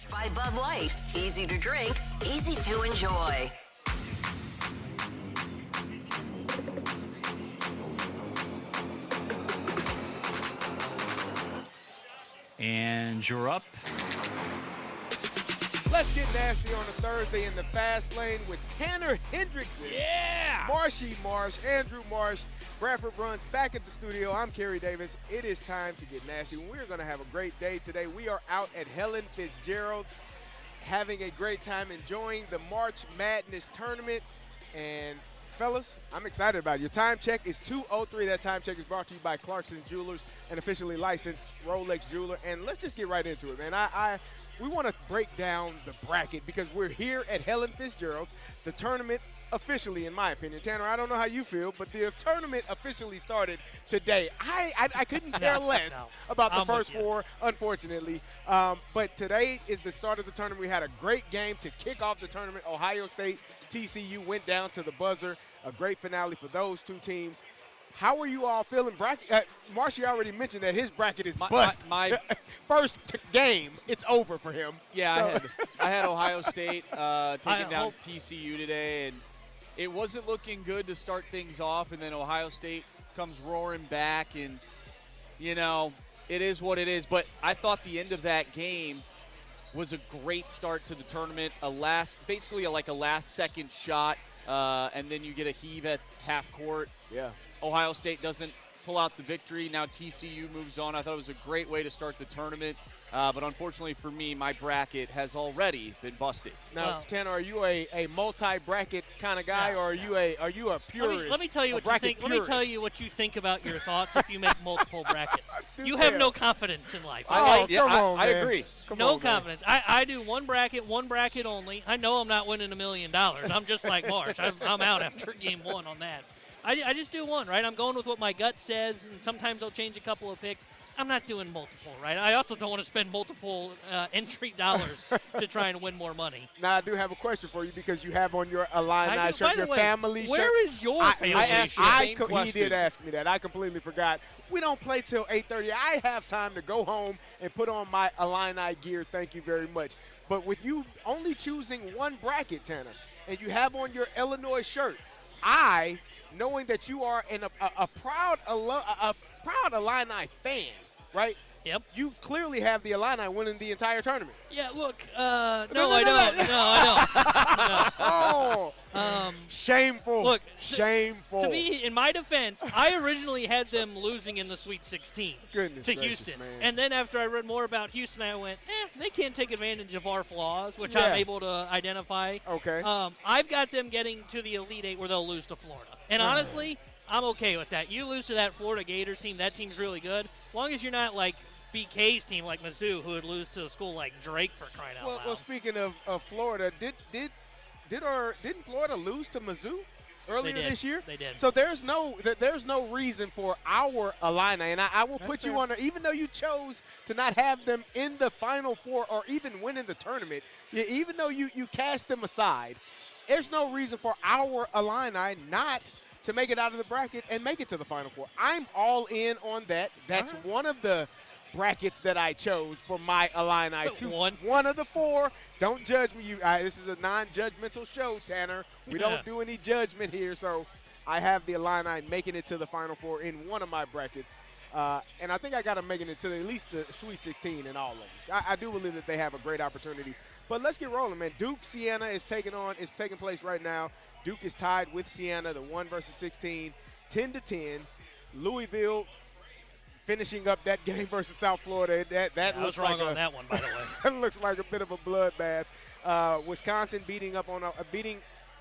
By Bud Light. Easy to drink, easy to enjoy. And you're up. Let's get nasty on a Thursday in the fast lane with Tanner Hendrickson. Yeah! Marshy Marsh, Andrew Marsh, Bradford Runs back at the studio. I'm Kerry Davis. It is time to get nasty. We're going to have a great day today. We are out at Helen Fitzgerald's having a great time enjoying the March Madness tournament. And fellas, I'm excited about it. Your time check is 2:03. That time check is brought to you by Clarkson Jewelers, an officially licensed Rolex jeweler. And let's just get right into it, man. We want to break down the bracket because we're here at Helen Fitzgerald's. The tournament officially, in my opinion, Tanner, I don't know how you feel, but the tournament officially started today. I couldn't care less about the first four, unfortunately. But today is the start of the tournament. We had a great game to kick off the tournament. Ohio State, TCU went down to the buzzer. A great finale for those two teams. How are you all feeling? Marshy already mentioned that his bracket is bust. My first game, it's over for him. Yeah, so. I had Ohio State taking down TCU today, and it wasn't looking good to start things off, and then Ohio State comes roaring back, and, you know, it is what it is. But I thought the end of that game was a great start to the tournament, basically a last-second shot, and then you get a heave at half court. Yeah. Ohio State doesn't pull out the victory. Now TCU moves on. I thought it was a great way to start the tournament. But unfortunately for me, my bracket has already been busted. Now, Tanner, are you a multi-bracket kind of guy, or are you a purist? Let me tell you what you think. Let me tell you what you think about your thoughts if you make multiple brackets. You have no confidence in life. I agree. No confidence. I do one bracket only. I know I'm not winning $1 million. I'm just like Marsh. I'm out after game one on that. I just do one, right? I'm going with what my gut says, and sometimes I'll change a couple of picks. I'm not doing multiple, right? I also don't want to spend multiple entry dollars to try and win more money. Now, I do have a question for you because you have on your Illini shirt, your family shirt. Where is your family shirt? He did ask me that. I completely forgot. We don't play till 8:30. I have time to go home and put on my Illini gear. Thank you very much. But with you only choosing one bracket, Tanner, and you have on your Illinois shirt, knowing that you are a proud Illini fan, right? Yep. You clearly have the Illini winning the entire tournament. Yeah, look, I don't. Oh, shameful. Look, shameful. To me, in my defense, I originally had them losing in the Sweet 16 to Houston. Man. And then after I read more about Houston, I went, they can't take advantage of our flaws, which I'm able to identify. Okay. I've got them getting to the Elite Eight where they'll lose to Florida. And honestly, I'm okay with that. You lose to that Florida Gators team, that team's really good. As long as you're not like BK's team like Mizzou, who would lose to a school like Drake for crying out loud. Well, speaking of Florida, didn't Florida lose to Mizzou earlier this year? They did. So there's no reason for our Illini, and I will put you on there, even though you chose to not have them in the Final Four or even winning the tournament, even though you cast them aside, there's no reason for our Illini not to make it out of the bracket and make it to the Final Four. I'm all in on that. That's one of the brackets that I chose for my Illini. One of the four. Don't judge me. This is a non-judgmental show, Tanner. We don't do any judgment here. So I have the Illini making it to the Final Four in one of my brackets. And I think I got them making it to at least the Sweet 16 in all of them. I do believe that they have a great opportunity. But let's get rolling, man. Duke, Siena is taking place right now. Duke is tied with Siena, the 1 versus 16, 10-10. Louisville finishing up that game versus South Florida. That looks wrong on that one, by the way. That looks like a bit of a bloodbath. Wisconsin beating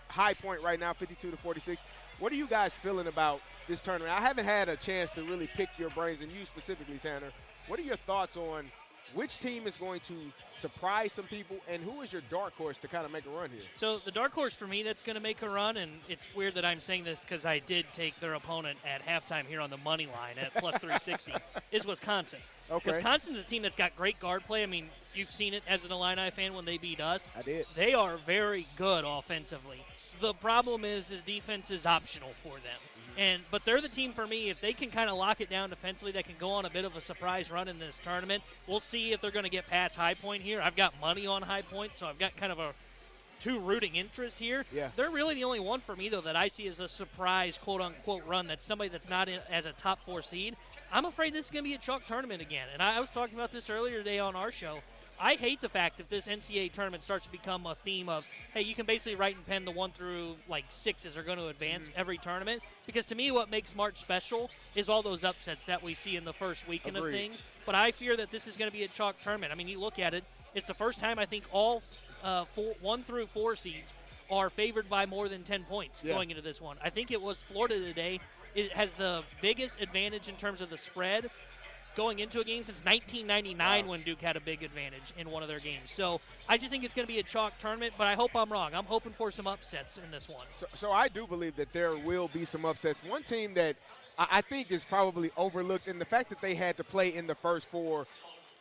High Point right now, 52-46. What are you guys feeling about this tournament? I haven't had a chance to really pick your brains, and you specifically, Tanner. What are your thoughts on which team is going to surprise some people, and who is your dark horse to kind of make a run here? So the dark horse for me that's going to make a run, and it's weird that I'm saying this because I did take their opponent at halftime here on the money line at plus 360, is Wisconsin. Okay. Wisconsin's a team that's got great guard play. I mean, you've seen it as an Illini fan when they beat us. I did. They are very good offensively. The problem is defense is optional for them. But they're the team for me. If they can kind of lock it down defensively, they can go on a bit of a surprise run in this tournament. We'll see if they're going to get past High Point here. I've got money on High Point, so I've got kind of a two rooting interest here. Yeah. They're really the only one for me, though, that I see as a surprise, quote-unquote, run. That's somebody that's not in as a top 4 seed. I'm afraid this is going to be a chalk tournament again. And I was talking about this earlier today on our show. I hate the fact if this NCAA tournament starts to become a theme of, hey, you can basically write in pen the 1 through 6s are going to advance every tournament. Because to me, what makes March special is all those upsets that we see in the first weekend of things. But I fear that this is going to be a chalk tournament. I mean, you look at it, it's the first time I think all 1 through 4 seeds are favored by more than 10 points going into this one. I think it was Florida today. It has the biggest advantage in terms of the spread going into a game since 1999 when Duke had a big advantage in one of their games. So I just think it's going to be a chalk tournament, but I hope I'm wrong. I'm hoping for some upsets in this one. So I do believe that there will be some upsets. One team that I think is probably overlooked, and the fact that they had to play in the first 4,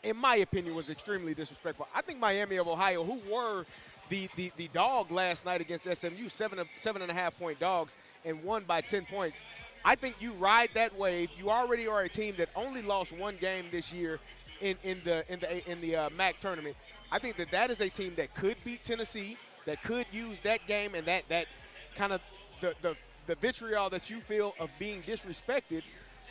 in my opinion, was extremely disrespectful. I think Miami of Ohio, who were the dog last night against SMU, 7.5-point dogs, and won by 10 points. I think you ride that wave. You already are a team that only lost 1 game this year in the MAC tournament. I think that is a team that could beat Tennessee, that could use that game and that kind of the vitriol that you feel of being disrespected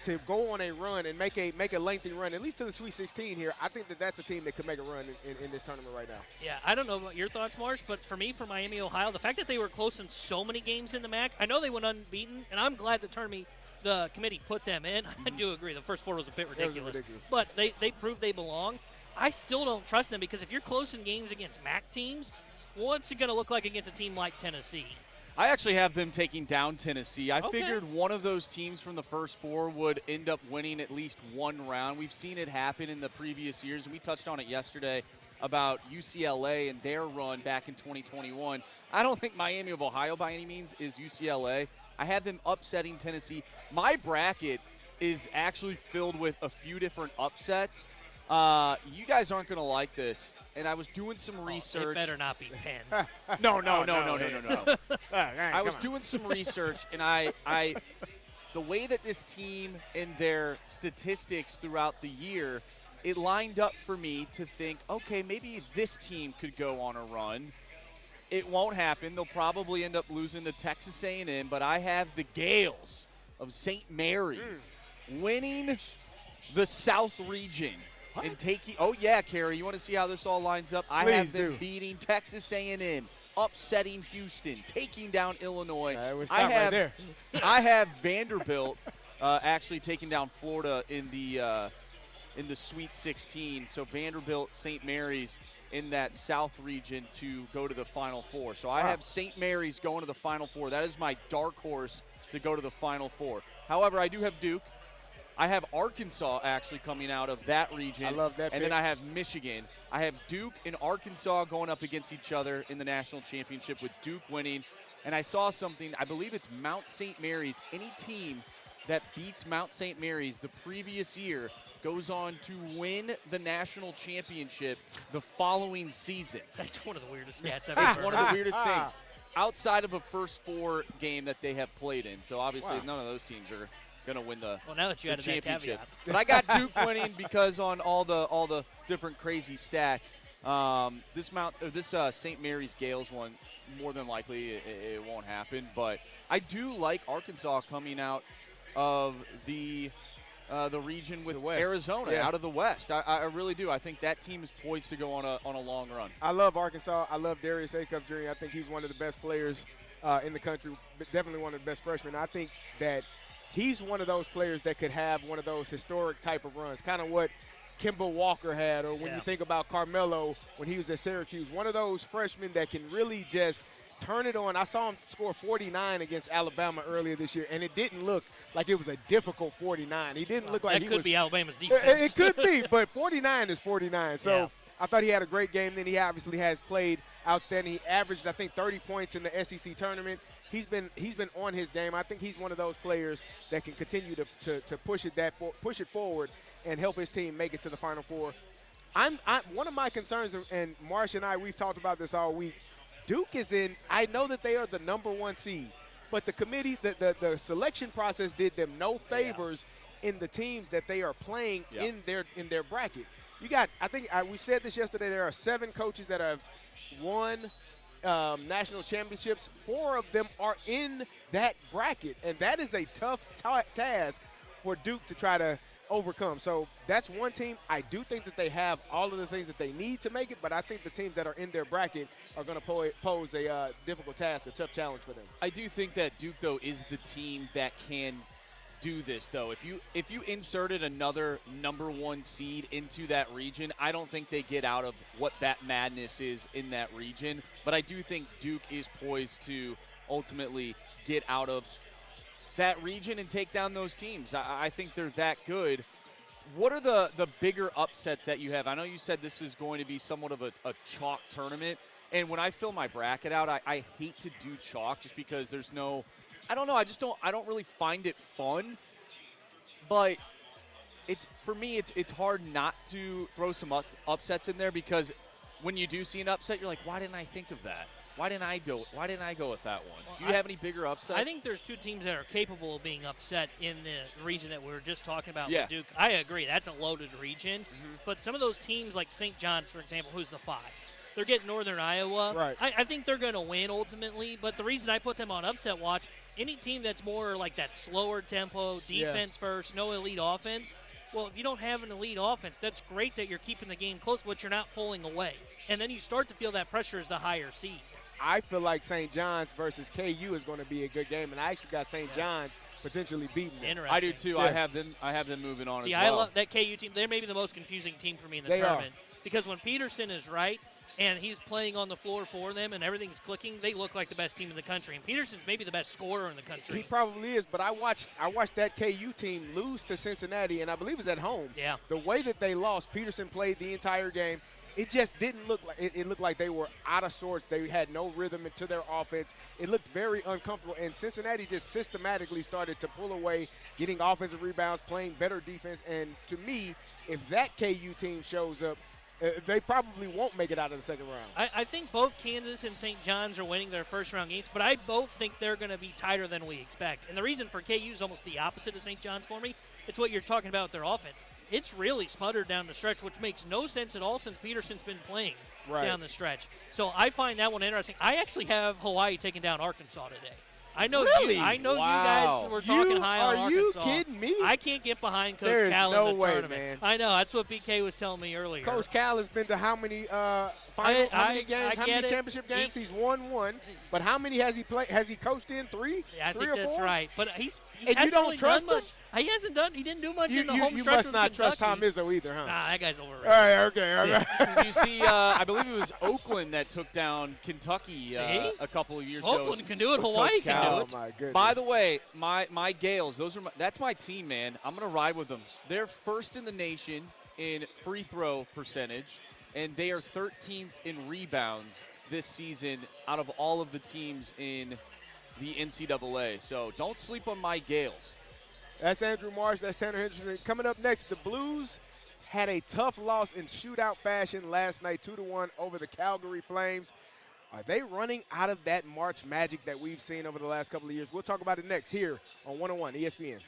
to go on a run and make a lengthy run, at least to the Sweet 16 here. I think that's a team that could make a run in this tournament right now. Yeah, I don't know about your thoughts, Marsh, but for me, for Miami, Ohio, the fact that they were close in so many games in the MAC, I know they went unbeaten, and I'm glad the committee put them in. I do agree. The first 4 was a bit ridiculous. But they proved they belong. I still don't trust them because if you're close in games against MAC teams, what's it going to look like against a team like Tennessee? I actually have them taking down Tennessee. I figured one of those teams from the first 4 would end up winning at least 1 round. We've seen it happen in the previous years, and we touched on it yesterday about UCLA and their run back in 2021. I don't think Miami of Ohio by any means is UCLA. I had them upsetting Tennessee. My bracket is actually filled with a few different upsets. You guys aren't going to like this. And I was doing some research. It better not be Penn. No. I was doing some research, and the way that this team and their statistics throughout the year, it lined up for me to think, okay, maybe this team could go on a run. It won't happen. They'll probably end up losing to Texas A&M, but I have the Gales of St. Mary's winning the South region. What? And taking, oh yeah, Carey, you want to see how this all lines up? I have them beating Texas A&M, upsetting Houston, taking down Illinois. I have Vanderbilt actually taking down Florida in the Sweet 16. So Vanderbilt, St. Mary's in that South region to go to the Final Four. So I have St. Mary's going to the Final Four. That is my dark horse to go to the Final Four. However, I do have Duke. I have Arkansas actually coming out of that region. I love that And pick. then I have Michigan. I have Duke and Arkansas going up against each other in the national championship with Duke winning. And I saw something, I believe it's Mount St. Mary's. Any team that beats Mount St. Mary's the previous year goes on to win the national championship the following season. That's one of the weirdest stats I've It's ever one heard. of the weirdest things outside of a first 4 game that they have played in. So obviously none of those teams are going to win the Well, now that you added that championship. caveat. But I got Duke winning because on all the different crazy stats. This St. Mary's Gales one, more than likely it won't happen. But I do like Arkansas coming out of the region with Arizona, out of the West. I really do. I think that team is poised to go on a long run. I love Arkansas. I love Darius Acuff Jr. I think he's one of the best players in the country, but definitely one of the best freshmen. I think that he's one of those players that could have one of those historic type of runs, kind of what Kemba Walker had, or when you think about Carmelo when he was at Syracuse, one of those freshmen that can really just turn it on. I saw him score 49 against Alabama earlier this year, and it didn't look like it was a difficult 49. He didn't look like he was – That could be Alabama's defense. It could be, but 49 is 49. So I thought he had a great game. Then he obviously has played outstanding. He averaged, I think, 30 points in the SEC tournament. He's been on his game. I think he's one of those players that can continue to push it forward and help his team make it to the Final Four. One of my concerns, and Marsh and I, we've talked about this all week. Duke is in. I know that they are the #1 seed, But the committee, the selection process did them no favors in the teams that they are playing in their bracket. You got, I think we said this yesterday, there are 7 coaches that have won national championships. 4 of them are in that bracket, and that is a tough task for Duke to try to overcome. So that's one team. I do think that they have all of the things that they need to make it, but I think the teams that are in their bracket are going to pose a difficult task, a tough challenge for them. I do think that Duke, though, is the team that can do this, though. If you inserted another number 1 seed into that region, I don't think they get out of what that madness is in that region. But I do think Duke is poised to ultimately get out of that region and take down those teams. I think they're that good. What are the bigger upsets that you have? I know you said this is going to be somewhat of a chalk tournament, and when I fill my bracket out, I hate to do chalk just because there's no, I don't know, I don't really find it fun. But for me, it's hard not to throw some upsets in there, because when you do see an upset, you're like, why didn't I think of that? Why didn't I go with that one? Well, do you have any bigger upsets? I think there's 2 teams that are capable of being upset in the region that we were just talking about with Duke. I agree. That's a loaded region. Mm-hmm. But some of those teams, like St. John's, for example, who's the 5, they're getting Northern Iowa. Right. I think they're going to win ultimately. But the reason I put them on upset watch, any team that's more like that slower tempo, defense first, no elite offense, well, if you don't have an elite offense, that's great that you're keeping the game close, but you're not pulling away. And then you start to feel that pressure as the higher seed. I feel like St. John's versus KU is going to be a good game, and I actually got St. John's potentially beating them. Interesting. I do too. Yeah. I have them moving on. See, as well. I love that KU team. They're maybe the most confusing team for me in the tournament. Because when Peterson is right and he's playing on the floor for them and everything's clicking, they look like the best team in the country. And Peterson's maybe the best scorer in the country. He probably is, but I watched that KU team lose to Cincinnati, and I believe it was at home. Yeah. The way that they lost, Peterson played the entire game. It just didn't look like it looked like they were out of sorts. They had no rhythm to their offense. It looked very uncomfortable, and Cincinnati just systematically started to pull away, getting offensive rebounds, playing better defense. And to me, if that KU team shows up, they probably won't make it out of the second round. I think both Kansas and St. John's are winning their first-round games, but I both think they're going to be tighter than we expect. And the reason for KU is almost the opposite of St. John's for me. It's what you're talking about with their offense. It's really sputtered down the stretch, which makes no sense at all since Peterson's been playing down the stretch. So I find that one interesting. I actually have Hawaii taking down Arkansas today. I know really? you guys were talking high on Arkansas. Are you kidding me? I can't get behind Coach There's Cal no in the way, tournament. man. I know. That's what BK was telling me earlier. Coach Cal has been to how many how many games? How many championship games? He's won 1. But how many has he played? Has he coached in 3? Yeah, I think that's right. But he and hasn't you don't really trust done him? much. He hasn't done. He didn't do much in the home you stretch. must with not trust Tom Kentucky. Izzo either, huh? Nah, that guy's overrated. All right, okay. Did you see? I believe it was Oakland that took down Kentucky a couple of years ago. Oakland can do it. Hawaii can do it. Oh my goodness. By the way, my Gales, that's my team, man. I'm gonna ride with them. They're first in the nation in free throw percentage, and they are 13th in rebounds this season out of all of the teams in the NCAA. So don't sleep on my Gales. That's Andrew Marsh. That's Tanner Henderson. Coming up next, the Blues had a tough loss in shootout fashion last night, 2-1 over the Calgary Flames. Are they running out of that March magic that we've seen over the last couple of years? We'll talk about it next here on 101 ESPN.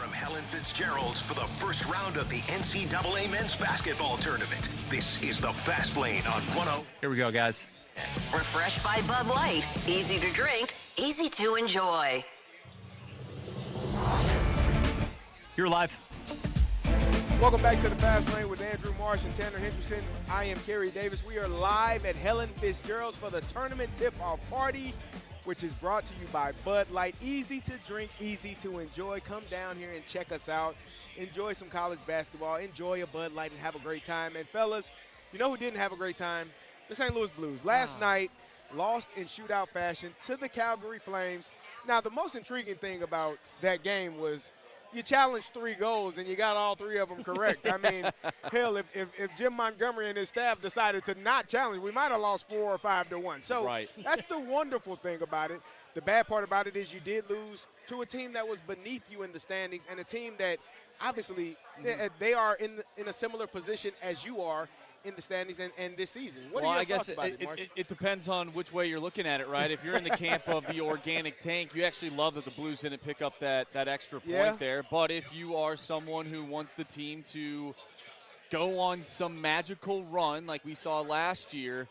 From Helen Fitzgerald for the first round of the NCAA men's basketball tournament. This is the Fast Lane on 10. Here we go, guys. Refreshed by Bud Light. Easy to drink, easy to enjoy. You're live. Welcome back to the Fast Lane with Andrew Marsh and Tanner Henderson. I am Kerry Davis. We are live at Helen Fitzgerald's for the tournament tip-off party, which is brought to you by Bud Light. Easy to drink, easy to enjoy. Come down here and check us out. Enjoy some college basketball. Enjoy a Bud Light and have a great time. And fellas, you know who didn't have a great time? The St. Louis Blues. Last night, lost in shootout fashion to the Calgary Flames. Now, the most intriguing thing about that game was you challenged 3 goals and you got all 3 of them correct. I mean, hell, if Jim Montgomery and his staff decided to not challenge, we might have lost 4 or 5-1. So that's the wonderful thing about it. The bad part about it is you did lose to a team that was beneath you in the standings and a team that obviously they are in a similar position as you are in the standings and this season. What are your thoughts about it? It depends on which way you're looking at it, right? If you're in the camp of the organic tank, you actually love that the Blues didn't pick up that extra point there. But if you are someone who wants the team to go on some magical run like we saw last year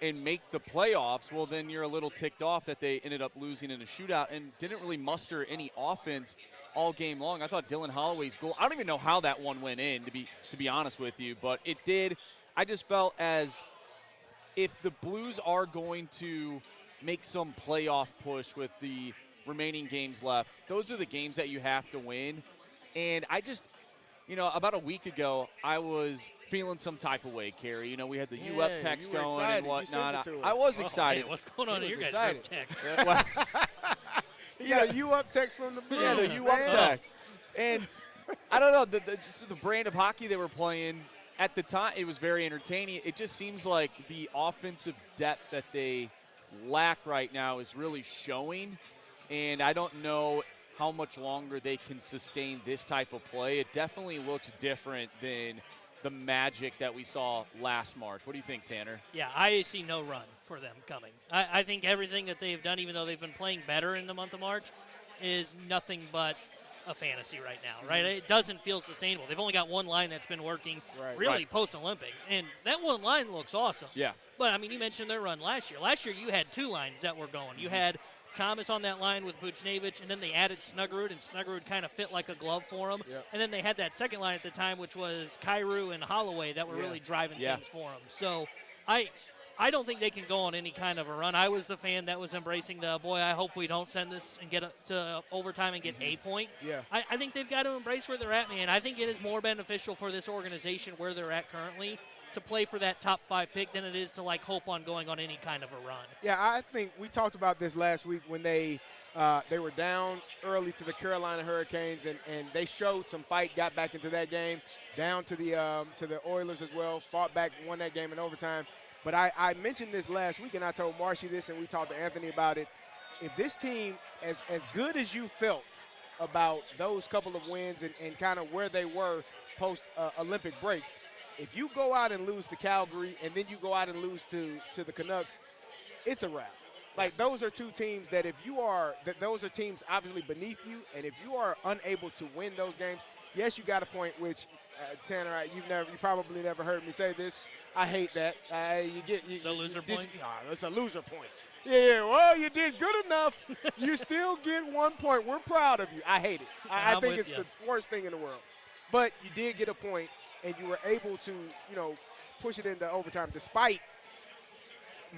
and make the playoffs, well, then you're a little ticked off that they ended up losing in a shootout and didn't really muster any offense all game long. I thought Dylan Holloway's goal, I don't even know how that one went in, to be honest with you, but it did. I just felt as if the Blues are going to make some playoff push with the remaining games left, those are the games that you have to win. And I just, about a week ago, I was feeling some type of way, Carey. We had the U Up text going and whatnot. I was excited. Hey, what's going on in your guys' group text? You got a U Up text from the Blues. Yeah, the U Up text. And I don't know, the brand of hockey they were playing, at the time, it was very entertaining. It just seems like the offensive depth that they lack right now is really showing, and I don't know how much longer they can sustain this type of play. It definitely looks different than the magic that we saw last March. What do you think, Tanner? Yeah, I see no run for them coming. I think everything that they've done, even though they've been playing better in the month of March, is nothing but a fantasy right now, right? It doesn't feel sustainable. They've only got one line that's been working post-Olympics, and that one line looks awesome. Yeah. But, you mentioned their run last year. Last year you had 2 lines that were going. You had Thomas on that line with Buchnevich, and then they added Snuggerud, and Snuggerud kind of fit like a glove for him. Yep. And then they had that second line at the time, which was Kyrou and Holloway that were really driving things for them. So I don't think they can go on any kind of a run. I was the fan that was embracing I hope we don't send this and get to overtime and get a point. Yeah. I think they've got to embrace where they're at, man. I think it is more beneficial for this organization where they're at currently to play for that top 5 pick than it is to, hope on going on any kind of a run. Yeah, I think we talked about this last week when they were down early to the Carolina Hurricanes, and they showed some fight, got back into that game, down to the Oilers as well, fought back, won that game in overtime. But I mentioned this last week, and I told Marshy this, and we talked to Anthony about it. If this team, as good as you felt about those couple of wins and kind of where they were post-Olympic break, if you go out and lose to Calgary and then you go out and lose to the Canucks, it's a wrap. Those are 2 teams that those are teams obviously beneath you, and if you are unable to win those games, yes, you got a point, which, Tanner, you probably never heard me say this. I hate that. The loser point? It's a loser point. Yeah, well, you did good enough. You still get 1 point. We're proud of you. I hate it. I think it's the worst thing in the world. But you did get a point, and you were able to, push it into overtime despite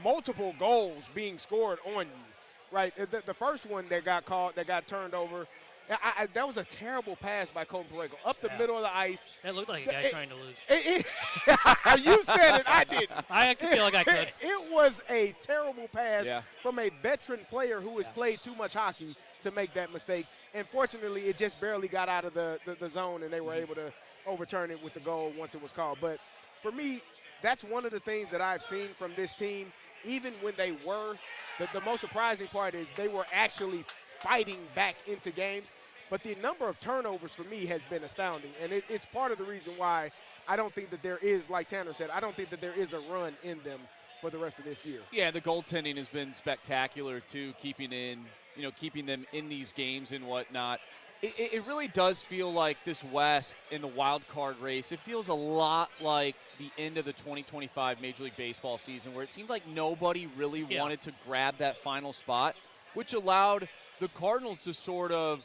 multiple goals being scored on you, right? The first one that got called, that got turned over, that was a terrible pass by Colton Pareko up the middle of the ice. It looked like a guy trying to lose. You said it. I didn't. I feel like I could. It was a terrible pass from a veteran player who has played too much hockey to make that mistake. And fortunately, it just barely got out of the zone, and they were able to overturn it with the goal once it was called. But for me, that's one of the things that I've seen from this team, even when they were. The most surprising part is they were actually fighting back into games. But the number of turnovers for me has been astounding. And it's part of the reason why I don't think that there is, like Tanner said, I don't think that there is a run in them for the rest of this year. Yeah, the goaltending has been spectacular too, keeping them in these games and whatnot. It really does feel like this West in the wild card race, it feels a lot like the end of the 2025 Major League Baseball season, where it seemed like nobody really wanted to grab that final spot, which allowed the Cardinals to sort of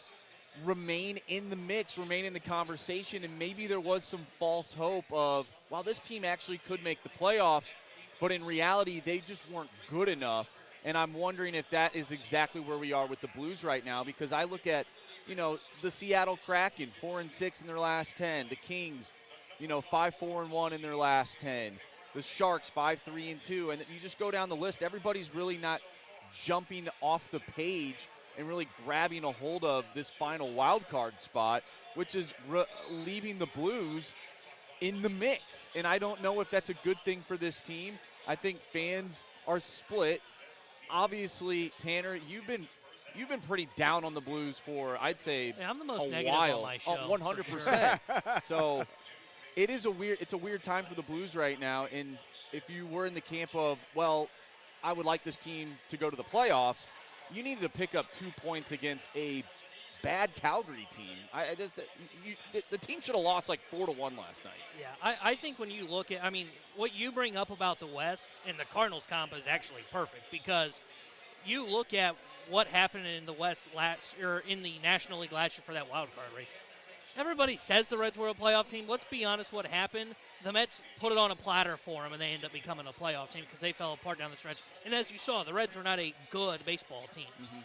remain in the mix, remain in the conversation, and maybe there was some false hope of, wow, this team actually could make the playoffs, but in reality, they just weren't good enough. And I'm wondering if that is exactly where we are with the Blues right now, because I look at, the Seattle Kraken, 4-6 in their last 10. The Kings, 5-4-1 in their last 10. The Sharks, 5-3-2. And you just go down the list. Everybody's really not jumping off the page and really grabbing a hold of this final wild card spot, which is leaving the Blues in the mix. And I don't know if that's a good thing for this team. I think fans are split. Obviously, Tanner, you've been pretty down on the Blues for, I'd say, I'm the most a negative while. on my show. 100%. So it's a weird time for the Blues right now. And if you were in the camp of, well, I would like this team to go to the playoffs, you needed to pick up 2 points against a bad Calgary team. The team should have lost like 4-1 last night. Yeah, I think when you look at, what you bring up about the West and the Cardinals comp is actually perfect, because you look at what happened in the West in the National League last year for that wild card race. Everybody says the Reds were a playoff team. Let's be honest, what happened? The Mets put it on a platter for them, and they ended up becoming a playoff team because they fell apart down the stretch. And as you saw, the Reds were not a good baseball team. Mm-hmm.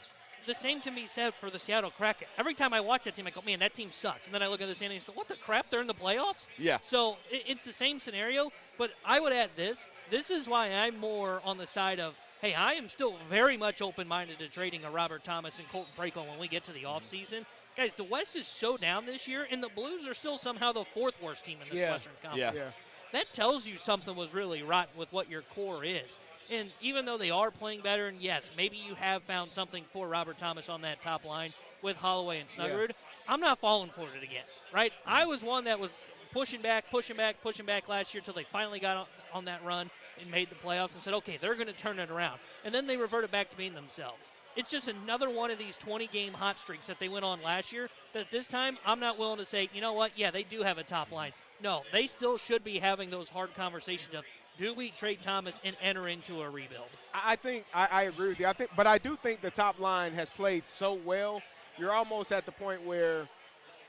The same can be said for the Seattle Kraken. Every time I watch that team, I go, man, that team sucks. And then I look at the standings and go, what the crap? They're in the playoffs? Yeah. So it's the same scenario, but I would add this. This is why I'm more on the side of, hey, I am still very much open-minded to trading a Robert Thomas and Colton Parayko when we get to the offseason. Guys, the West is so down this year, and the Blues are still somehow the fourth worst team in this Western Conference. Yeah. That tells you something was really rotten with what your core is. And even though they are playing better, and yes, maybe you have found something for Robert Thomas on that top line with Holloway and Snuggerud, I'm not falling for it again, right? I was one that was pushing back last year until they finally got on that run and made the playoffs and said, okay, they're going to turn it around. And then they reverted back to being themselves. It's just another one of these 20-game hot streaks that they went on last year that this time I'm not willing to say, you know what, yeah, they do have a top line. No, they still should be having those hard conversations of, do we trade Thomas and enter into a rebuild? I think I agree with you. But I do think the top line has played so well. You're almost at the point where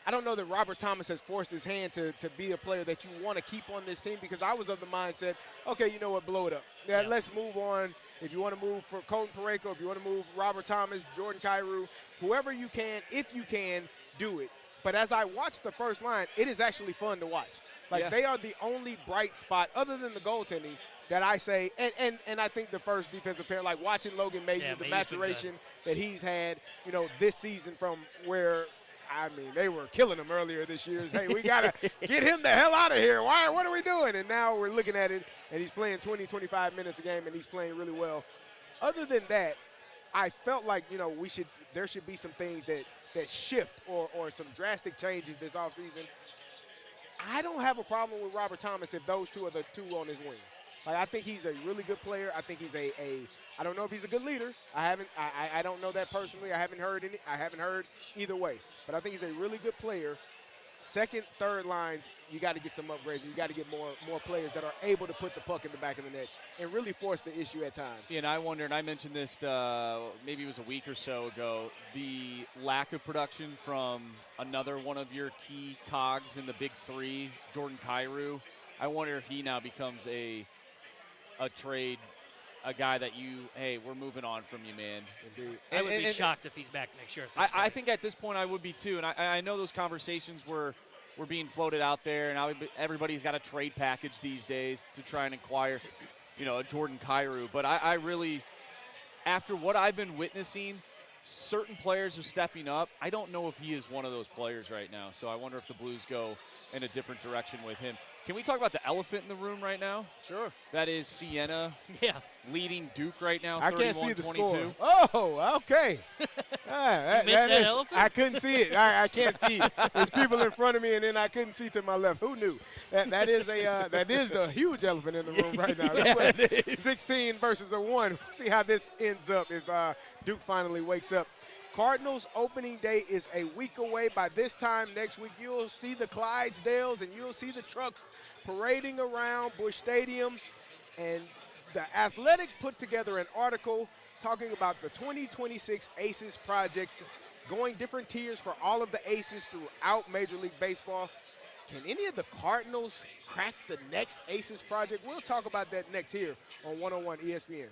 I don't know that Robert Thomas has forced his hand to be a player that you want to keep on this team, because I was of the mindset, okay, you know what, blow it up. Yeah, let's move on. If you want to move for Colton Parayko, if you want to move Robert Thomas, Jordan Kyrou, whoever you can, if you can, do it. But as I watch the first line, it is actually fun to watch. They are the only bright spot, other than the goaltending, that I say, and I think the first defensive pair, like watching Logan Mayhew, the maturation that he's had, this season from where, they were killing him earlier this year. Hey, we got to get him the hell out of here. What are we doing? And now we're looking at it, and he's playing 20, 25 minutes a game, and he's playing really well. Other than that, I felt like, there should be some things that shift or some drastic changes this offseason. I don't have a problem with Robert Thomas if those two are the two on his wing. I think he's a really good player. I think he's I don't know if he's a good leader. I don't know that personally. I haven't heard either way. But I think he's a really good player. Second, third lines, you got to get some upgrades. You got to get more players that are able to put the puck in the back of the net and really force the issue at times. Yeah, and I wonder, and I mentioned this maybe it was a week or so ago, the lack of production from another one of your key cogs in the big three, Jordan Kyrou. I wonder if he now becomes a trade, a guy that we're moving on from you, man. Indeed. I would be shocked if he's back next year. I think at this point I would be too, and I know those conversations were being floated out there, and everybody's got a trade package these days to try and acquire, a Jordan Kyrou. But I really, after what I've been witnessing, certain players are stepping up. I don't know if he is one of those players right now, so I wonder if the Blues go in a different direction with him. Can we talk about the elephant in the room right now? Sure. That is Sienna leading Duke right now, I can't see the 31-22. Score. Oh, okay. Elephant? I couldn't see it. I can't see it. There's people in front of me, and then I couldn't see to my left. Who knew? That is the huge elephant in the room right now. It is. 16 versus a 1. We'll see how this ends up if Duke finally wakes up. Cardinals opening day is a week away. By this time next week, you'll see the Clydesdales and you'll see the trucks parading around Busch Stadium. And The Athletic put together an article talking about the 2026 ACES projects, going different tiers for all of the ACES throughout Major League Baseball. Can any of the Cardinals crack the next ACES project? We'll talk about that next here on 101 ESPN.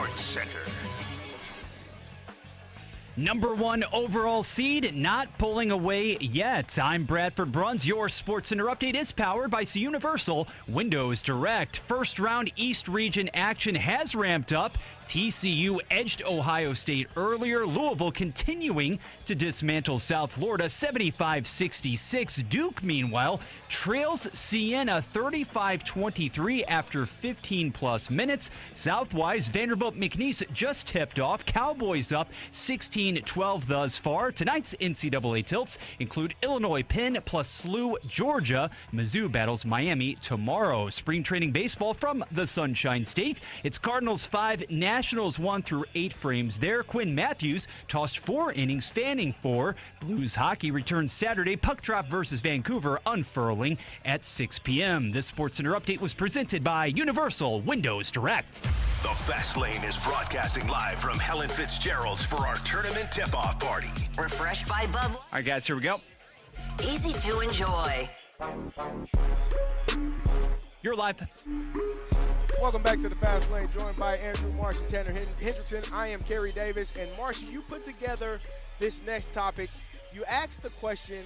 Sports Center. Number 1 overall seed not pulling away yet. I'm Bradford Bruns. Your Sports Center update is powered by Universal Windows Direct. First round East region action has ramped up. TCU edged Ohio State earlier. Louisville continuing to dismantle South Florida 75-66. Duke, meanwhile, trails Siena 35-23 after 15-plus minutes. Southwise, Vanderbilt McNeese just tipped off. Cowboys up 16-12 thus far. Tonight's NCAA tilts include Illinois Penn plus SLU Georgia. Mizzou battles Miami tomorrow. Spring training baseball from the Sunshine State. It's Cardinals 5, Nationals 1 through 8 frames there. Quinn Matthews tossed 4 innings, fanning 4. Blues hockey returns Saturday. Puck drop versus Vancouver unfurling at 6 p.m. This Sports Center update was presented by Universal Windows Direct. The Fast Lane is broadcasting live from Helen Fitzgerald's for our tournament tip-off party. Refreshed by Bud Light. All right, guys, here we go. Easy to enjoy. You're live. Welcome back to the Fast Lane, joined by Andrew Marsh and Tanner Hendrickson. I am Kerry Davis, and Marsh, you put together this next topic. You asked the question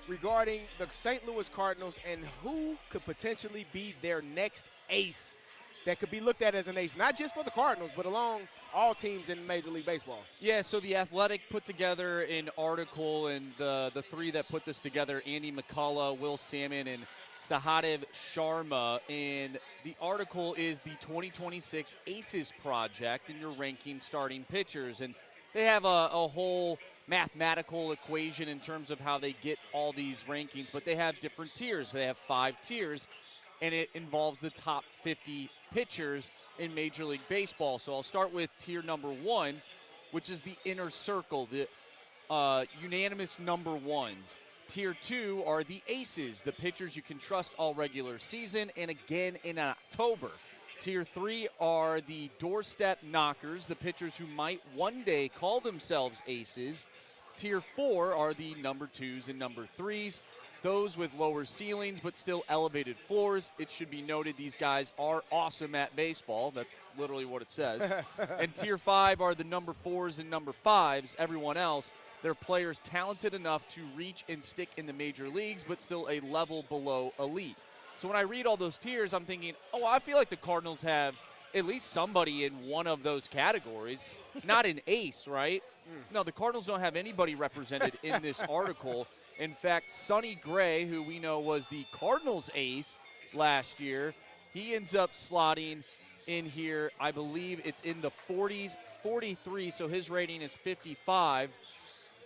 regarding the St. Louis Cardinals and who could potentially be their next ace that could be looked at as an ace, not just for the Cardinals, but along all teams in Major League Baseball. Yeah, so The Athletic put together an article, and the three that put this together, Andy McCullough, Will Salmon, and Sahadev Sharma, and the article is the 2026 Aces Project, and you're ranking starting pitchers. And they have a whole mathematical equation in terms of how they get all these rankings, but they have different tiers. They have 5 tiers, and it involves the top 50 pitchers in Major League Baseball. So I'll start with tier number 1, which is the inner circle, the unanimous number ones. Tier 2 are the aces, the pitchers you can trust all regular season and again in October. Tier 3 are the doorstep knockers, the pitchers who might one day call themselves aces. Tier 4 are the number 2s and number 3s, those with lower ceilings but still elevated floors. It should be noted these guys are awesome at baseball. That's literally what it says. And Tier 5 are the number 4s and number 5s. Everyone else, they're players talented enough to reach and stick in the major leagues, but still a level below elite. So when I read all those tiers, I'm thinking, oh, I feel like the Cardinals have at least somebody in one of those categories. Not an ace, right? No, the Cardinals don't have anybody represented in this article. In fact, Sonny Gray, who we know was the Cardinals ace last year, he ends up slotting in here. I believe it's in the 40s, 43, so his rating is 55.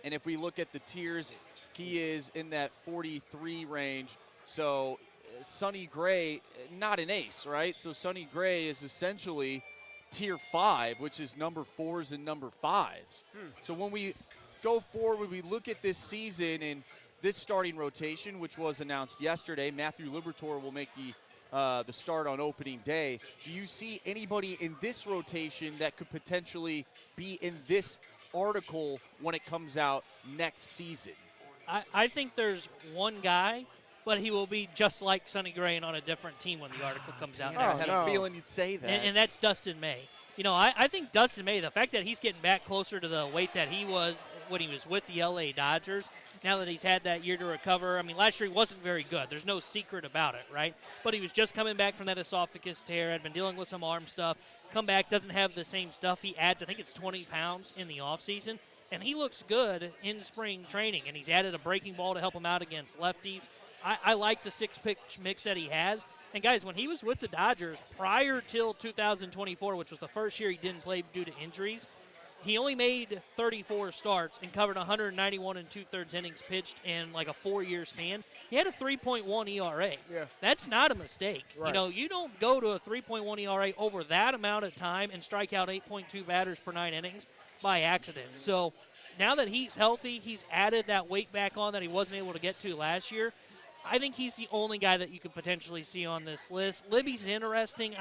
And if we look at the tiers, he is in that 43 range. So Sonny Gray, not an ace, right? So Sonny Gray is essentially tier 5, which is number 4s and number 5s. So when we go forward, we look at this season and this starting rotation, which was announced yesterday, Matthew Liberatore will make the start on opening day. Do you see anybody in this rotation that could potentially be in this article when it comes out next season? I think there's one guy, but he will be just like Sonny Gray and on a different team when the article comes out I next had season. a feeling you'd say that. And that's Dustin May. You know, I think Dustin May, the fact that he's getting back closer to the weight that he was when he was with the LA Dodgers, now that he's had that year to recover. I mean, last year he wasn't very good. There's no secret about it, right? But he was just coming back from that esophagus tear, had been dealing with some arm stuff, come back, doesn't have the same stuff. He adds, I think it's 20 pounds in the offseason, and he looks good in spring training, and he's added a breaking ball to help him out against lefties. I like the 6-pitch mix that he has. And, guys, when he was with the Dodgers prior till 2024, which was the first year he didn't play due to injuries, he only made 34 starts and covered 191 and 2/3 innings pitched in like a 4-year span. He had a 3.1 ERA. Yeah. That's not a mistake. Right. You know, you don't go to a 3.1 ERA over that amount of time and strike out 8.2 batters per 9 innings by accident. So now that he's healthy, he's added that weight back on that he wasn't able to get to last year. I think he's the only guy that you could potentially see on this list. Libby's interesting.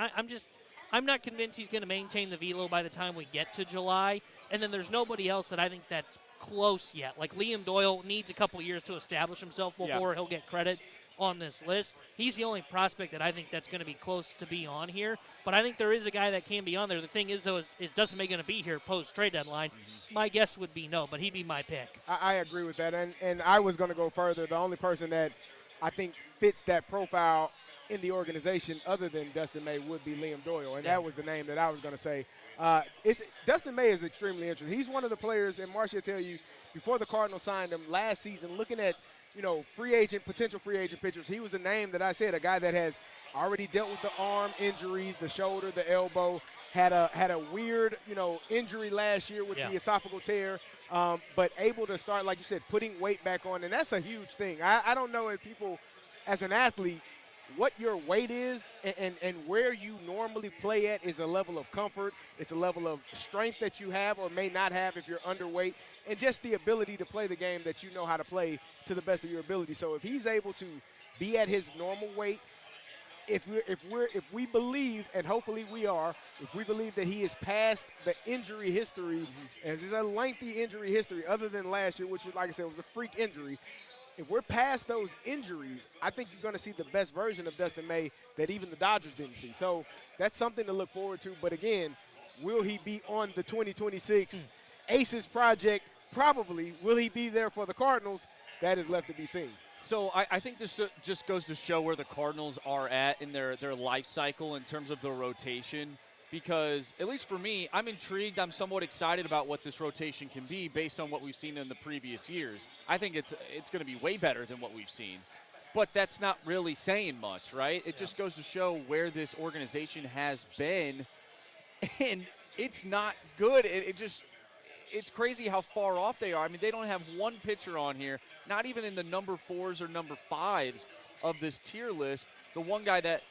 I'm not convinced he's going to maintain the velo by the time we get to July. And then there's nobody else that I think that's close yet. Like Liam Doyle needs a couple years to establish himself before he'll get credit. on this list. He's the only prospect that I think that's going to be close to be on here. But I think there is a guy that can be on there. The thing is, though, is Dustin May going to be here post-trade deadline? My guess would be no, but he'd be my pick. I agree with that, and I was going to go further. The only person that I think fits that profile in the organization other than Dustin May would be Liam Doyle, and that was the name that I was going to say. Dustin May is extremely interesting. He's one of the players, and Marcia will tell you, before the Cardinals signed him last season, looking at potential free agent pitchers, he was a name that I said, a guy that has already dealt with the arm injuries, the shoulder, the elbow, had a weird, injury last year with the esophageal tear, but able to start, like you said, putting weight back on, and that's a huge thing. I don't know if people, as an athlete, what your weight is and where you normally play at is a level of comfort. It's a level of strength that you have or may not have if you're underweight, and just the ability to play the game that you know how to play to the best of your ability. So if he's able to be at his normal weight, if we believe, and hopefully we are, if we believe that he is past the injury history, as it's a lengthy injury history other than last year, which was, like I said, was a freak injury. If we're past those injuries, I think you're going to see the best version of Dustin May that even the Dodgers didn't see. So that's something to look forward to. But again, will he be on the 2026 Aces project? Probably. Will he be there for the Cardinals? That is left to be seen. So I think this just goes to show where the Cardinals are at in their life cycle in terms of the rotation. Because, at least for me, I'm intrigued. I'm somewhat excited about what this rotation can be based on what we've seen in the previous years. I think it's going to be way better than what we've seen. But that's not really saying much, right? It just goes to show where this organization has been, and it's not good. It's crazy how far off they are. I mean, they don't have one pitcher on here, not even in the number 4s or number 5s of this tier list. The one guy that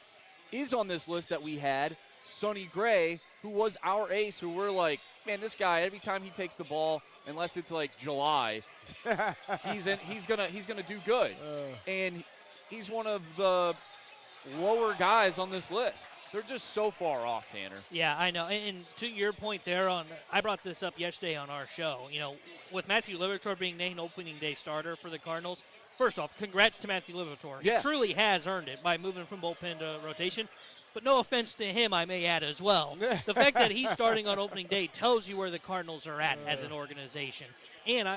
is on this list that we had, Sonny Gray, who was our ace, who we're like, man, this guy, every time he takes the ball, unless it's like July, he's gonna do good. And he's one of the lower guys on this list. They're just so far off, Tanner. Yeah, I know. And to your point there, I brought this up yesterday on our show. With Matthew Liberatore being named opening day starter for the Cardinals, first off, congrats to Matthew Liberatore. Yeah. He truly has earned it by moving from bullpen to rotation. But no offense to him, I may add as well. The fact that he's starting on opening day tells you where the Cardinals are at as an organization. And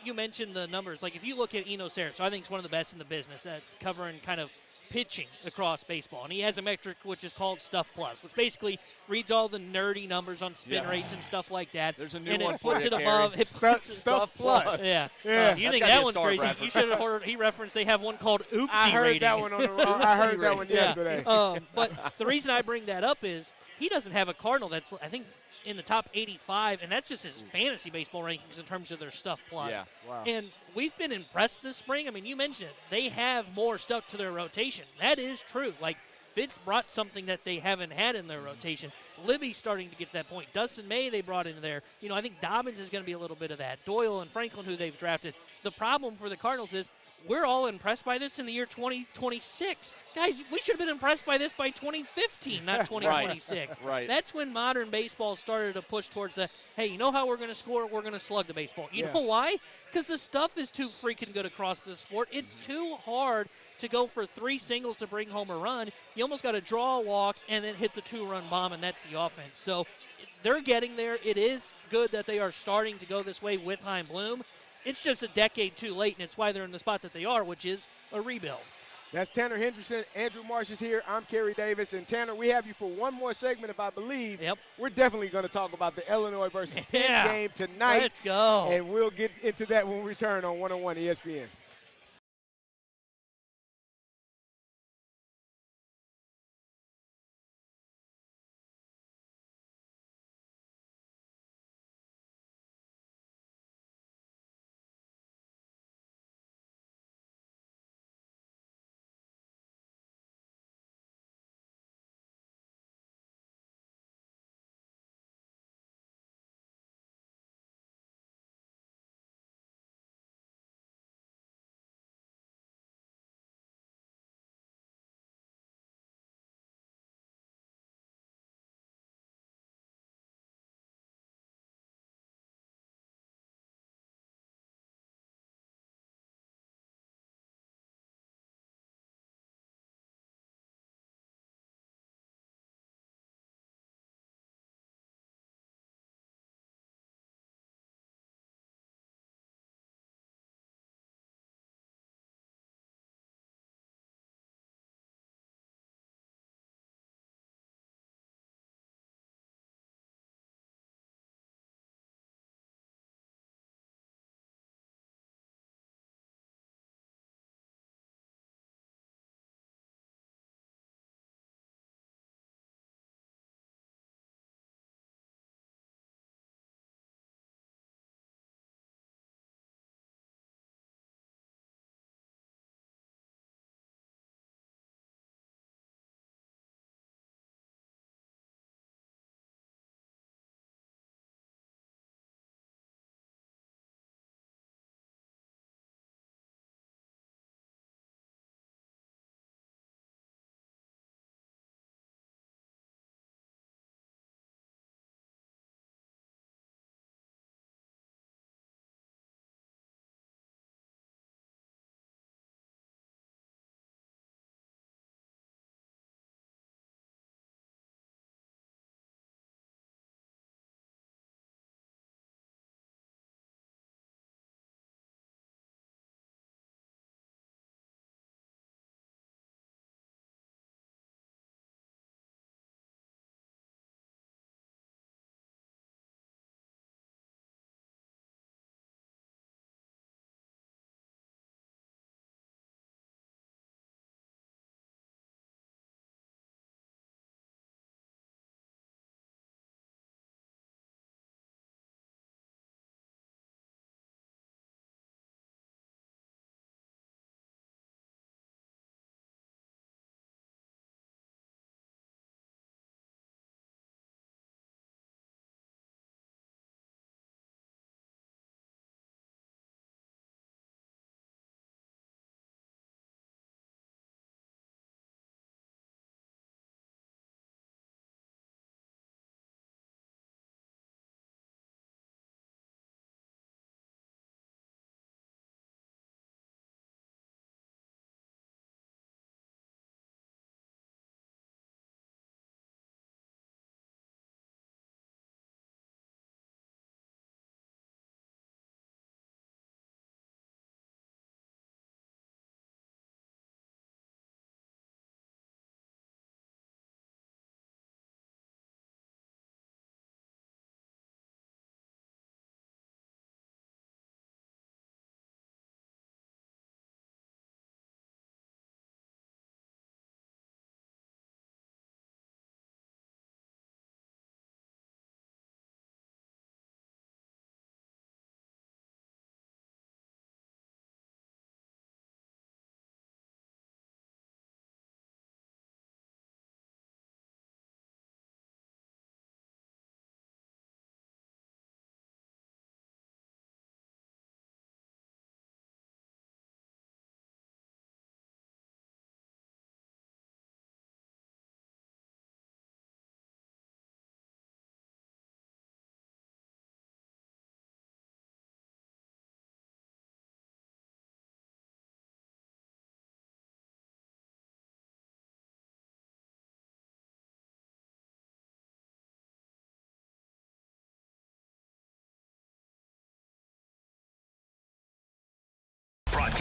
you mentioned the numbers. Like, if you look at Eno Sarris, so I think he's one of the best in the business at covering kind of pitching across baseball. And he has a metric which is called Stuff Plus, which basically reads all the nerdy numbers on spin rates and stuff like that. There's a new and one it puts for it you, above. Stuff Plus. Yeah. You That's think gotta be that a one's star, crazy? Bradford. You should have heard. He referenced they have one called Oopsie I heard rating. that one on the wrong. I heard that one yesterday. But the reason I bring that up is he doesn't have a Cardinal that's, I think, in the top 85, and that's just his fantasy baseball rankings in terms of their Stuff Plus. Yeah. Wow. And we've been impressed this spring. I mean, you mentioned it. They have more stuff to their rotation. That is true. Like, Fitz brought something that they haven't had in their rotation. Libby's starting to get to that point. Dustin May they brought into there. I think Dobbins is going to be a little bit of that. Doyle and Franklin, who they've drafted. The problem for the Cardinals is we're all impressed by this in the year 2026. Guys, we should have been impressed by this by 2015, not 2026. Right. That's when modern baseball started to push towards the, hey, you know how we're going to score? We're going to slug the baseball. You know why? Because the stuff is too freaking good across the sport. It's too hard to go for 3 singles to bring home a run. You almost got to draw a walk and then hit the 2-run bomb, and that's the offense. So they're getting there. It is good that they are starting to go this way with Chaim Bloom. It's just a decade too late, and it's why they're in the spot that they are, which is a rebuild. That's Tanner Henderson. Andrew Marsh is here. I'm Kerry Davis. And, Tanner, we have you for one more segment, if I believe. Yep. We're definitely going to talk about the Illinois versus Penn game tonight. Let's go. And we'll get into that when we return on 101 ESPN.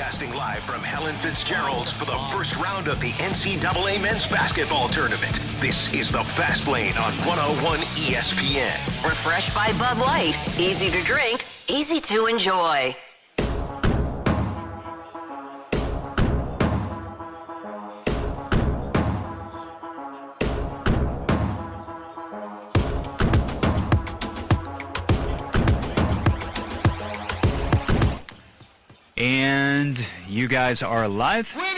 Broadcasting live from Helen Fitzgerald's for the first round of the NCAA Men's Basketball Tournament. This is the Fast Lane on 101 ESPN. Refreshed by Bud Light. Easy to drink, easy to enjoy. And you guys are live. Welcome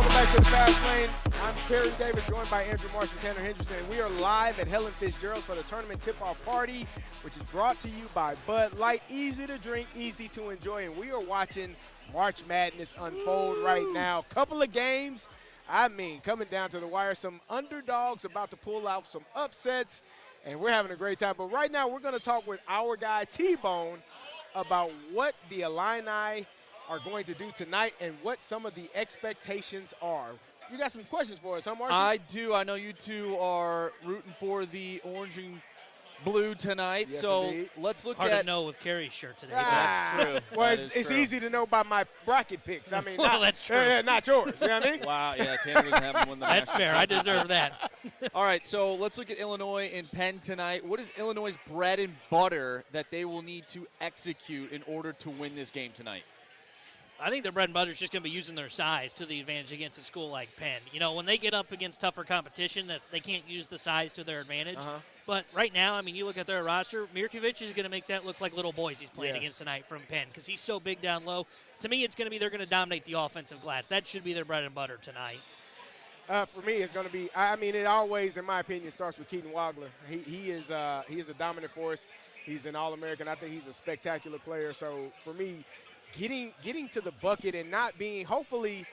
back to the Fast Lane. I'm Kerry Davis, joined by Andrew Marsh and Tanner Henderson. And we are live at Helen Fitzgerald's for the tournament tip-off party, which is brought to you by Bud Light. Easy to drink, easy to enjoy. And we are watching March Madness unfold right now. Couple of games, coming down to the wire. Some underdogs about to pull out some upsets, and we're having a great time. But right now, we're going to talk with our guy, T-Bone, about what the Illini are going to do tonight and what some of the expectations are. You got some questions for us, huh, Marshall? I do. I know you two are rooting for the orange and blue tonight, Yes, so indeed. let's look Hard at. to know with Kerry's shirt today. That's true. Well, That is it's true. easy to know by my bracket picks. Well, not, that's true. Not yours. You know what I mean? Wow, yeah, Tanner doesn't have to win the That's match. fair. I deserve that. All right, so let's look at Illinois and Penn tonight. What is Illinois' bread and butter that they will need to execute in order to win this game tonight? I think their bread and butter is just going to be using their size to the advantage against a school like Penn. You know, when they get up against tougher competition, that they can't use the size to their advantage. But right now, you look at their roster, Mirkovic is going to make that look like little boys he's playing against tonight from Penn because he's so big down low. To me, it's going to be they're going to dominate the offensive glass. That should be their bread and butter tonight. For me, it's going to be. It always, in my opinion, starts with Keaton Wagler. He is a dominant force. He's an All-American. I think he's a spectacular player. So for me, getting to the bucket and not being, hopefully,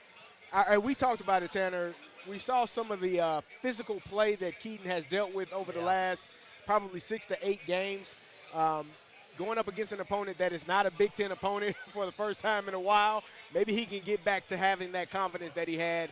we talked about it, Tanner. We saw some of the physical play that Keaton has dealt with over the last probably 6 to 8 games. Going up against an opponent that is not a Big Ten opponent for the first time in a while, maybe he can get back to having that confidence that he had,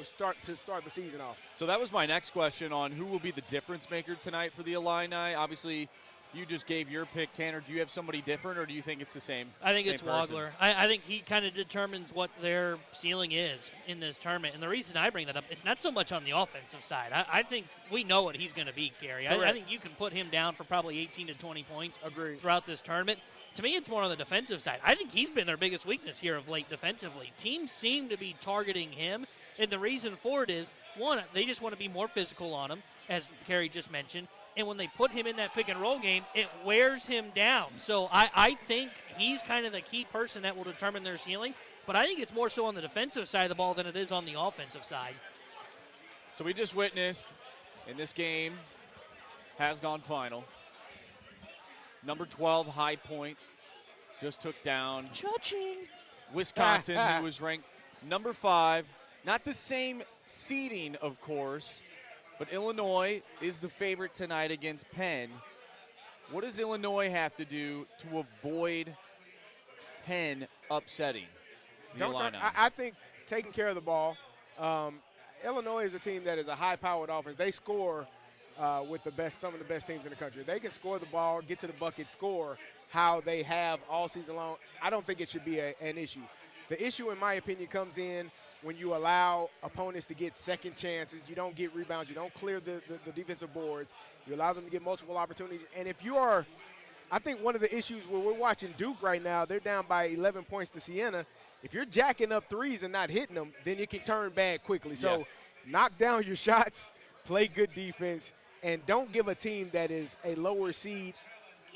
start the season off. So that was my next question on who will be the difference maker tonight for the Illini. Obviously, you just gave your pick, Tanner. Do you have somebody different, or do you think it's the same? I think same it's person? Wagler. I think he kind of determines what their ceiling is in this tournament. And the reason I bring that up, it's not so much on the offensive side. I think we know what he's going to be, Gary. I think you can put him down for probably 18 to 20 points throughout this tournament. To me, it's more on the defensive side. I think he's been their biggest weakness here of late defensively. Teams seem to be targeting him, and the reason for it is, one, they just want to be more physical on him, as Carey just mentioned. And when they put him in that pick-and-roll game, it wears him down. So I think he's kind of the key person that will determine their ceiling. But I think it's more so on the defensive side of the ball than it is on the offensive side. So we just witnessed, in this game, has gone final. Number 12, High Point, just took down Wisconsin, who was ranked number 5. Not the same seeding, of course, but Illinois is the favorite tonight against Penn. What does Illinois have to do to avoid Penn upsetting the Illini? I think taking care of the ball. Illinois is a team that is a high-powered offense. They score with some of the best teams in the country. They can score the ball, get to the bucket, score how they have all season long. I don't think it should be an issue. The issue, in my opinion, comes in when you allow opponents to get second chances. You don't get rebounds. You don't clear the defensive boards. You allow them to get multiple opportunities. And if you are – I think one of the issues where we're watching Duke right now, they're down by 11 points to Siena. If you're jacking up threes and not hitting them, then it can turn bad quickly. So knock down your shots, play good defense, and don't give a team that is a lower seed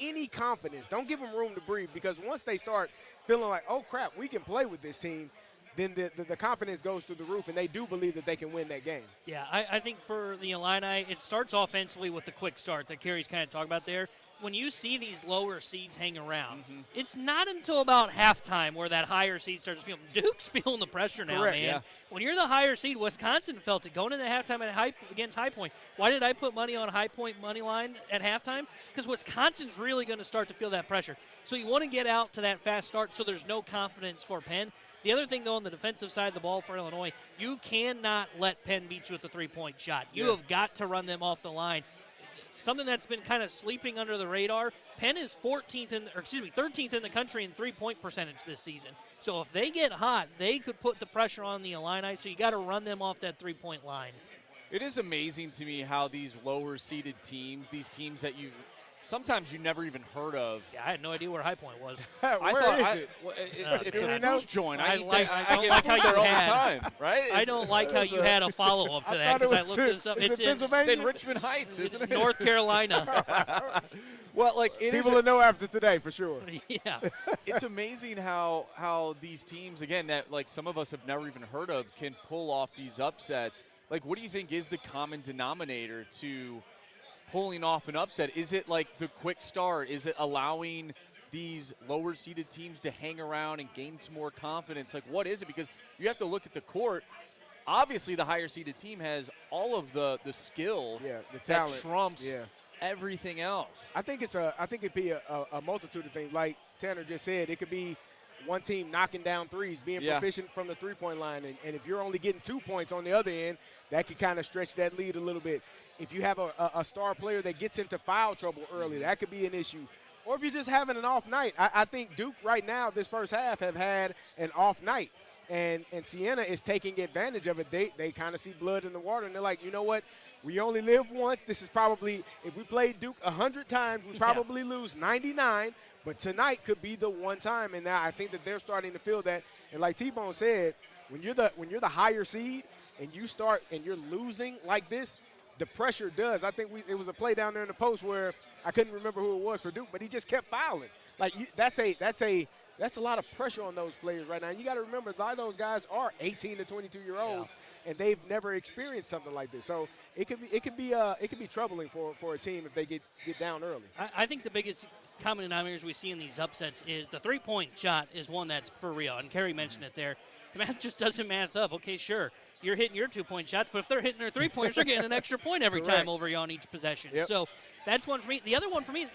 any confidence. Don't give them room to breathe, because once they start feeling like, oh, crap, we can play with this team, then the confidence goes through the roof, and they do believe that they can win that game. Yeah, I think for the Illini, it starts offensively with the quick start that Kerry's kind of talking about there. When you see these lower seeds hang around, it's not until about halftime where that higher seed starts feeling. Duke's feeling the pressure now, Correct, man. yeah. When you're the higher seed, Wisconsin felt it going into halftime against High Point. Why did I put money on High Point money line at halftime? Because Wisconsin's really going to start to feel that pressure. So you want to get out to that fast start so there's no confidence for Penn. The other thing, though, on the defensive side of the ball for Illinois, you cannot let Penn beat you with a three-point shot. You have got to run them off the line. something that's been kind of sleeping under the radar. Penn is 13th in the country in three-point percentage this season. So if they get hot, they could put the pressure on the Illini. So you got to run them off that three-point line. It is amazing to me how these lower-seeded teams, these teams that sometimes you never even heard of. Yeah, I had no idea where High Point was. Where is it? It's a food joint. I don't get like how food there you all the had. time, right? I don't like how you had a follow-up to that because I looked this up. It's in It's Pennsylvania. in Richmond Heights, isn't it? North Carolina. Well, like People will know after today for sure. Yeah. It's amazing how these teams, again, that like some of us have never even heard of, can pull off these upsets. Like, what do you think is the common denominator to pulling off an upset? Is it like the quick start? Is it allowing these lower seeded teams to hang around and gain some more confidence? Like, what is it? Because you have to look at the court. Obviously, the higher seeded team has all of the skill The talent. that trumps everything else. I think it'd be a multitude of things. Like Tanner just said, it could be one team knocking down threes, being proficient from the three-point line. And if you're only getting 2 points on the other end, that could kind of stretch that lead a little bit. If you have a star player that gets into foul trouble early, that could be an issue. Or if you're just having an off night. I think Duke right now, this first half, have had an off night. And Siena is taking advantage of it. They kind of see blood in the water, and they're like, you know what? We only live once. This is probably, if we played Duke 100 times, we probably lose 99. But tonight could be the one time, and now I think that they're starting to feel that. And like T-Bone said, when you're the higher seed and you're losing like this, the pressure does. I think it was a play down there in the post where I couldn't remember who it was for Duke, but he just kept fouling. Like that's a lot of pressure on those players right now. And you got to remember, a lot of those guys are 18 to 22-year-olds, and they've never experienced something like this. So it could be troubling for a team if they get down early. I think the biggest common denominators we see in these upsets is the three-point shot is one that's for real. And Carey mentioned it there. The math just doesn't math up. Okay, sure, you're hitting your 2-point shots, but if they're hitting their 3 pointers, they're getting an extra point every time over you on each possession. Yep. So that's one for me. The other one for me is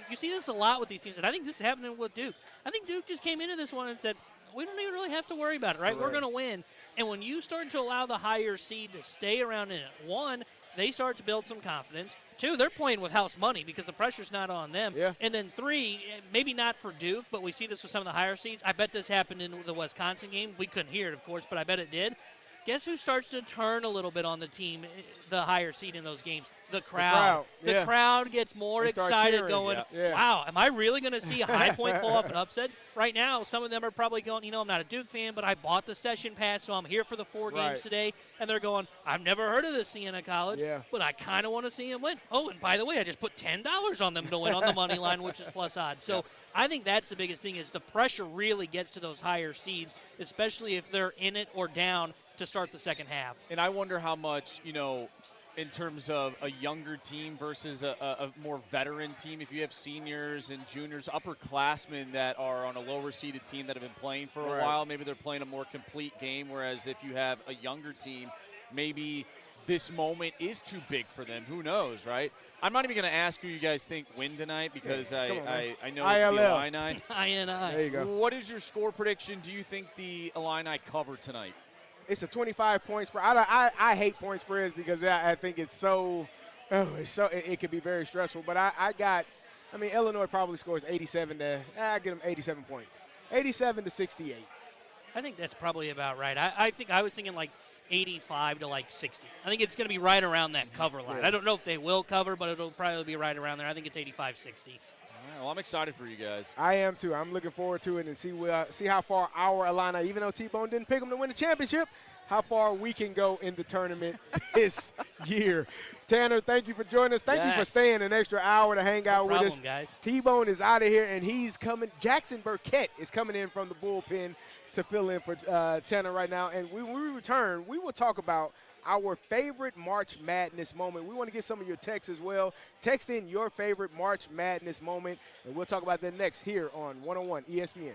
you see this a lot with these teams, and I think this is happening with Duke. I think Duke just came into this one and said, we don't even really have to worry about it, right? We're going to win. And when you start to allow the higher seed to stay around in it, one, they start to build some confidence. Two, they're playing with house money because the pressure's not on them. Yeah. And then three, maybe not for Duke, but we see this with some of the higher seeds. I bet this happened in the Wisconsin game. We couldn't hear it, of course, but I bet it did. Guess who starts to turn a little bit on the team, the higher seed in those games? The crowd. The crowd gets more excited going, wow, am I really going to see a High Point pull off an upset? Right now, some of them are probably going, I'm not a Duke fan, but I bought the session pass, so I'm here for the 4 games today. And they're going, I've never heard of this Siena College, but I kind of want to see them win. Oh, and by the way, I just put $10 on them to win on the money line, which is plus odds. So I think that's the biggest thing is the pressure really gets to those higher seeds, especially if they're in it or down to start the second half. And I wonder how much, in terms of a younger team versus a more veteran team, if you have seniors and juniors, upperclassmen that are on a lower-seeded team that have been playing for a while, maybe they're playing a more complete game, whereas if you have a younger team, maybe this moment is too big for them. Who knows, right? I'm not even going to ask who you guys think win tonight because I know it's the Illini. INI. There you go. What is your score prediction? Do you think the Illini cover tonight? It's a 25-point spread. I hate point spreads because I think it can be very stressful. But Illinois probably scores 87 I get them 87 points. 87 to 68. I think that's probably about right. I think I was thinking like 85 to like 60. I think it's going to be right around that cover line. I don't know if they will cover, but it'll probably be right around there. I think it's 85-60. Well, I'm excited for you guys. I am too. I'm looking forward to it and see how far our Illini, even though T-Bone didn't pick them to win the championship, how far we can go in the tournament this year. Tanner, thank you for joining us. Thank you for staying an extra hour to hang out with us. Guys. T-Bone is out of here, and he's coming. Jackson Burkett is coming in from the bullpen to fill in for Tanner right now. And when we return, we will talk about our favorite March Madness moment. We want to get some of your texts as well. Text in your favorite March Madness moment, and we'll talk about that next here on 101 ESPN.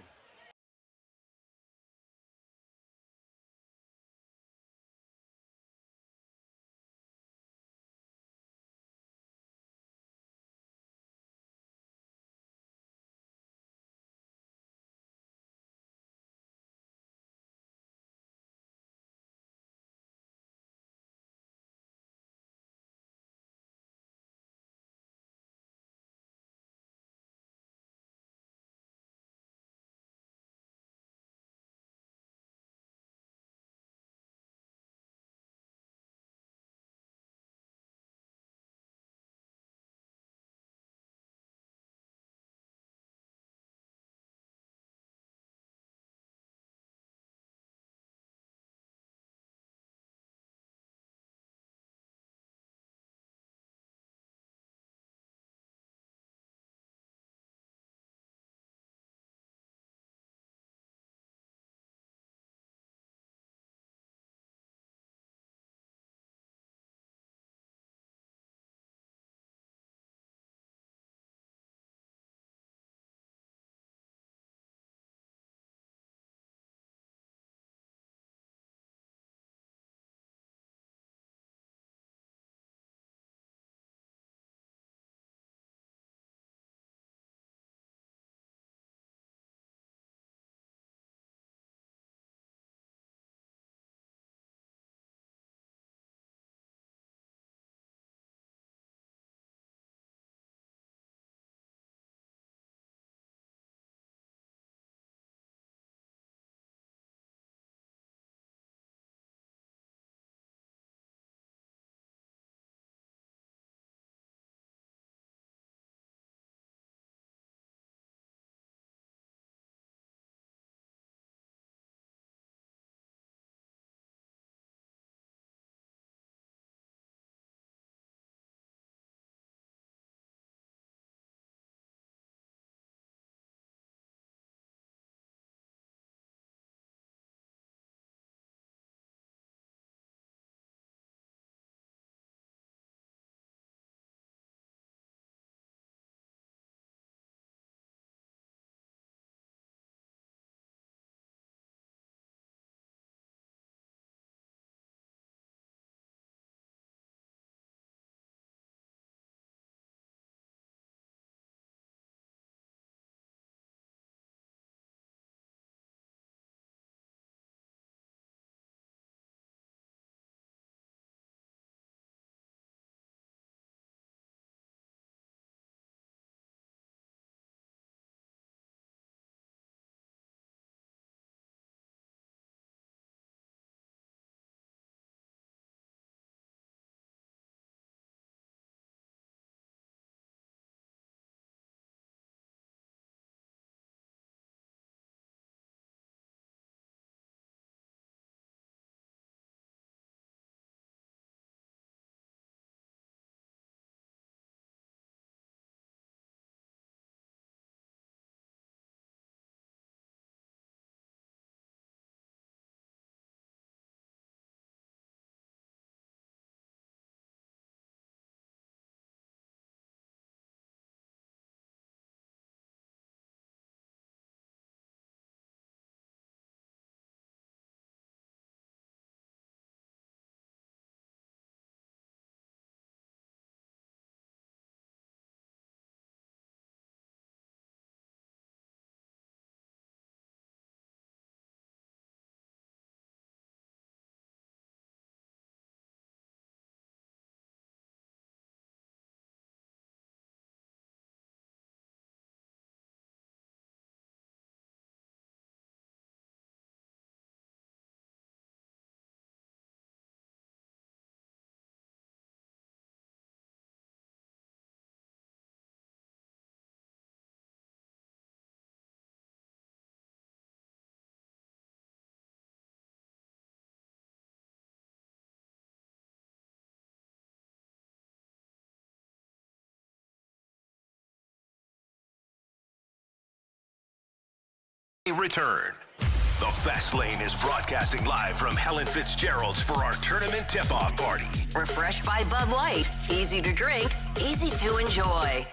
Return. The Fast Lane is broadcasting live from Helen Fitzgerald's for our tournament tip-off party. Refreshed by Bud Light. Easy to drink, easy to enjoy.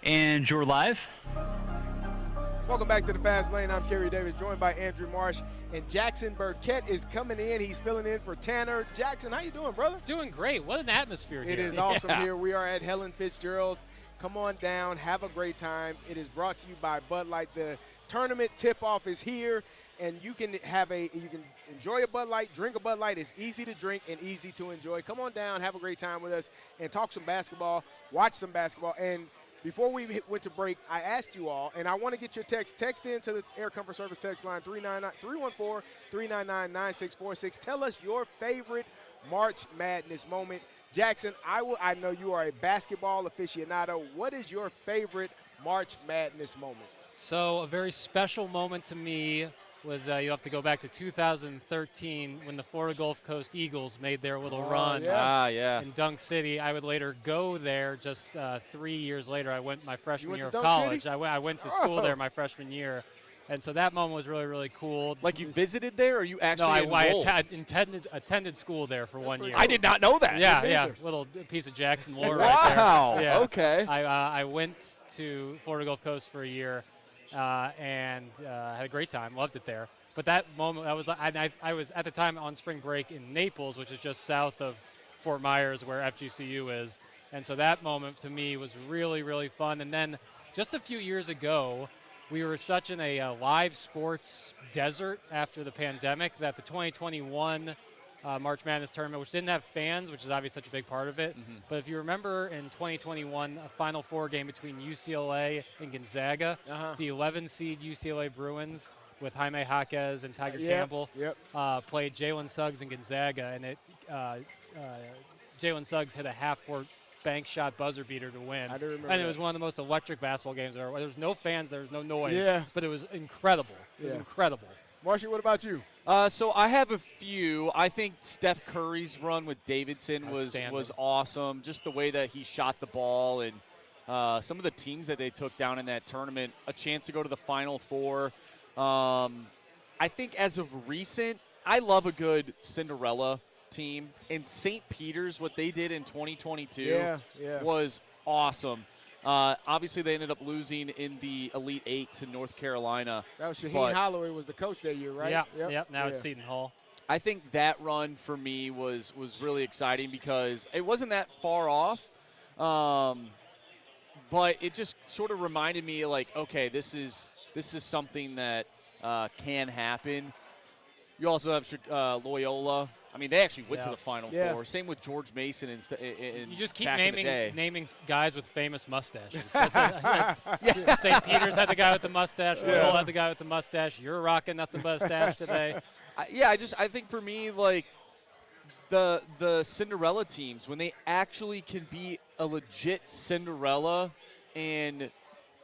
And you're live. Welcome back to the Fast Lane. I'm Kerry Davis, joined by Andrew Marsh, and Jackson Burkett is coming in. He's filling in for Tanner. Jackson, how you doing, brother? Doing great. What an atmosphere here. It is awesome here. We are at Helen Fitzgerald's. Come on down, have a great time. It is brought to you by Bud Light. The tournament tip-off is here, and you can enjoy a Bud Light, drink a Bud Light. It's easy to drink and easy to enjoy. Come on down, have a great time with us, and talk some basketball, watch some basketball. And before we went to break, I asked you all, and I want to get your text. Text into the Air Comfort Service text line 314-399-9646. Tell us your favorite March Madness moment. Jackson, I know you are a basketball aficionado. What is your favorite March Madness moment? So a very special moment to me was you have to go back to 2013 when the Florida Gulf Coast Eagles made their little run in Dunk City. I would later go there just 3 years later. I went my freshman year of college. I went to school there my freshman year. And so that moment was really, really cool. Like you visited there, or you actually I attended school there for 1 year. I did not know that. Yeah. Little piece of Jackson lore right there. Wow. Yeah. Okay. I went to Florida Gulf Coast for a year and had a great time. Loved it there. But that moment, I was at the time on spring break in Naples, which is just south of Fort Myers, where FGCU is. And so that moment to me was really, really fun. And then just a few years ago, we were such in a live sports desert after the pandemic that the 2021 March Madness tournament, which didn't have fans, which is obviously such a big part of it. Mm-hmm. But if you remember in 2021, a Final Four game between UCLA and Gonzaga, the 11 seed UCLA Bruins with Jaime Jaquez and Tiger Campbell played Jalen Suggs and Gonzaga, and Jalen Suggs hit a half-court bank shot buzzer beater to win. I do remember and that. It was one of the most electric basketball games ever. There was no fans, there was no noise, but it was incredible. It was incredible. Marshall, what about you? So I have a few. I think Steph Curry's run with Davidson was awesome. Just the way that he shot the ball and some of the teams that they took down in that tournament, a chance to go to the Final Four. I think as of recent, I love a good Cinderella team. And St. Peter's, what they did in 2022 was awesome. Obviously, they ended up losing in the Elite Eight to North Carolina. That was Shaheen Holloway was the coach that year, right? Yep. Now it's Seton Hall. I think that run for me was really exciting because it wasn't that far off, but it just sort of reminded me, like, okay, this is something that can happen. You also have Loyola. I mean, they actually went to the Final Four. Same with George Mason in you just keep back naming guys with famous mustaches. St. Peter's had the guy with the mustache. Loyola had the guy with the mustache. You're rocking up the mustache today. I think for me, like, the Cinderella teams, when they actually can be a legit Cinderella and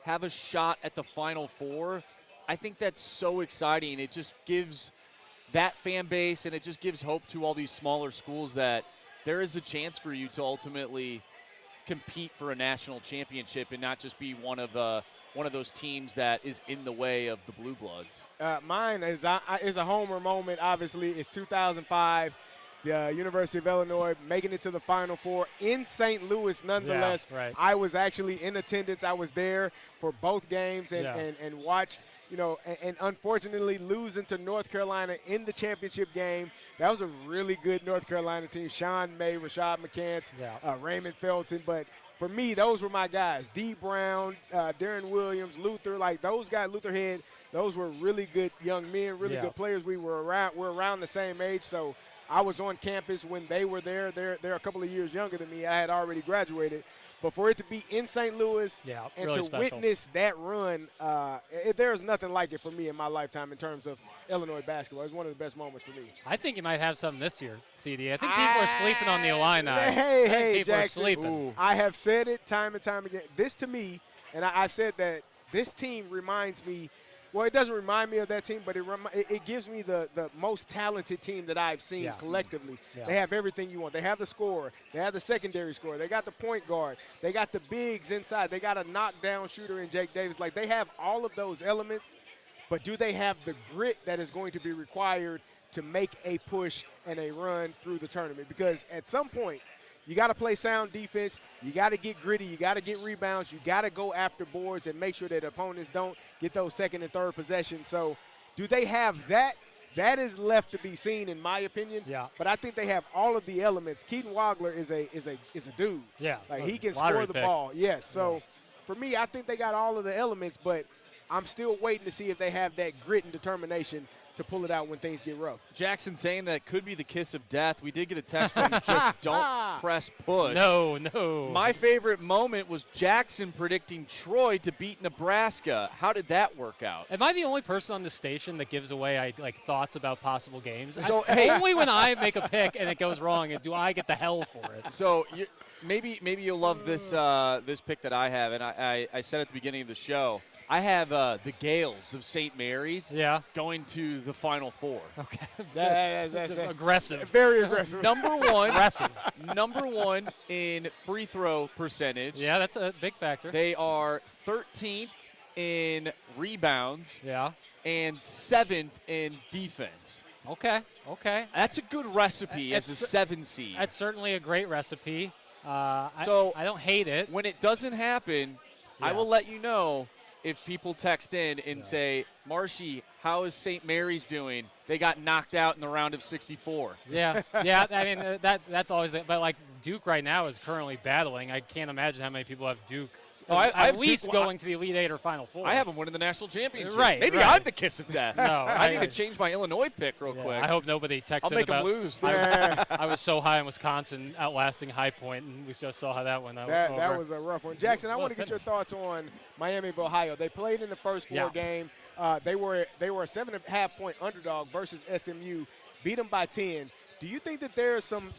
have a shot at the Final Four, I think that's so exciting. It just gives that fan base, and it just gives hope to all these smaller schools that there is a chance for you to ultimately compete for a national championship and not just be one of those teams that is in the way of the Blue Bloods. Mine is a homer moment. Obviously, it's 2005. The University of Illinois making it to the Final Four in St. Louis nonetheless. Yeah, right. I was actually in attendance. I was there for both games and watched, and unfortunately losing to North Carolina in the championship game. That was a really good North Carolina team. Sean May, Rashad McCants, Raymond Felton. But for me, those were my guys. D. Brown, Darren Williams, Luther, like those guys, Luther Head, those were really good young men, really good players. We're around the same age, so I was on campus when they were there. They're a couple of years younger than me. I had already graduated. But for it to be in St. Louis and really to special. witness that run, there's nothing like it for me in my lifetime in terms of Illinois basketball. It's one of the best moments for me. I think you might have something this year, CD. I think people are sleeping on the Illini. Hey, people Jackson. are sleeping. I have said it time and time again. This to me, and I've said that this team reminds me Well, it doesn't remind me of that team, but it gives me the most talented team that I've seen collectively. Yeah. They have everything you want. They have the scorer. They have the secondary scorer. They got the point guard. They got the bigs inside. They got a knockdown shooter in Jake Davis. Like, they have all of those elements, but do they have the grit that is going to be required to make a push and a run through the tournament? Because at some point, you got to play sound defense. You got to get gritty. You got to get rebounds. You got to go after boards and make sure that opponents don't get those second and third possessions. So do they have that? That is left to be seen, in my opinion. Yeah. But I think they have all of the elements. Keaton Wagler is a dude. Yeah. Like, he can Lottery score the pick. ball. Yes. So for me, I think they got all of the elements, but I'm still waiting to see if they have that grit and determination to pull it out when things get rough. Jackson saying that could be the kiss of death. We did get a text from just don't press push. No. My favorite moment was Jackson predicting Troy to beat Nebraska. How did that work out? Am I the only person on the station that gives away thoughts about possible games? So, hey, only when I make a pick and it goes wrong, do I get the hell for it? So maybe you'll love this this pick that I have, and I said at the beginning of the show, I have the Gales of St. Mary's going to the Final Four. Okay. That's aggressive. Very aggressive. Number one. Aggressive. Number one in free throw percentage. Yeah, that's a big factor. They are 13th in rebounds. Yeah. And 7th in defense. Okay. That's a good recipe as a 7 seed. That's certainly a great recipe. I don't hate it. When it doesn't happen, I will let you know if people text in and say, Marshy, how is St. Mary's doing? They got knocked out in the round of 64. Yeah. I mean, that's always – but, Duke right now is currently battling. I can't imagine how many people have Duke at least going to the Elite Eight or Final Four. I have them winning the national championship. Right. Maybe I'm the kiss of death. No. I need to change my Illinois pick real quick. I hope nobody texts I'll make about them lose. I was so high in Wisconsin, outlasting High Point, and we just saw how that went. That was a rough one. Jackson, I want to get your thoughts on Miami of Ohio. They played in the first four game. They were a 7.5-point underdog versus SMU, beat them by 10. Do you think that there's some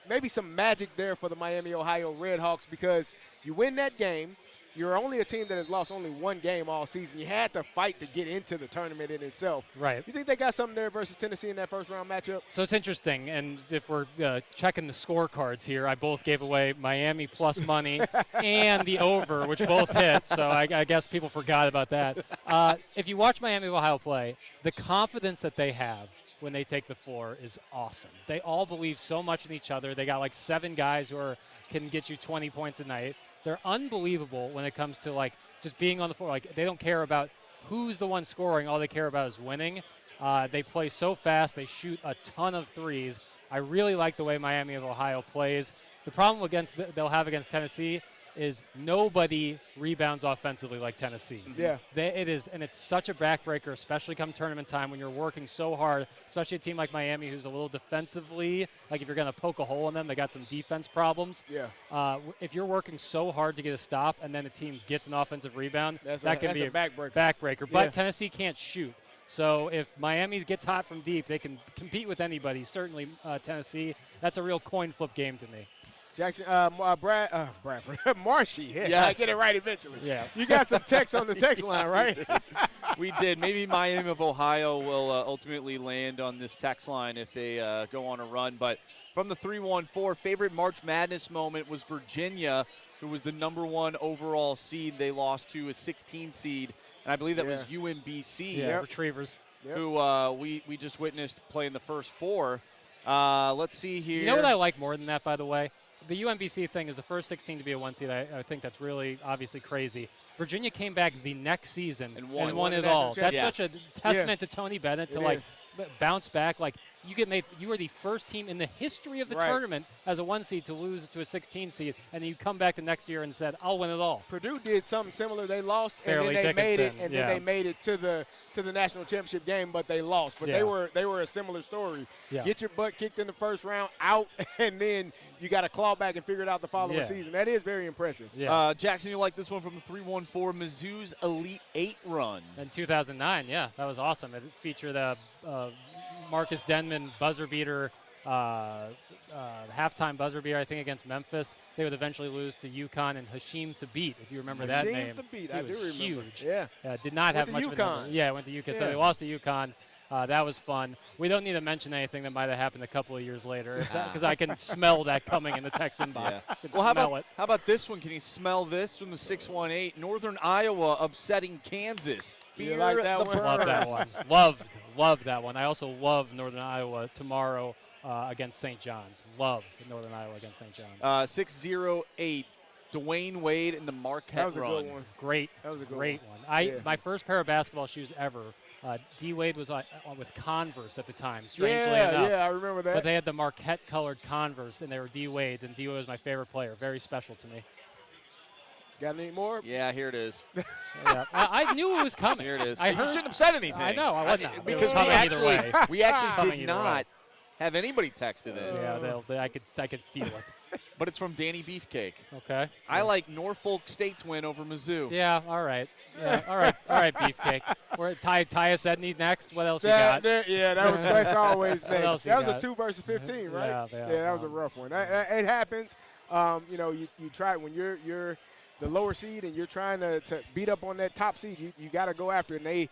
maybe some magic there for the Miami Ohio Redhawks, because you win that game? You're only a team that has lost only one game all season. You had to fight to get into the tournament in itself. Right. You think they got something there versus Tennessee in that first-round matchup? So it's interesting, and if we're checking the scorecards here, I both gave away Miami plus money and the over, which both hit, so I guess people forgot about that. If you watch Miami of Ohio play, the confidence that they have when they take the floor is awesome. They all believe so much in each other. They got 7 guys who can get you 20 points a night. They're unbelievable when it comes to just being on the floor. They don't care about who's the one scoring. All they care about is winning. They play so fast. They shoot a ton of threes. I really like the way Miami of Ohio plays. The problem they'll have against Tennessee is nobody rebounds offensively like Tennessee. Yeah. It is, and it's such a backbreaker, especially come tournament time when you're working so hard, especially a team like Miami who's a little defensively, if you're going to poke a hole in them, they got some defense problems. Yeah. If you're working so hard to get a stop and then the team gets an offensive rebound, that can be a backbreaker. Backbreaker. But Tennessee can't shoot. So if Miami gets hot from deep, they can compete with anybody. Certainly Tennessee. That's a real coin flip game to me. Jackson, Bradford, Marshy. Yes. I get it right eventually. Yeah. You got some text on the text line, right? We did. Maybe Miami of Ohio will ultimately land on this text line if they go on a run. But from the 3-1-4, favorite March Madness moment was Virginia, who was the number 1 overall seed. They lost to a 16 seed, and I believe that was UMBC. Yeah, Retrievers. Who we just witnessed play in the first 4. Let's see here. You know what I like more than that, by the way? The UMBC thing is the first 16 to be a 1 seed. I think that's really obviously crazy. Virginia came back the next season and won it all. That's such a testament to Tony Bennett to bounce back. You were the first team in the history of the tournament as a 1 seed to lose to a 16 seed, and then you come back the next year and said, "I'll win it all." Purdue did something similar. They lost, Fairleigh and then they made it, Dickinson, and then they made it to the national championship game, but they lost. But they were a similar story. Yeah. Get your butt kicked in the first round, out, and then you got to claw back and figure it out the following season. That is very impressive. Yeah. Jackson, you like this one from the 3-1-4, Mizzou's Elite 8 run. In 2009, that was awesome. It featured Marcus Denman buzzer beater halftime buzzer beater, I think, against Memphis. They would eventually lose to UConn and Hashim Thabit, if you remember that name. Hashim Thabit, He I was do remember. huge. Yeah. Did not have much to of a number. UConn. Yeah, went to UConn. So Yeah. they lost to UConn. That was fun. We don't need to mention anything that might have happened a couple of years later, because I can smell that coming in the text inbox. Yeah. I can Well, smell it. how about this one? Can you smell this from the 618? Northern Iowa upsetting Kansas. You Fear like that the one? burn. Love that one. Love that one. I also love Northern Iowa tomorrow against St. John's. Love Northern Iowa against St. John's. 608. Dwayne Wade and the Marquette That was a run. good one. Great. That was a good great one. one. My first pair of basketball shoes ever. D. Wade was with Converse at the time, strangely enough. Yeah, I remember that. But they had the Marquette-colored Converse, and they were D. Wade's, and D. Wade was my favorite player. Very special to me. Got any more? Yeah, here it is. Yeah. I knew it was coming. Here it is. I you heard, shouldn't have said anything. I know. I wouldn't have. Because It was coming either way. we actually Coming did either way. not have anybody texted in. Yeah, I could feel it. But it's from Danny Beefcake. Okay. I like Norfolk State's win over Mizzou. Yeah, all right. Yeah, all right, Beefcake. We're Tyus Edney next. What else you got? That's always next. else you That was got? a 2 versus 15, right? Yeah, that was a rough one. It happens. You try when you're the lower seed and you're trying to beat up on that top seed. You got to go after it. And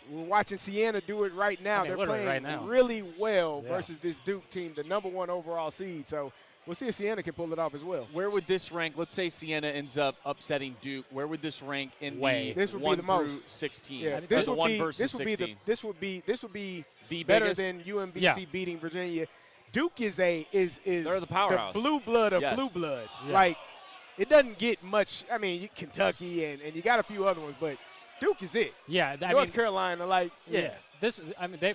we're watching Siena do it right now. They're playing right now. really well versus this Duke team, the #1 overall seed. So we'll see if Siena can pull it off as well. Where would this rank? Let's say Siena ends up upsetting Duke. Where would this rank in This the would 1 be the most. through 16? Yeah, Or this the would 1 be versus this would 16. be The better biggest? than UMBC Yeah. beating Virginia. Duke is they're the powerhouse. the blue blood of Yes. blue bloods. Yeah. Like it doesn't get much. I mean, Kentucky and you got a few other ones, but Duke is it. Yeah, North Carolina,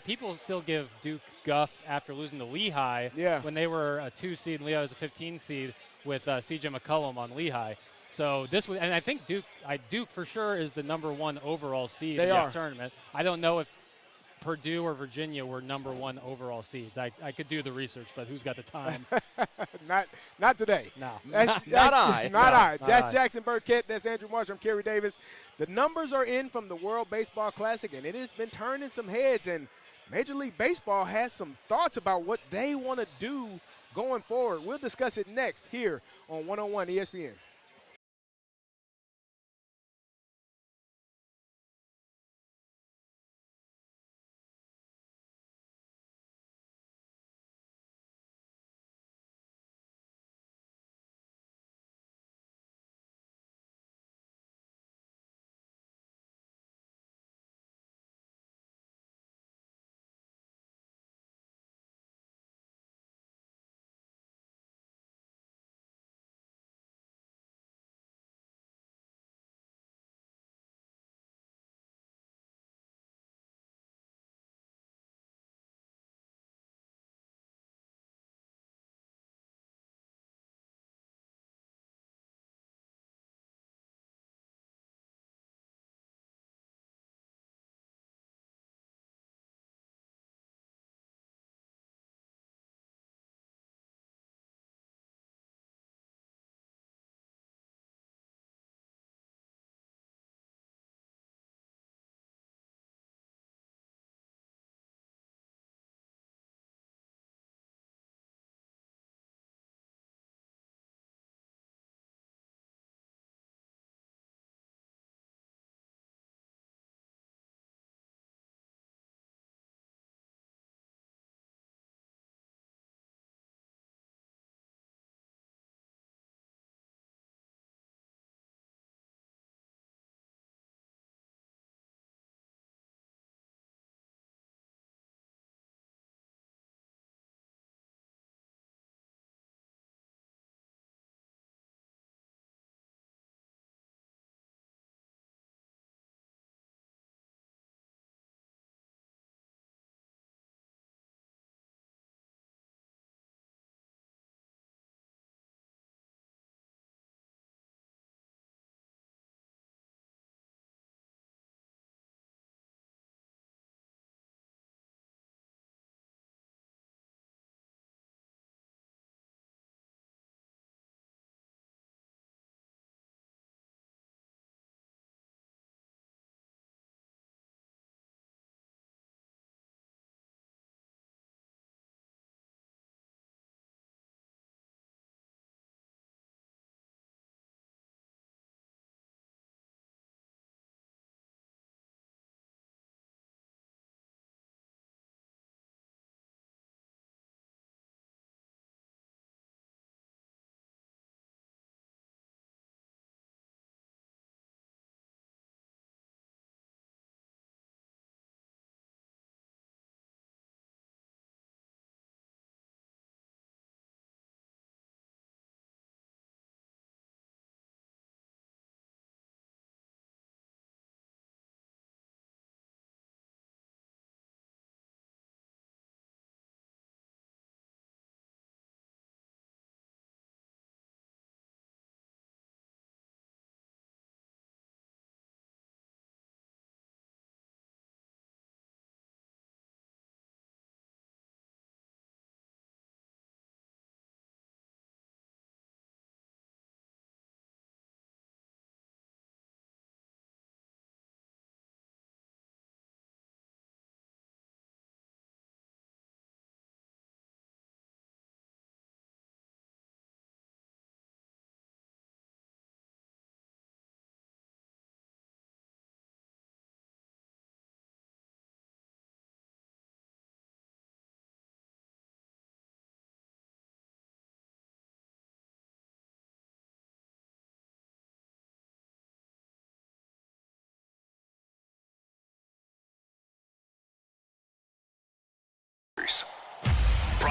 People still give Duke guff after losing to Lehigh. Yeah. When they were a 2 seed and Lehigh was a 15 seed with C.J. McCollum on Lehigh. So this was, and I think Duke for sure is the #1 overall seed in this tournament. I don't know if Purdue or Virginia were #1 overall seeds. I could do the research, but who's got the time? not today. No. Not I. Not That's I. Jackson Burkett. That's Andrew Marsh. I'm Kerry Davis. The numbers are in from the World Baseball Classic, and it has been turning some heads. And Major League Baseball has some thoughts about what they want to do going forward. We'll discuss it next here on 101 ESPN.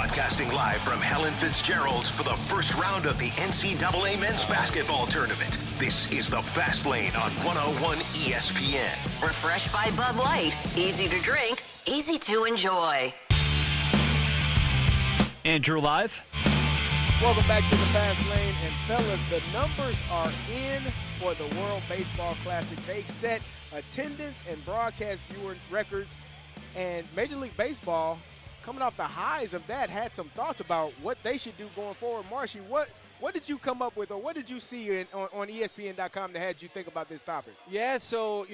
Broadcasting live from Helen Fitzgerald for the first round of the NCAA men's basketball tournament. This is the Fast Lane on 101 ESPN. Refreshed by Bud Light. Easy to drink, easy to enjoy. Andrew live. Welcome back to the Fast Lane. And fellas, the numbers are in for the World Baseball Classic. They set attendance and broadcast viewer records. And Major League Baseball, coming off the highs of that, had some thoughts about what they should do going forward. Marshy, what did you come up with, or what did you see on ESPN.com that had you think about this topic? Yeah, so,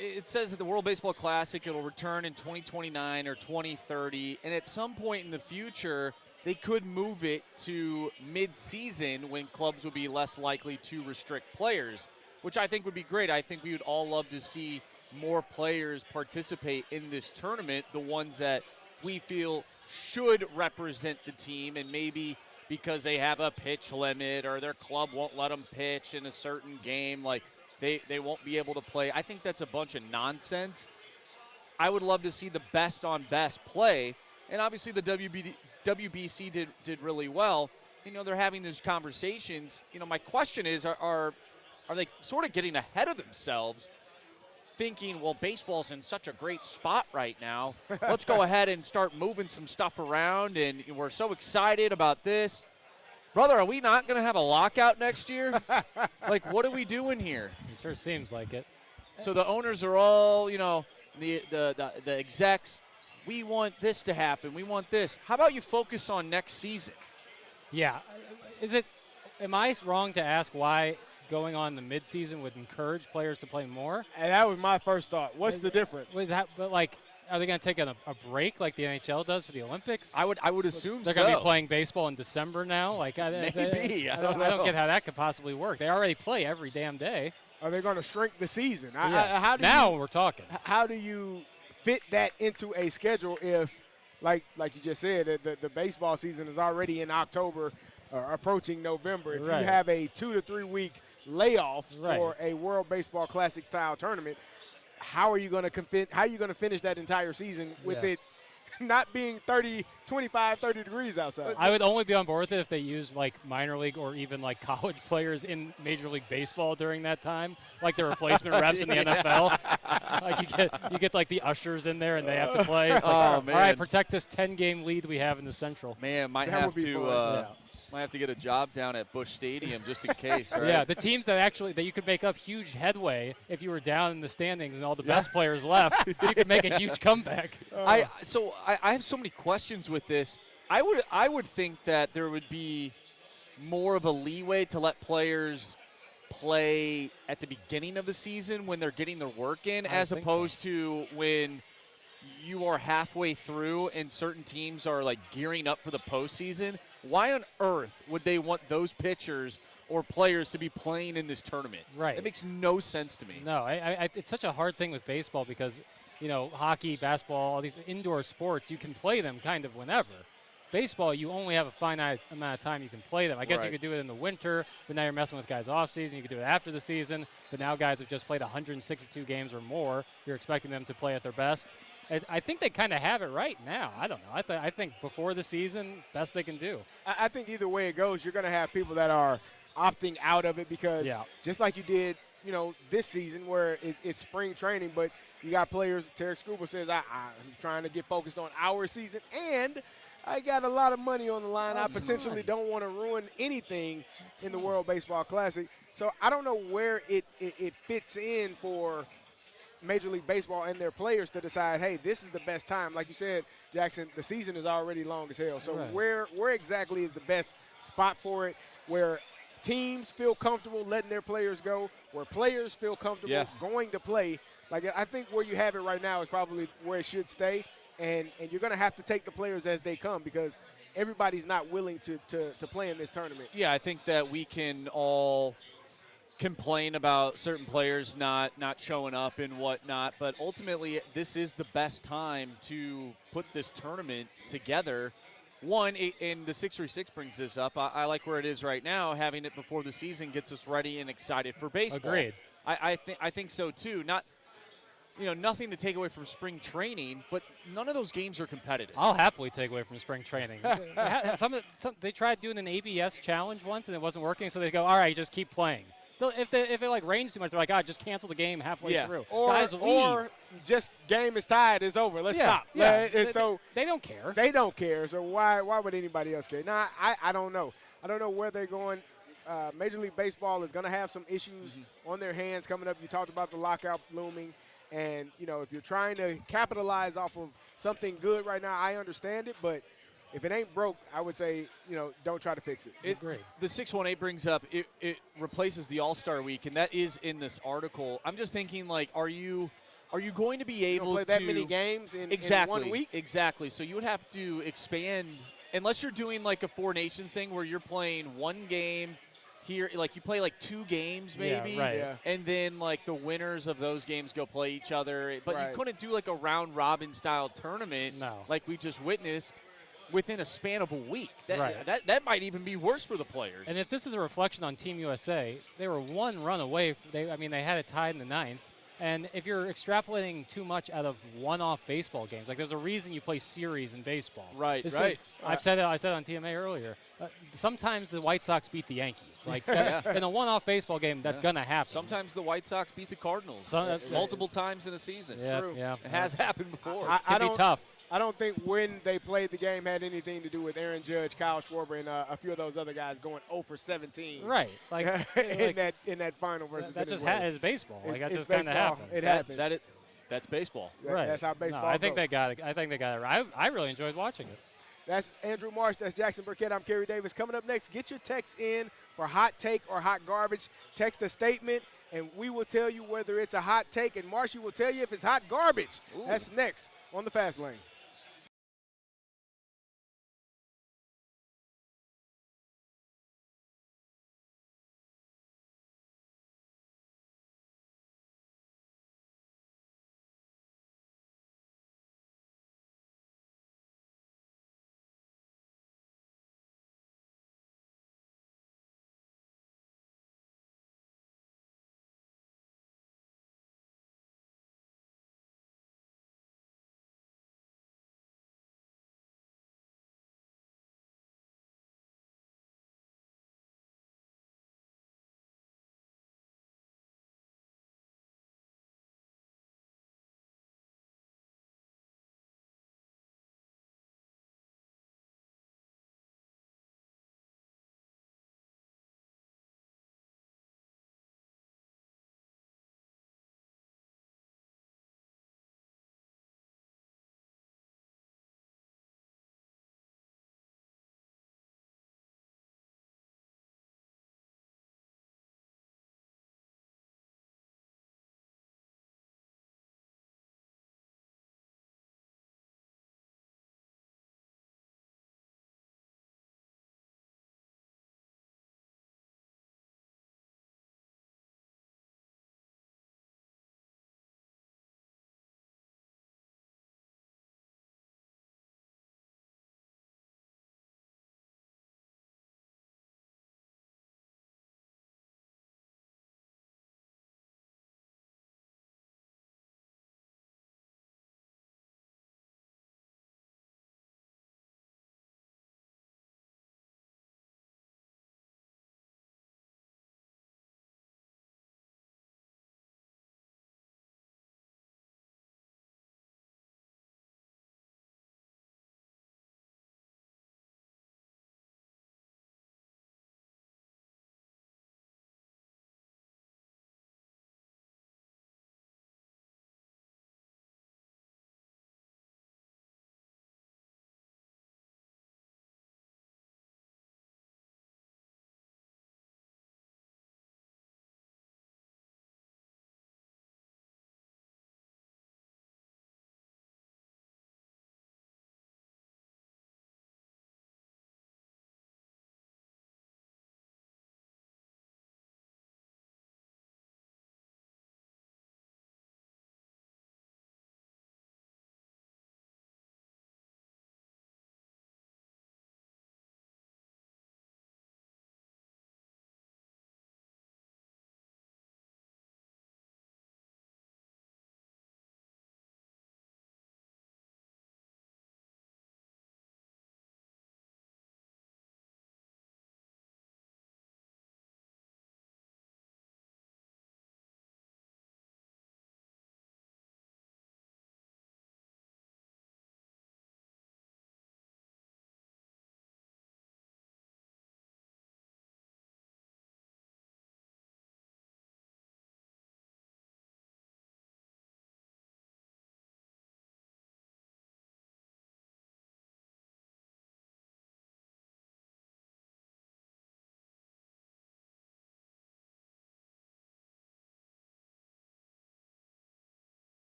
it says that the World Baseball Classic, it'll return in 2029 or 2030, and at some point in the future, they could move it to mid-season when clubs would be less likely to restrict players, which I think would be great. I think we would all love to see more players participate in this tournament, the ones that we feel should represent the team, and maybe because they have a pitch limit or their club won't let them pitch in a certain game, like they won't be able to play. I think that's a bunch of nonsense. I would love to see the best on best play, and obviously the WBC did really well. They're having these conversations. My question is, are they sort of getting ahead of themselves, thinking, well, baseball's in such a great spot right now. Let's go ahead and start moving some stuff around, and we're so excited about this. Brother, are we not going to have a lockout next year? Like, what are we doing here? It sure seems like it. So the owners are all, the execs, we want this to happen. We want this. How about you focus on next season? Yeah. Am I wrong to ask why going on the midseason would encourage players to play more? And that was my first thought. What's the difference? Are they going to take a break like the NHL does for the Olympics? I would assume they're going to be playing baseball in December now. Maybe. I don't get how that could possibly work. They already play every damn day. Are they going to shrink the season? Yeah. We're talking. How do you fit that into a schedule if, like you just said, the baseball season is already in October or approaching November? If you have a 2 to 3 week layoff for a World Baseball Classic style tournament, how are you going to finish that entire season with it not being 30 degrees outside? I would only be on board with it if they use minor league or even college players in Major League Baseball during that time, like the replacement reps in the NFL. You get the ushers in there and they have to play. It's all right, protect this 10-game lead we have in the Central. Man, might have to get a job down at Busch Stadium just in case, right? Yeah, the teams that you could make up huge headway if you were down in the standings and all the best players left, you could make a huge comeback. I have so many questions with this. I would think that there would be more of a leeway to let players play at the beginning of the season when they're getting their work in, as opposed to when you are halfway through and certain teams are gearing up for the postseason. Why on earth would they want those pitchers or players to be playing in this tournament? Right. It makes no sense to me. No, it's such a hard thing with baseball because, hockey, basketball, all these indoor sports, you can play them kind of whenever. Baseball, you only have a finite amount of time you can play them. I guess you could do it in the winter, but now you're messing with guys off season. You could do it after the season, but now guys have just played 162 games or more. You're expecting them to play at their best. I think they kind of have it right now. I don't know. I think before the season, best they can do. I think either way it goes, you're going to have people that are opting out of it because just like you did, this season where it's spring training, but you got players, Tarek Scuba says, I'm trying to get focused on our season, and I got a lot of money on the line. I potentially don't want to ruin anything in the World Baseball Classic. So I don't know where it fits in for Major League Baseball and their players to decide, hey, this is the best time. Like you said, Jackson, the season is already long as hell. So where exactly is the best spot for it, where teams feel comfortable letting their players go, where players feel comfortable going to play? I think where you have it right now is probably where it should stay, and you're going to have to take the players as they come because everybody's not willing to play in this tournament. Yeah, I think that we can all complain about certain players not showing up and whatnot, but ultimately this is the best time to put this tournament together. And the 636 brings this up. I like where it is right now. Having it before the season gets us ready and excited for baseball. Agreed. I think so too. nothing to take away from spring training, but none of those games are competitive. I'll happily take away from spring training. They tried doing an ABS challenge once and it wasn't working, so they go, all right, just keep playing. If it like rains too much, they're like, just cancel the game halfway through. Or just game is tied, it's over. Let's stop. Yeah. So they don't care. They don't care. So why would anybody else care? Nah, I don't know. I don't know where they're going. Major League Baseball is going to have some issues on their hands coming up. You talked about the lockout looming. And, if you're trying to capitalize off of something good right now, I understand it. But if it ain't broke, I would say, don't try to fix it. Great. The 618 brings up it replaces the All-Star Week, and that is in this article. I'm just thinking, like, are you going to be able play to that many games in 1 week? Exactly. So you would have to expand, unless you're doing like a Four Nations thing where you're playing one game here, like you play like 2 games maybe, and then like the winners of those games go play each other. But you couldn't do like a round-robin style tournament like we just witnessed within a span of a week. That might even be worse for the players. And if this is a reflection on Team USA, they were 1 run away. They had it tied in the 9th. And if you're extrapolating too much out of one-off baseball games, like there's a reason you play series in baseball. Right. I said it on TMA earlier. Sometimes the White Sox beat the Yankees. Like in a one-off baseball game, that's going to happen. Sometimes the White Sox beat the Cardinals multiple times in a season. True. It has happened before. It can be tough. I don't think when they played the game had anything to do with Aaron Judge, Kyle Schwarber, and a few of those other guys going 0 for 17. Right. Like in that final versus that just Venezuela. is baseball. Like that It's just kind of baseball. happens. It happens. That's baseball. Right. That's how baseball I think goes. they got it. I think they got it right. I really enjoyed watching it. That's Andrew Marsh. That's Jackson Burkett. I'm Kerry Davis. Coming up next, get your text in for hot take or hot garbage. Text a statement, and we will tell you whether it's a hot take, and Marshy will tell you if it's hot garbage. Ooh. That's next on the Fast Lane.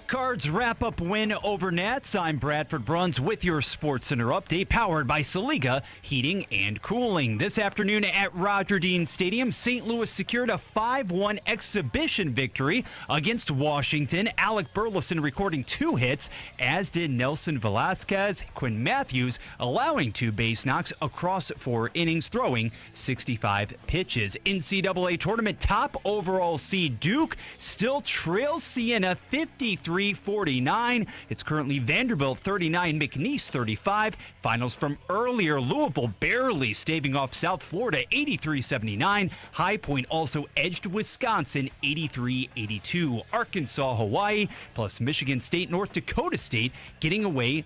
Cards wrap-up win over Nats. I'm Bradford Bruns with your Sports Center update, powered by Saliga Heating and Cooling. This afternoon at Roger Dean Stadium, St. Louis secured a 5-1 exhibition victory against Washington. Alec Burleson recording 2 hits, as did Nelson Velasquez. Quinn Matthews allowing 2 base knocks across 4 innings, throwing 65 pitches. NCAA tournament top overall seed Duke still trails Siena 53-49. It's currently Vanderbilt 39, McNeese 35. Finals from earlier, Louisville barely staving off South Florida 83-79. High Point also edged Wisconsin 83-82. Arkansas, Hawaii, plus Michigan State, North Dakota State getting away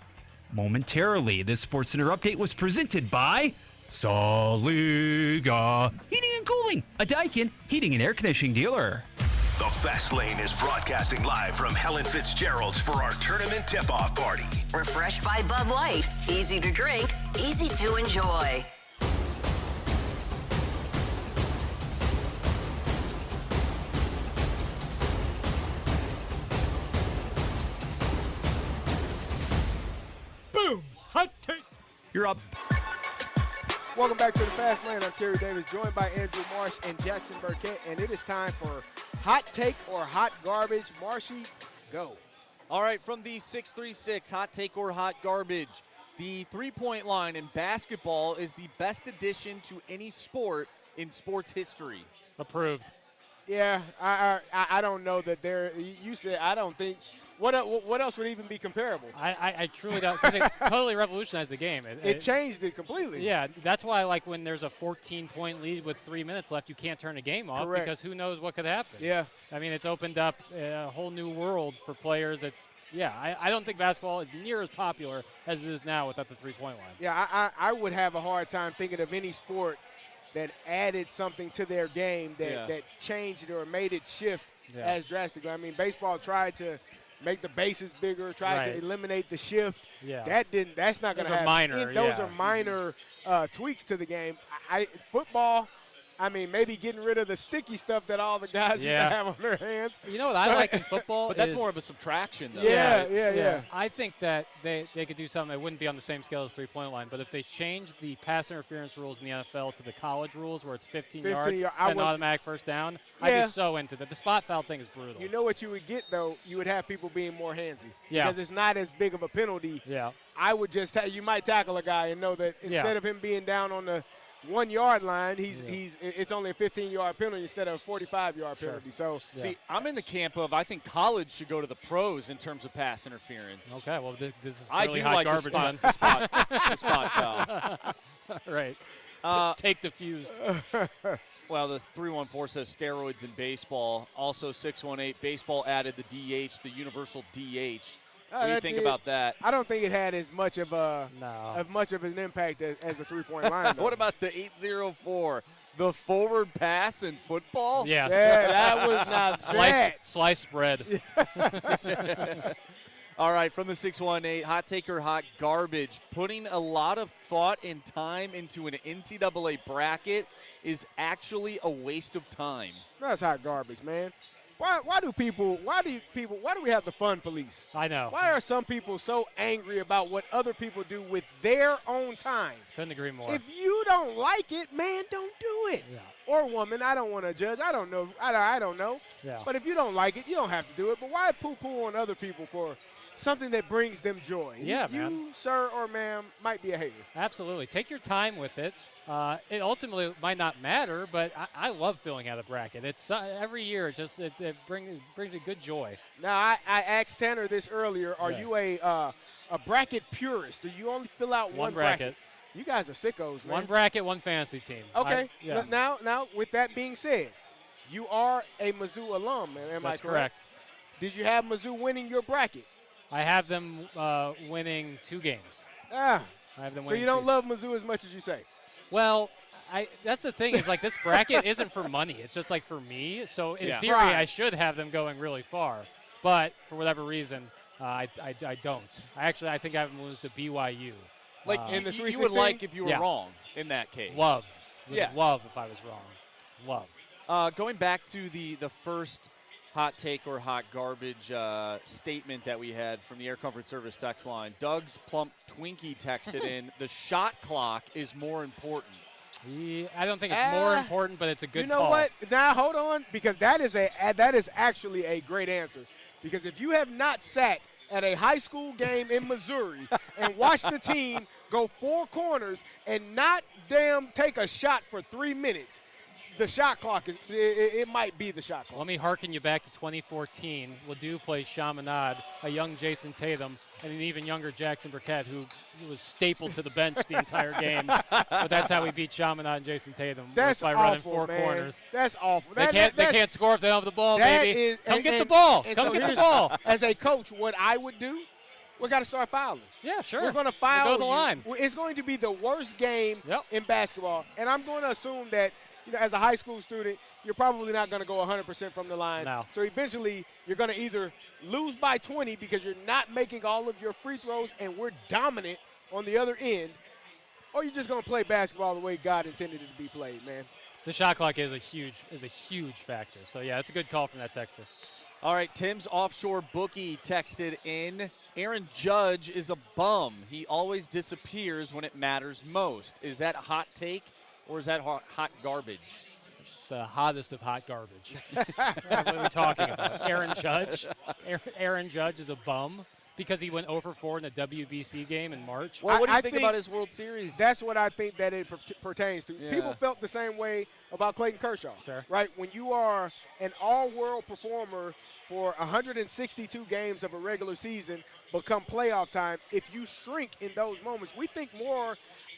momentarily. This SportsCenter update was presented by Saliga Heating and Cooling, a Daikin heating and air conditioning dealer. The Fast Lane is broadcasting live from Helen Fitzgerald's for our tournament tip-off party. Refreshed by Bud Light. Easy to drink, easy to enjoy. Boom! Hot take! You're up. Welcome back to the Fast Lane. I'm Kerry Davis, joined by Andrew Marsh and Jackson Burkett, and it is time for Hot Take or Hot Garbage. Marshy, go. All right, from the 636, hot take or hot garbage. The three-point line in basketball is the best addition to any sport in sports history. Approved. Yeah, I don't know that there. You said I don't think. What else would even be comparable? I truly don't, because it totally revolutionized the game. It changed it completely. Yeah, that's why, like, when there's a 14-point lead with 3 minutes left, you can't turn the game off. Correct. Because who knows what could happen. Yeah. I mean, it's opened up a whole new world for players. I don't think basketball is near as popular as it is now without the three-point line. Yeah, I would have a hard time thinking of any sport that added something to their game that changed it or made it shift as drastically. I mean, baseball tried to make the bases bigger, tried to eliminate the shift. Yeah. That's not going to happen. Minor, Those are minor tweaks to the game. Football, I mean, maybe getting rid of the sticky stuff that all the guys used to have on their hands. You know what I like in football? But that's more of a subtraction, though. Yeah. I think that they could do something that wouldn't be on the same scale as three-point line, but if they change the pass interference rules in the NFL to the college rules where it's 15 yards and automatic first down, I'd be so into that. The spot foul thing is brutal. You know what you would get, though? You would have people being more handsy. Yeah. Because it's not as big of a penalty. Yeah. I would just you might tackle a guy and know that instead of him being down on the 1 yard line, it's only a 15-yard penalty instead of a 45-yard penalty. So see, I'm in the camp of I think college should go to the pros in terms of pass interference. Okay, well this is I really do hot like garbage. the spot foul. Right. Take diffused. Well, the 314 says steroids in baseball. Also 618, baseball added the DH, the universal DH. What do you think about that? I don't think it had as much of an impact as the three-point line. What about the 804? The forward pass in football? Yes. Yeah, that was not bad. Sliced bread. All right, from the 618, hot take or hot garbage. Putting a lot of thought and time into an NCAA bracket is actually a waste of time. That's hot garbage, man. Why do we have the fun police? I know. Why are some people so angry about what other people do with their own time? Couldn't agree more. If you don't like it, man, don't do it. Yeah. Or woman, I don't want to judge. I don't know. I don't know. Yeah. But if you don't like it, you don't have to do it. But why poo-poo on other people for something that brings them joy? Yeah, you, man. sir or ma'am, might be a hater. Absolutely. Take your time with it. It ultimately might not matter, but I love filling out a bracket. It's every year. It brings a good joy. Now I asked Tanner this earlier. Are you a bracket purist? Do you only fill out one bracket? You guys are sickos, man. One bracket, one fantasy team. Okay. Now, with that being said, you are a Mizzou alum, am I correct? That's correct. Did you have Mizzou winning your bracket? I have them winning 2 games. I have them. So you don't love Mizzou as much as you say? Well, that's the thing is, like, this bracket isn't for money. It's just, like, for me. So, in theory, I should have them going really far. But for whatever reason, I don't. I think I have them lose to BYU. Like, in the you would like if you were wrong in that case. Love. Love if I was wrong. Love. Going back to the first hot take or hot garbage statement that we had from the Air Comfort Service text line. Doug's Plump Twinkie texted in, the shot clock is more important. Yeah, I don't think it's more important, but it's a good call. You know what? Now, hold on, because that is actually a great answer. Because if you have not sat at a high school game in Missouri and watched the team go 4 corners and not damn take a shot for 3 minutes, the shot clock it might be the shot clock. Let me hearken you back to 2014. Ledoux plays Chaminade, a young Jason Tatum, and an even younger Jackson Burkett, who was stapled to the bench the entire game. But that's how we beat Chaminade and Jason Tatum. That's by awful, running 4 man. corners. That's awful. They can't score if they don't have the ball, baby. Come get the ball. Come get the ball. As a coach, what I would do, we got to start fouling. Yeah, sure. We're going to foul. We'll go to the line. It's going to be the worst game in basketball. And I'm going to assume that, as a high school student, you're probably not going to go 100% from the line. No. So eventually you're going to either lose by 20 because you're not making all of your free throws and we're dominant on the other end, or you're just going to play basketball the way God intended it to be played, man. The shot clock is a huge factor. So, yeah, it's a good call from that texter. All right, Tim's Offshore Bookie texted in, Aaron Judge is a bum. He always disappears when it matters most. Is that a hot take? Or is that hot garbage? It's the hottest of hot garbage. What are we talking about? Aaron Judge? Aaron Judge is a bum because he went 0-4 in the WBC game in March. Well, what do you think about his World Series? That's what I think that it pertains to. Yeah. People felt the same way about Clayton Kershaw. Sure. Right? When you are an all-world performer for 162 games of a regular season, become playoff time, if you shrink in those moments,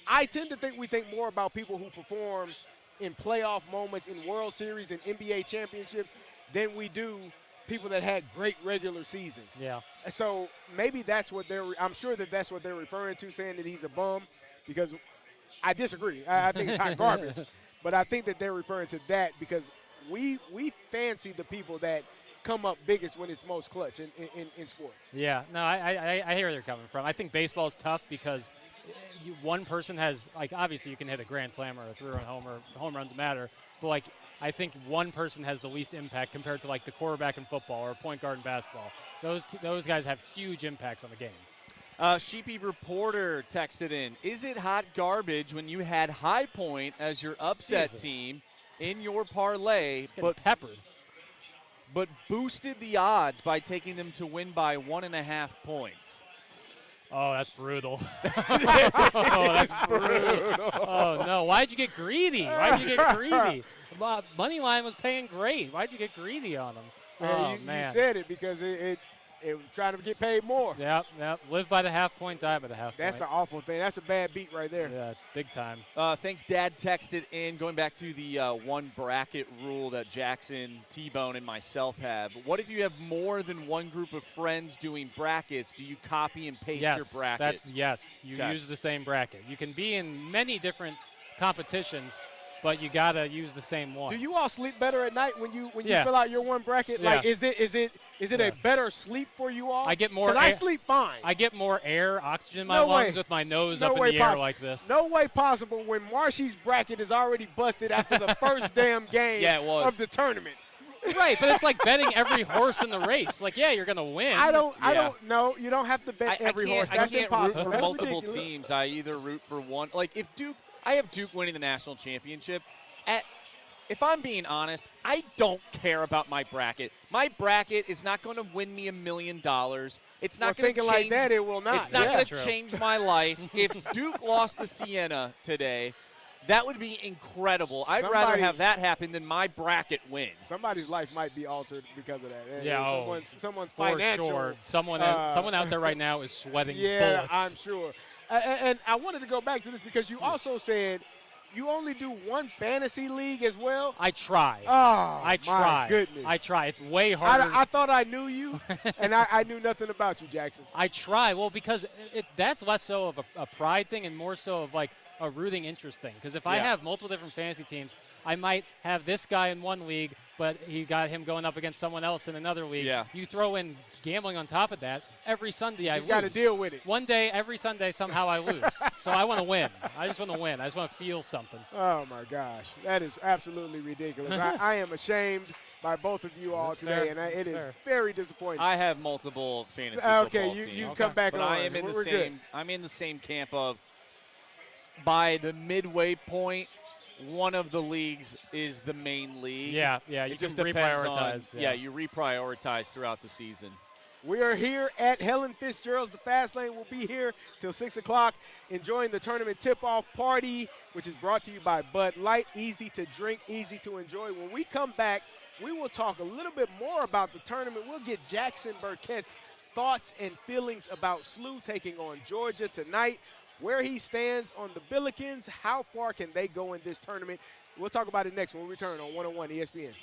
I tend to think we think more about people who perform in playoff moments, in World Series, and NBA championships than we do people that had great regular seasons. Yeah. So maybe I'm sure that's what they're referring to, saying that he's a bum, because I disagree. I think it's hot garbage. But I think that they're referring to that because we fancy the people that come up biggest when it's most clutch in sports. Yeah. No, I hear where they're coming from. I think baseball's tough because one person has, obviously you can hit a grand slam or a 3-run homer. Home runs matter. But, I think one person has the least impact compared to, the quarterback in football or point guard in basketball. Those guys have huge impacts on the game. Sheepy Reporter texted in, is it hot garbage when you had High Point as your upset team in your parlay, but boosted the odds by taking them to win by 1.5 points? Oh, that's brutal. That's brutal. Oh, no. Why'd you get greedy? Money line was paying great. Why'd you get greedy on them? You said it because it was trying to get paid more. Yep. Live by the half point, die by the half point. That's an awful thing. That's a bad beat right there. Yeah, big time. Thanks, Dad texted in, going back to the one bracket rule that Jackson, T-Bone, and myself have. What if you have more than one group of friends doing brackets? Do you copy and paste your bracket? You use the same bracket. You can be in many different competitions, but you gotta use the same one. Do you all sleep better at night when you fill out your one bracket? Yeah. Is it a better sleep for you all? I get more. Because I sleep fine. I get more oxygen in my lungs with my nose up in the air like this. No way possible when Marshy's bracket is already busted after the first damn game of the tournament. Right, but it's like betting every horse in the race. You're going to win. I don't know. You don't have to bet every horse. That's impossible. I can't root for multiple ridiculous. teams. I either root for one. If I have Duke winning the national championship. If I'm being honest, I don't care about my bracket. My bracket is not going to win me $1 million. It's not going to change. Like that, it will not. It's not going to change my life. If Duke lost to Siena today, that would be incredible. I'd rather have that happen than my bracket win. Somebody's life might be altered because of that. Yeah, someone's for financial. Sure. Someone out there right now is sweating bullets. Yeah, I'm sure. And I wanted to go back to this because you also said you only do one fantasy league as well. I try. Oh, I try. My goodness. I try. It's way harder. I thought I knew you, and I knew nothing about you, Jackson. I try. Well, because that's less so of a pride thing and more so of a rooting interest thing. Because if I have multiple different fantasy teams, I might have this guy in one league, but he got him going up against someone else in another league. Yeah. You throw in gambling on top of that. Every Sunday I lose. You got to deal with it. One day, every Sunday, somehow I lose. So I want to win. I just want to win. I just want to feel something. Oh, my gosh. That is absolutely ridiculous. I am ashamed by both of you all today, and it is very disappointing. I have multiple fantasy football teams. You come back but on. I am in the same. I'm in the same camp of by the midway point, one of the leagues is the main league. Yeah. You it just can depends reprioritize. on, you reprioritize throughout the season. We are here at Helen Fitzgerald's. The Fast Lane will be here till 6 o'clock, enjoying the tournament tip-off party, which is brought to you by Bud Light. Easy to drink, easy to enjoy. When we come back, we will talk a little bit more about the tournament. We'll get Jackson Burkett's thoughts and feelings about SLU taking on Georgia tonight, where he stands on the Billikens, how far can they go in this tournament. We'll talk about it next when we return on 101 ESPN.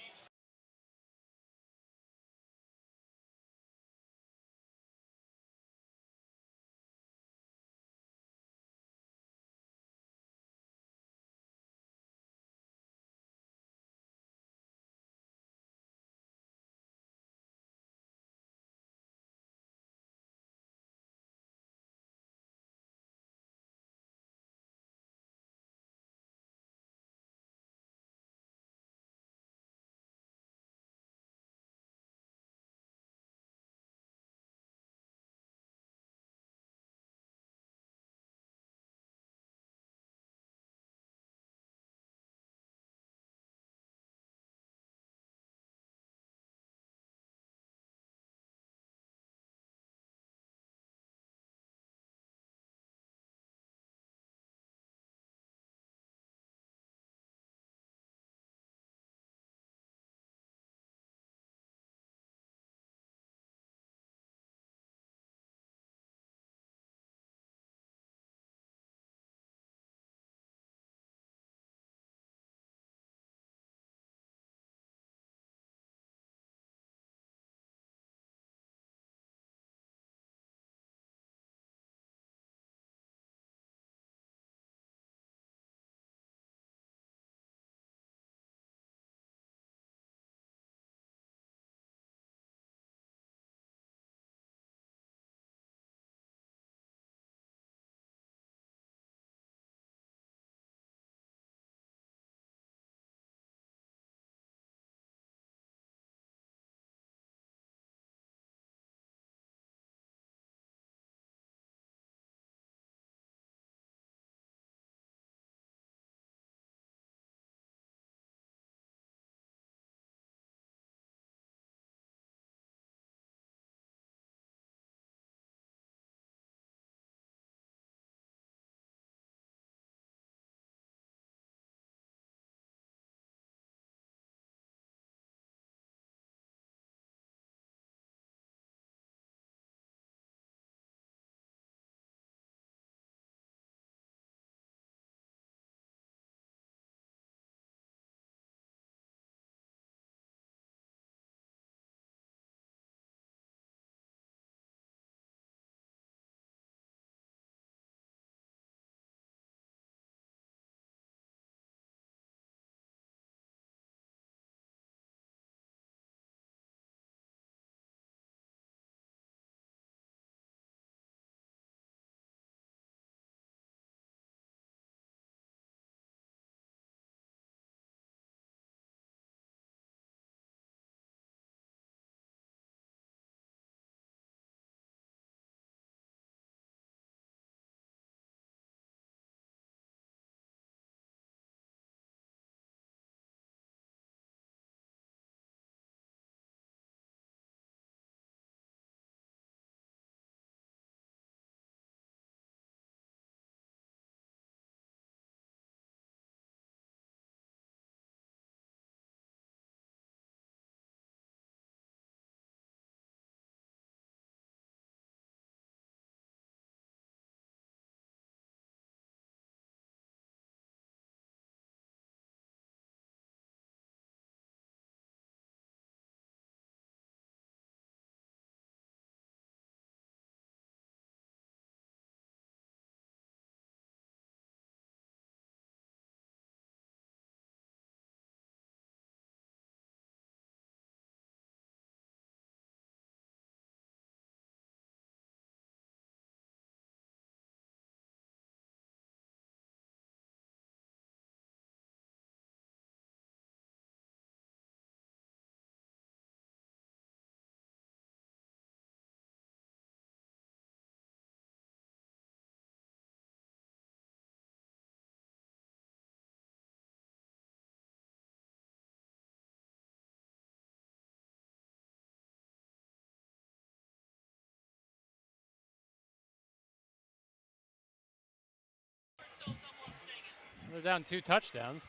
They're down 2 touchdowns.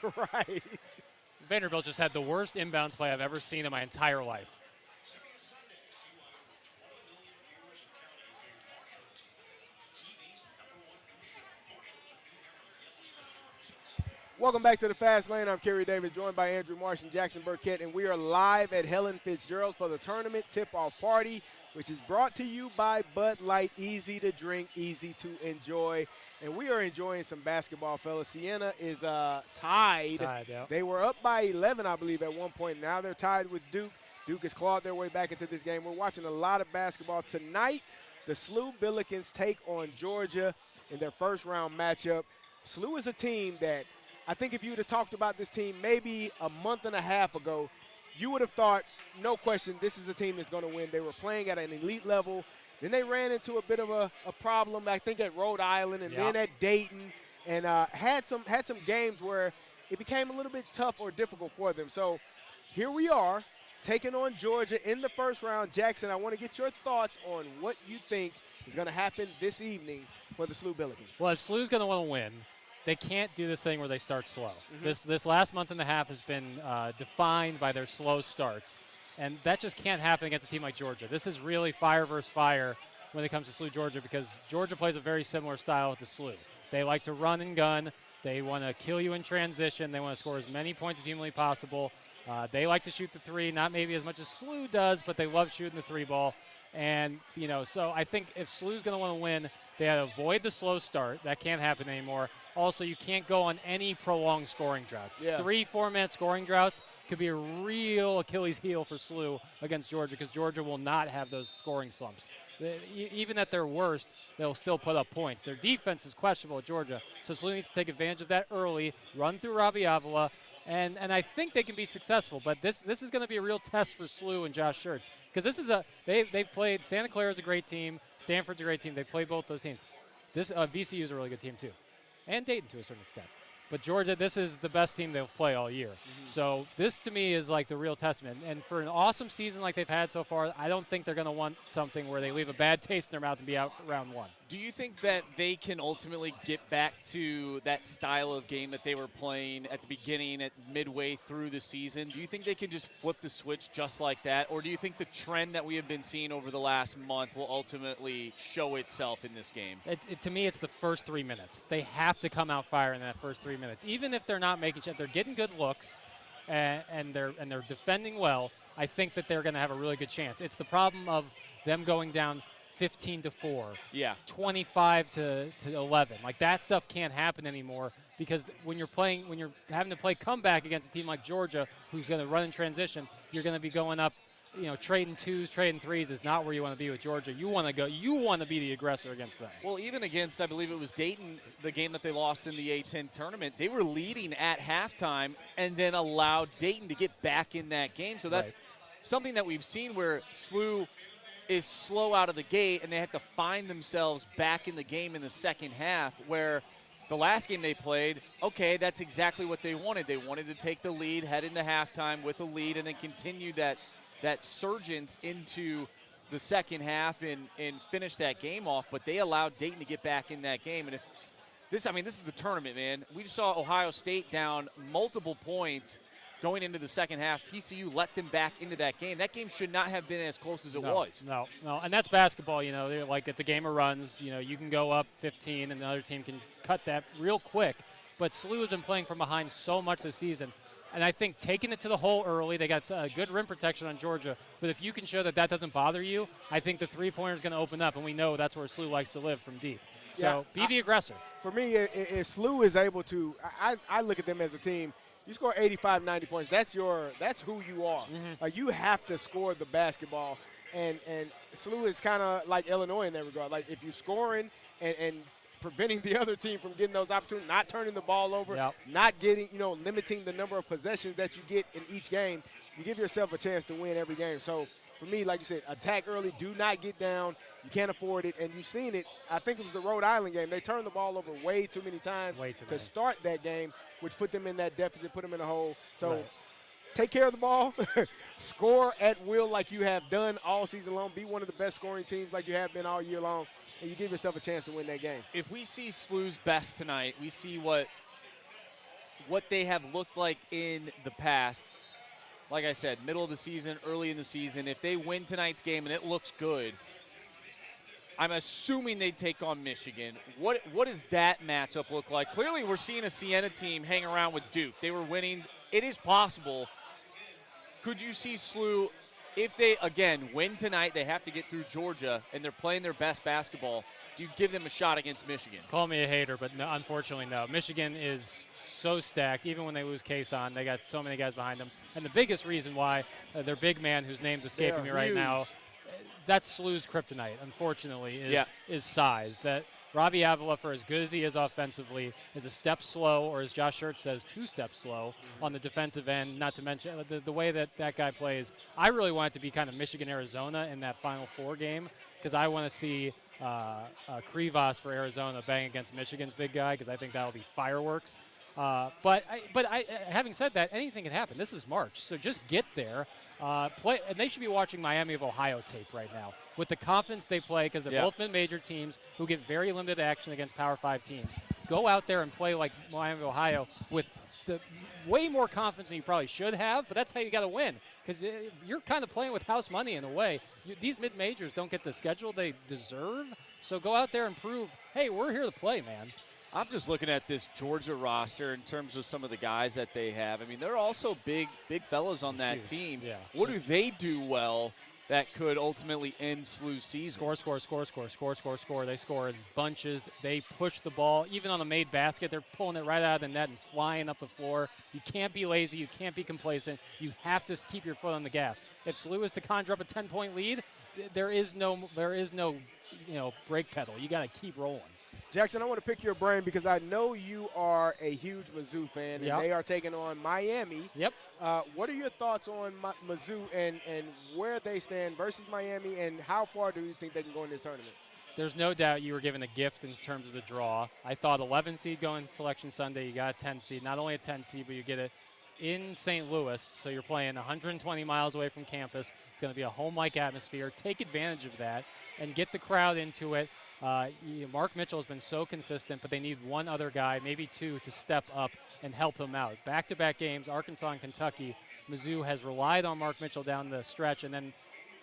Right. Vanderbilt just had the worst inbounds play I've ever seen in my entire life. Welcome back to the Fast Lane. I'm Kerry Davis, joined by Andrew Marsh and Jackson Burkett, and we are live at Helen Fitzgerald's for the tournament tip-off party, which is brought to you by Bud Light. Easy to drink, easy to enjoy. And we are enjoying some basketball, fellas. Siena is tied. Yep. They were up by 11, I believe, at one point. Now they're tied with Duke. Duke has clawed their way back into this game. We're watching a lot of basketball. Tonight, the SLU Billikens take on Georgia in their first-round matchup. SLU is a team that I think if you would have talked about this team maybe a month and a half ago, you would have thought, no question, this is a team that's going to win. They were playing at an elite level. Then they ran into a bit of a problem, I think, at Rhode Island and then at Dayton, and had some games where it became a little bit tough or difficult for them. So here we are, taking on Georgia in the first round. Jackson, I want to get your thoughts on what you think is going to happen this evening for the SLU Billikens. Well, if SLU's going to want to win, they can't do this thing where they start slow. This last month and a half has been defined by their slow starts, and that just can't happen against a team like Georgia. This is really fire versus fire when it comes to SLU Georgia, because Georgia plays a very similar style to SLU. They like to run and gun. They want to kill you in transition. They want to score as many points as humanly possible. They like to shoot the three, not maybe as much as SLU does, but they love shooting the three ball. And, so I think if SLU's going to want to win, they have to avoid the slow start. That can't happen anymore. Also, you can't go on any prolonged scoring droughts. 3-4 minute scoring droughts could be a real Achilles heel for SLU against Georgia, because Georgia will not have those scoring slumps. Even at their worst, they'll still put up points. Their defense is questionable at Georgia, so SLU needs to take advantage of that early, run through Robbie Avila, and I think they can be successful. But this is going to be a real test for SLU and Josh Schertz, because this is they've played. Santa Clara is a great team. Stanford's a great team. They played both those teams. This VCU is a really good team too, and Dayton to a certain extent. But Georgia, this is the best team they'll play all year. So this, to me, is like the real testament. And for an awesome season like they've had so far, I don't think they're going to want something where they leave a bad taste in their mouth and be out round one. Do you think that they can ultimately get back to that style of game that they were playing at the beginning, at midway through the season? Do you think they can just flip the switch just like that? Or do you think the trend that we have been seeing over the last month will ultimately show itself in this game? To me, it's the first 3 minutes. They have to come out firing in that first 3 minutes. Even if they're not making shots, they're getting good looks and they're defending well, I think that they're going to have a really good chance. It's the problem of them going down 15-4, 25 to 11. Like, that stuff can't happen anymore, because when you're having to play comeback against a team like Georgia, who's going to run in transition, you're going to be going up. Trading twos, trading threes is not where you want to be with Georgia. You want to be the aggressor against them. Well, even against, I believe it was Dayton, the game that they lost in the A-10 tournament, they were leading at halftime and then allowed Dayton to get back in that game. So that's something that we've seen, where SLU is slow out of the gate and they have to find themselves back in the game in the second half, where the last game they played, okay, that's exactly what they wanted. They wanted to take the lead, head into halftime with a lead, and then continue that surgence into the second half and finish that game off. But they allowed Dayton to get back in that game. And this is the tournament, man. We just saw Ohio State down multiple points going into the second half. TCU let them back into that game. That game should not have been as close as it was. No, and that's basketball. It's a game of runs. You can go up 15 and the other team can cut that real quick. But SLU has been playing from behind so much this season. And I think taking it to the hole early, they got good rim protection on Georgia. But if you can show that doesn't bother you, I think the three-pointer is going to open up, and we know that's where SLU likes to live, from deep. So be the aggressor. For me, if SLU is able to, I look at them as a team. You score 85, 90 points. That's who you are. You have to score the basketball, and SLU is kind of like Illinois in that regard. Like, if you're scoring and preventing the other team from getting those opportunities, not turning the ball over, not getting, limiting the number of possessions that you get in each game, you give yourself a chance to win every game. So for me, like you said, attack early, do not get down. You can't afford it. And you've seen it. I think it was the Rhode Island game. They turned the ball over way too many times to start that game, which put them in that deficit, put them in a hole. So take care of the ball, score at will like you have done all season long, be one of the best scoring teams like you have been all year long, and you give yourself a chance to win that game. If we see SLU's best tonight, we see what what they have looked like in the past, like I said, middle of the season, early in the season, if they win tonight's game and it looks good, I'm assuming they'd take on Michigan. What does that matchup look like? Clearly, we're seeing a Siena team hang around with Duke. They were winning. It is possible. Could you see SLU, if they, again, win tonight, they have to get through Georgia, and they're playing their best basketball, do you give them a shot against Michigan? Call me a hater, but no, unfortunately, no. Michigan is so stacked. Even when they lose Kason, they got so many guys behind them. And the biggest reason why their big man, whose name's escaping me right now, that's SLU's kryptonite, unfortunately, is size. That Robbie Avila, for as good as he is offensively, is a step slow, or as Josh Schertz says, 2 steps slow on the defensive end, not to mention the way that guy plays. I really want it to be kind of Michigan-Arizona in that Final Four game, because I want to see Krivas for Arizona bang against Michigan's big guy, because I think that'll be fireworks. But having said that, anything can happen. This is March, so just get there. Play, and they should be watching Miami of Ohio tape right now with the confidence they play, because they're both mid-major teams who get very limited action against Power 5 teams. Go out there and play like Miami of Ohio with the way more confidence than you probably should have, but that's how you got to win, because you're kind of playing with house money in a way. These mid-majors don't get the schedule they deserve, so go out there and prove, hey, we're here to play, man. I'm just looking at this Georgia roster in terms of some of the guys that they have. I mean, they're also big fellas on that team. Yeah. What do they do well that could ultimately end SLU's season? Score. They score in bunches. They push the ball. Even on a made basket, they're pulling it right out of the net and flying up the floor. You can't be lazy. You can't be complacent. You have to keep your foot on the gas. If SLU is to conjure up a 10-point lead, there is no brake pedal. You got to keep rolling. Jackson, I want to pick your brain because I know you are a huge Mizzou fan, and they are taking on Miami. Yep. What are your thoughts on Mizzou and where they stand versus Miami, and how far do you think they can go in this tournament? There's no doubt you were given a gift in terms of the draw. I thought 11 seed going Selection Sunday, you got a 10 seed. Not only a 10 seed, but you get it in St. Louis, so you're playing 120 miles away from campus. It's going to be a home-like atmosphere. Take advantage of that and get the crowd into it. Mark Mitchell has been so consistent, but they need one other guy, maybe two, to step up and help him out. Back-to-back games, Arkansas and Kentucky, Mizzou has relied on Mark Mitchell down the stretch, and then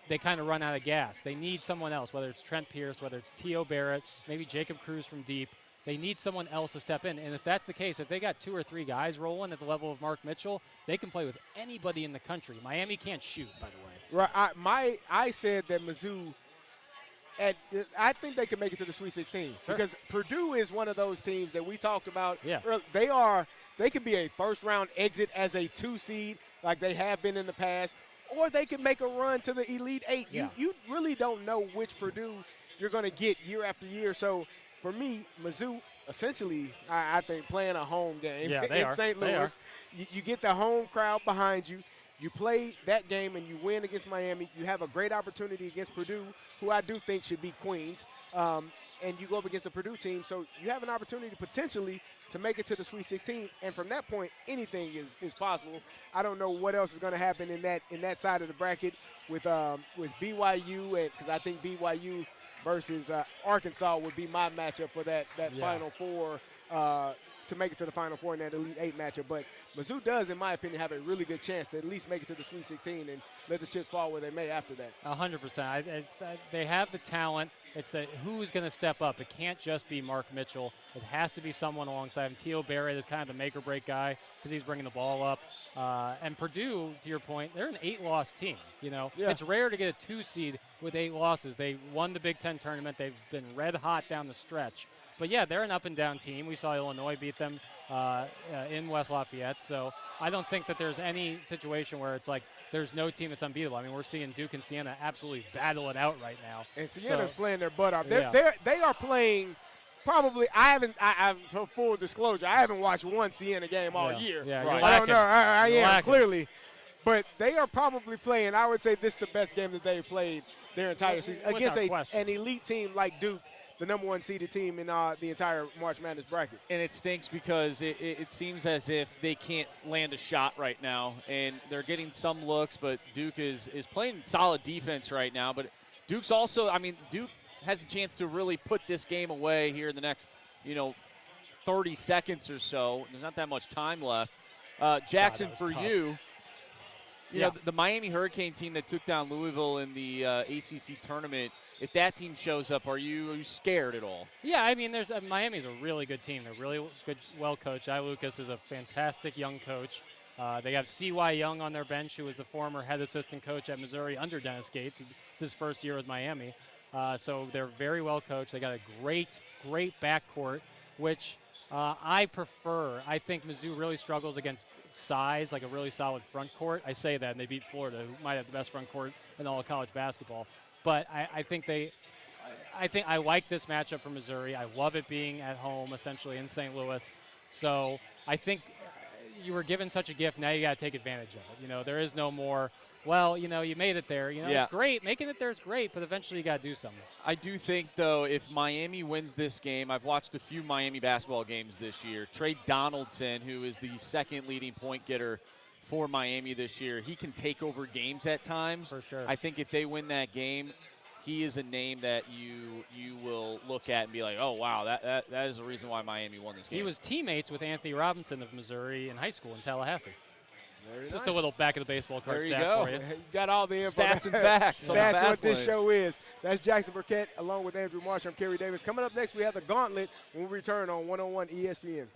they kind of run out of gas. They need someone else, whether it's Trent Pierce, whether it's T.O. Barrett, maybe Jacob Cruz from deep. They need someone else to step in. And if that's the case, if they got 2 or 3 guys rolling at the level of Mark Mitchell, they can play with anybody in the country. Miami can't shoot, by the way. Right. I said that Mizzou, I think they can make it to the Sweet 16 because Purdue is one of those teams that we talked about. Yeah. They could be a first-round exit as a 2 seed like they have been in the past, or they could make a run to the Elite 8. Yeah. You really don't know which Purdue you're going to get year after year. So, for me, Mizzou essentially, I think, playing a home game in St. Louis. You get the home crowd behind you. You play that game and you win against Miami. You have a great opportunity against Purdue, who I do think should be Queens. And you go up against a Purdue team. So you have an opportunity potentially to make it to the Sweet 16. And from that point, anything is possible. I don't know what else is going to happen in that side of the bracket with BYU, because I think BYU versus Arkansas would be my matchup for that Final Four, to make it to the Final Four in that Elite 8 matchup. But Mizzou does, in my opinion, have a really good chance to at least make it to the Sweet 16 and let the chips fall where they may after that. 100%. They have the talent. It's that who's going to step up. It can't just be Mark Mitchell. It has to be someone alongside him. T.O. Barrett is kind of the make-or-break guy because he's bringing the ball up. And Purdue, to your point, they're an 8-loss team. It's rare to get a 2 seed with 8 losses. They won the Big Ten tournament. They've been red hot down the stretch. But, yeah, they're an up-and-down team. We saw Illinois beat them in West Lafayette. So I don't think that there's any situation where it's like there's no team that's unbeatable. I mean, we're seeing Duke and Siena absolutely battle it out right now. And Siena's playing their butt off. They are playing probably – I for full disclosure, I haven't watched one Siena game all year. Yeah, right. I don't know. I am, clearly. But they are probably playing – I would say this is the best game that they've played their entire season against an elite team like Duke, the number 1 seeded team in the entire March Madness bracket. And it stinks because it seems as if they can't land a shot right now, and they're getting some looks, but Duke is playing solid defense right now. But Duke's also, Duke has a chance to really put this game away here in the next, 30 seconds or so. There's not that much time left. Jackson, God, for tough. you Yeah. know, the Miami Hurricane team that took down Louisville in the ACC tournament, if that team shows up, are you scared at all? Yeah, I mean, Miami's a really good team. They're really good, well coached. Al Lucas is a fantastic young coach. They have C.Y. Young on their bench, who was the former head assistant coach at Missouri under Dennis Gates. It's his first year with Miami. So they're very well coached. They got a great backcourt, which I prefer. I think Mizzou really struggles against size, like a really solid front court. I say that, and they beat Florida, who might have the best front court in all of college basketball. But I think I like this matchup for Missouri. I love it being at home, essentially in St. Louis. So I think you were given such a gift. Now you got to take advantage of it. You know, there is no more. Well, you know, you made it there. You know, Yeah. It's great. Making it there is great, but eventually you got to do something. I do think, though, if Miami wins this game, I've watched a few Miami basketball games this year. Trey Donaldson, who is the second leading point getter for Miami this year, he can take over games at times. For sure. I think if they win that game, he is a name that you will look at and be like, oh, wow, that is the reason why Miami won this game. He was teammates with Anthony Robinson of Missouri in high school in Tallahassee. Very Just nice. a little back of the baseball card There you stat go. for you. You got all the info. Stats and facts. on the That's what Fast this Lane. show is. That's Jackson Burkett along with Andrew Marsh. I'm Kerry Davis. Coming up next, we have the Gauntlet when we return on 101 ESPN.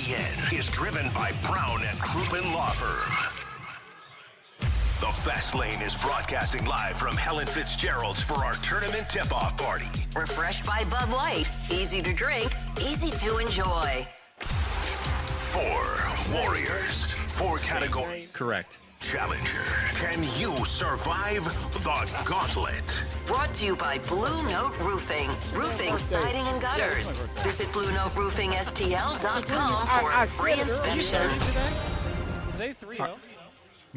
ESPN is driven by Brown and Crouppen Law Firm. The Fast Lane is broadcasting live from Helen Fitzgerald's for our tournament tip-off party. Refreshed by Bud Light. Easy to drink, easy to enjoy. 4 Warriors, 4 category Correct. Challenger. Can you survive the Gauntlet? Brought to you by Blue Note Roofing. Roofing, siding, and gutters. Visit BlueNoteRoofingSTL.com for a free inspection. Say 3-0.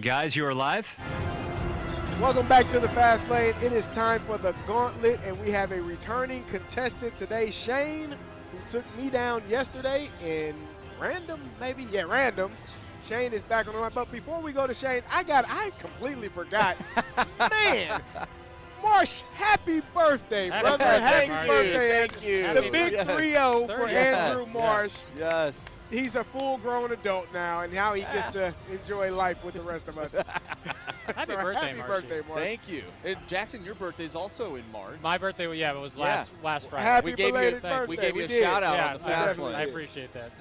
Guys, you are live. Welcome back to the Fast Lane. It is time for the Gauntlet, and we have a returning contestant today, Shane, who took me down yesterday in random. Shane is back on the line. But before we go to Shane, I completely forgot. Man, Marsh, happy birthday, brother. Happy birthday. Thank you. The big 3-0 for Andrew Marsh. Yes. He's a full-grown adult now, and now he gets to enjoy life with the rest of us. Happy Marsh. Thank you. And Jackson, your birthday's also in March. My birthday, it was last Friday. Happy We gave belated birthday. we gave you a did. shout out Yeah, on the Fast Lane. I appreciate that.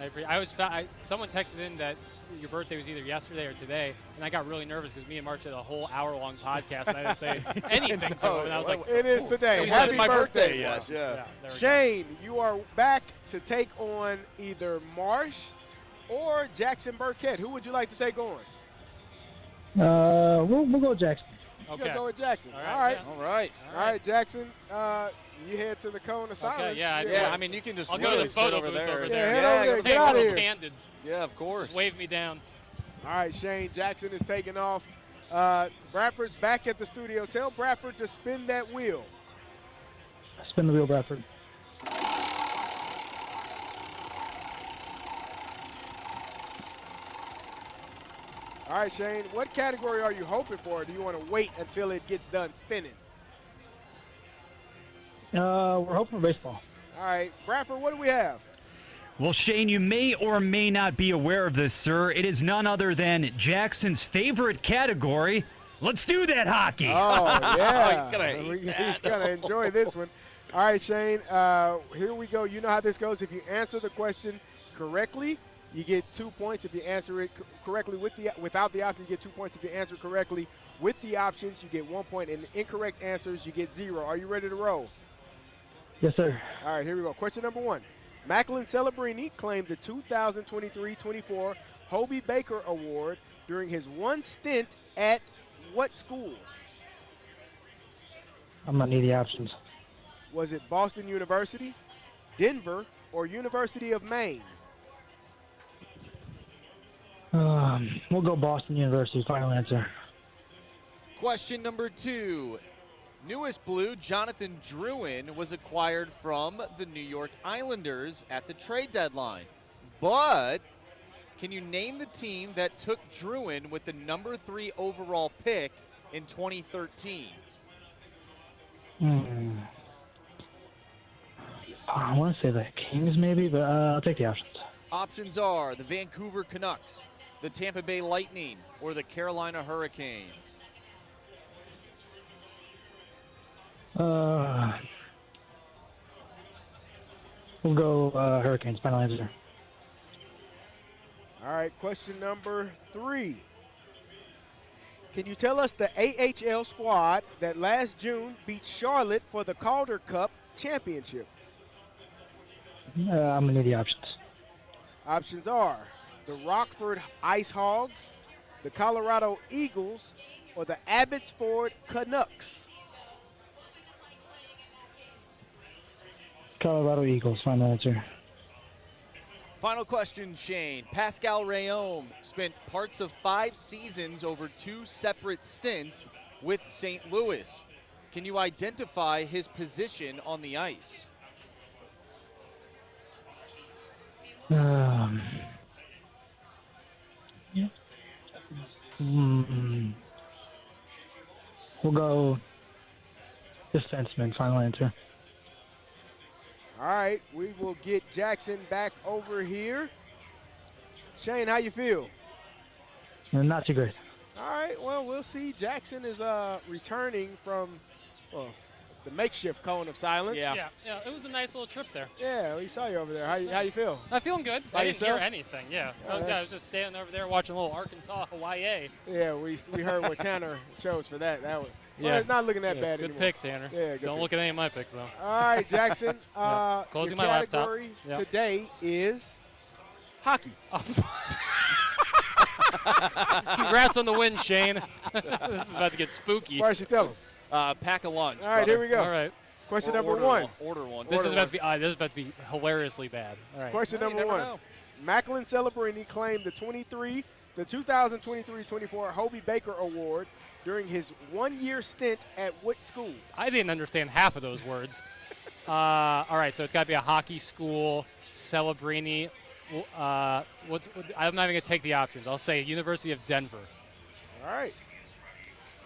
Someone texted in that your birthday was either yesterday or today, and I got really nervous because me and March had a whole hour-long podcast, and I didn't say anything to him. And I was like, It is today. It Happy wasn't my birthday Marsh. yet. Yeah. there we go. Shane, you are back to take on either Marsh or Jackson Burkett. Who would you like to take on? We'll go Jackson. You're Okay. going to go with Jackson. All All right, right. All right. Jackson. You head to the cone of silence. Yeah, I mean, you can just I'll go to really the sit photo over booth there. over Yeah, there. head over there. Take Get out of little here. candids. Yeah, of course. Just wave me down. All right, Shane. Jackson is taking off. Bradford's back at the studio. Tell Bradford to spin that wheel. Spin the wheel, Bradford. All right, Shane. What category are you hoping for? Or do you want to wait until it gets done spinning? We're hoping for baseball. All right, Bradford, what do we have? Well, Shane, you may or may not be aware of this, sir. It is none other than Jackson's favorite category. Let's do that hockey. Oh, yeah. He's gonna hate He's going to enjoy this one. All right, Shane, here we go. You know how this goes. If you answer the question correctly, you get 2 points. If you answer it correctly without the option, you get 2 points. If you answer correctly with the options, you get 1 point. And the incorrect answers, you get 0. Are you ready to roll? Yes, sir. All right, here we go. Question number 1. Macklin Celebrini claimed the 2023-24 Hobie Baker Award during his one stint at what school? I'm going to need the options. Was it Boston University, Denver, or University of Maine? We'll go Boston University. Final answer. Question number 2. Newest Blue, Jonathan Drouin, was acquired from the New York Islanders at the trade deadline. But can you name the team that took Drouin with the number 3 overall pick in 2013? I want to say the Kings maybe, but I'll take the options. Options are the Vancouver Canucks, the Tampa Bay Lightning, or the Carolina Hurricanes. We'll go Hurricanes. Final answer. All right, question number 3. Can you tell us the AHL squad that last June beat Charlotte for the Calder Cup championship? I'm going to need the options. Options are the Rockford Ice Hogs, the Colorado Eagles, or the Abbotsford Canucks. Colorado Eagles. Final answer. Final question, Shane. Pascal Rayome spent parts of 5 seasons over 2 separate stints with St. Louis. Can you identify his position on the ice? We'll go defenseman. Final answer. All right, we will get Jackson back over here. Shane, how you feel? Not too great. All right, well, we'll see. Jackson is returning from, well, the makeshift cone of silence. Yeah. Yeah, it was a nice little trip there. Yeah, we saw you over there. How you feel? I'm feeling good. By I didn't hear yourself? anything. Yeah, I was just standing over there watching a little Arkansas Hawaii. Yeah, we heard what Tanner chose for that. That was Yeah. it's not looking that Yeah, bad good anymore. pick, Tanner. Yeah, good Don't pick. look at any of my picks though. All right, Jackson. Closing your my laptop. category Yep. today is hockey. Congrats on the win, Shane. This is about to get spooky. Why don't you tell him? Pack a lunch. All right, here we go. All right. Question Or number order one. Order one. This is about to be hilariously bad. All right. Question Well, you number never one. know. Macklin Celebrini claimed the 2023-24 Hobie Baker Award during his one-year stint at what school? I didn't understand half of those words. All right, so it's got to be a hockey school, Celebrini. I'm not even going to take the options. I'll say University of Denver. All right.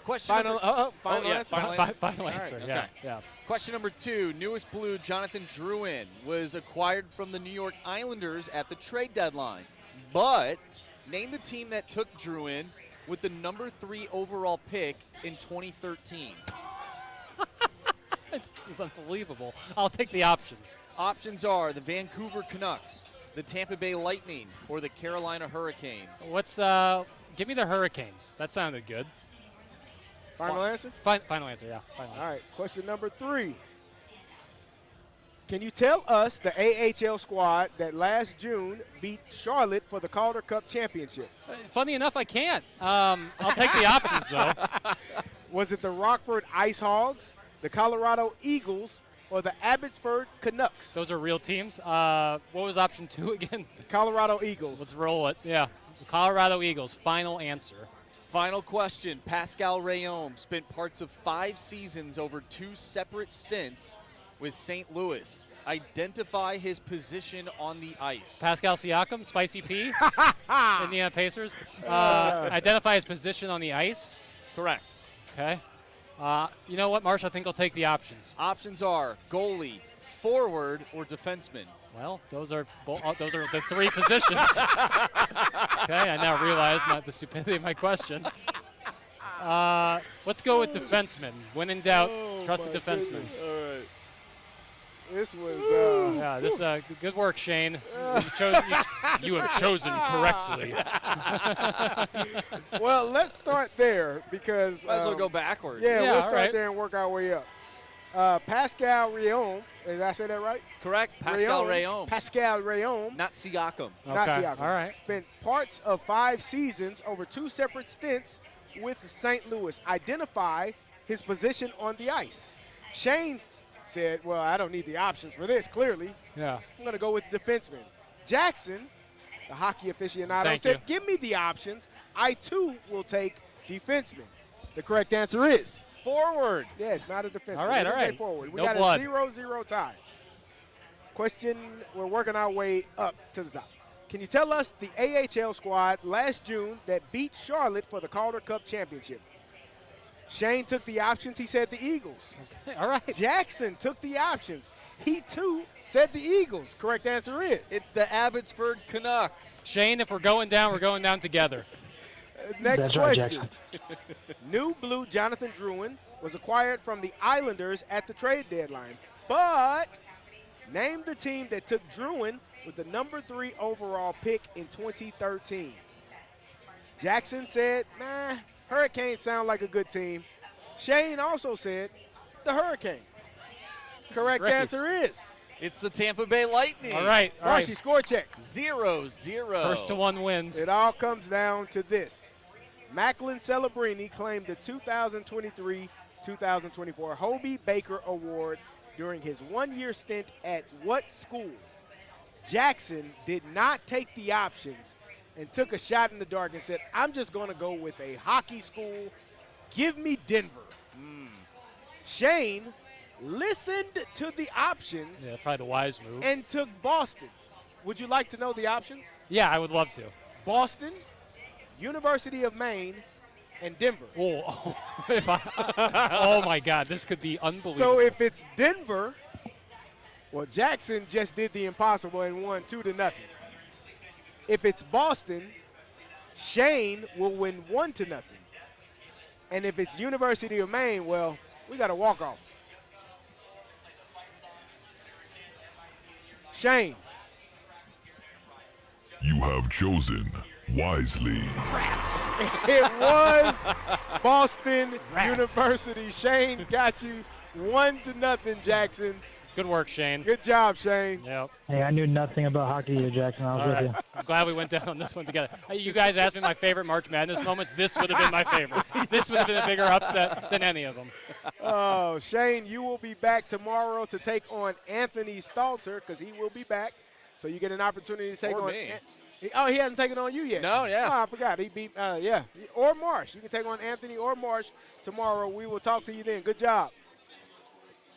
Question Final, number, final yeah, answer. final answer. Final All right, answer. okay. Yeah. Question number 2. Newest Blue Jonathan Drouin was acquired from the New York Islanders at the trade deadline. But name the team that took Drouin with the number 3 overall pick in 2013. This is unbelievable. I'll take the options. Options are the Vancouver Canucks, the Tampa Bay Lightning, or the Carolina Hurricanes. Give me the Hurricanes. That sounded good. Final answer? Final answer, yeah. Final All answer. right. Question number 3. Can you tell us the AHL squad that last June beat Charlotte for the Calder Cup championship? Funny enough, I can't. I'll take the options, though. Was it the Rockford Ice Hogs, the Colorado Eagles, or the Abbotsford Canucks? Those are real teams. What was option 2 again? The Colorado Eagles. Let's roll it. Yeah. The Colorado Eagles. Final answer. Final question. Pascal Rayome spent parts of 5 seasons over 2 separate stints with St. Louis. Identify his position on the ice. Pascal Siakam, Spicy P, Indiana Pacers. Identify his position on the ice. Correct. Okay. You know what, Marsh? I think I'll take the options. Options are goalie, forward, or defenseman. Well, those are the 3 positions. Okay, I now realize the stupidity of my question. Let's go with defenseman. When in doubt, trust the defenseman. Goodness. All right. This was. Good work, Shane. You have chosen correctly. Well, let's start there because. Might as well go backwards. Yeah, we'll all start right. there and work our way up. Pascal Rayome, did I say that right? Correct. Pascal Rayome. Pascal Rayome. Not Siakam. Not Okay, Siakam. all right. Spent parts of 5 seasons over 2 separate stints with St. Louis. Identify his position on the ice. Shane said, well, I don't need the options for this, clearly. Yeah. I'm going to go with the defenseman. Jackson, the hockey aficionado, Thank said, you. give me the options. I, too, will take defenseman. The correct answer is Forward. yes, not a defenseman. All right, It is all a right. forward. We No got blood. a 0-0 tie. Question, we're working our way up to the top. Can you tell us the AHL squad last June that beat Charlotte for the Calder Cup championship? Shane took the options. He said the Eagles. Okay, all right. Jackson took the options. He, too, said the Eagles. Correct answer is. It's the Abbotsford Canucks. Shane, if we're going down together. Next That's right, question. New Blue Jonathan Drouin was acquired from the Islanders at the trade deadline. But name the team that took Drouin with the number 3 overall pick in 2013. Jackson said, nah, Hurricanes sound like a good team. Shane also said the Hurricanes. Correct great. answer is. It's the Tampa Bay Lightning. All right. Marshy, score check. 0-0. First to 1 wins. It all comes down to this. Macklin Celebrini claimed the 2023-2024 Hobie Baker Award during his one-year stint at what school? Jackson did not take the options and took a shot in the dark and said, I'm just going to go with a hockey school. Give me Denver. Shane listened to the options Yeah, probably the wise move. and took Boston. Would you like to know the options? Yeah, I would love to. Boston, University of Maine, and Denver. Oh, oh my God, this could be unbelievable. So if it's Denver, well, Jackson just did the impossible and won 2-0. If it's Boston, Shane will win 1-0. And if it's University of Maine, well, we got a walk-off. Shane. You have chosen wisely. It was Boston University. Shane got you 1-0, Jackson. Good work, Shane. Good job, Shane. Yep. Hey, I knew nothing about hockey either, Jackson. I was with you. I'm glad we went down on this one together. You guys asked me my favorite March Madness moments. This would have been my favorite. This would have been a bigger upset than any of them. Oh, Shane, you will be back tomorrow to take on Anthony Stalter because he will be back. So you get an opportunity to take Or on me. he hasn't taken on you yet. No, yeah. Oh, I forgot. He beat, or Marsh. You can take on Anthony or Marsh tomorrow. We will talk to you then. Good job.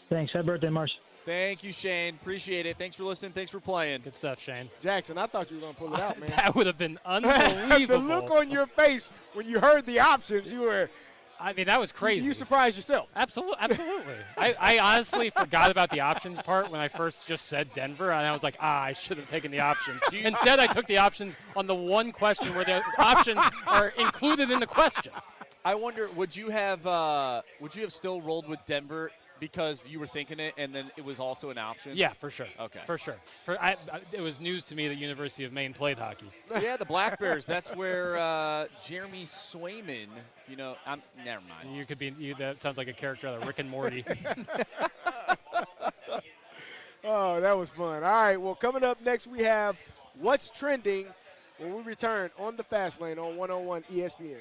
Thanks. Happy birthday, Marsh. Thank you, Shane. Appreciate it. Thanks for listening. Thanks for playing. Good stuff, Shane. Jackson, I thought you were going to pull it out, man. That would have been unbelievable. The look on your face when you heard the options, you were – I mean, that was crazy. You surprised yourself. Absolutely. I honestly forgot about the options part when I first just said Denver, and I was like, I should have taken the options. Instead, I took the options on the one question where the options are included in the question. I wonder, would you have still rolled with Denver because you were thinking it and then it was also an option? Yeah, for sure. Okay. For sure. It was news to me that University of Maine played hockey. Yeah, the Black Bears. That's where Jeremy Swayman, never mind. You could be, that sounds like a character out of Rick and Morty. Oh, that was fun. All right, well, coming up next we have What's Trending when we return on the Fast Lane on 101 ESPN.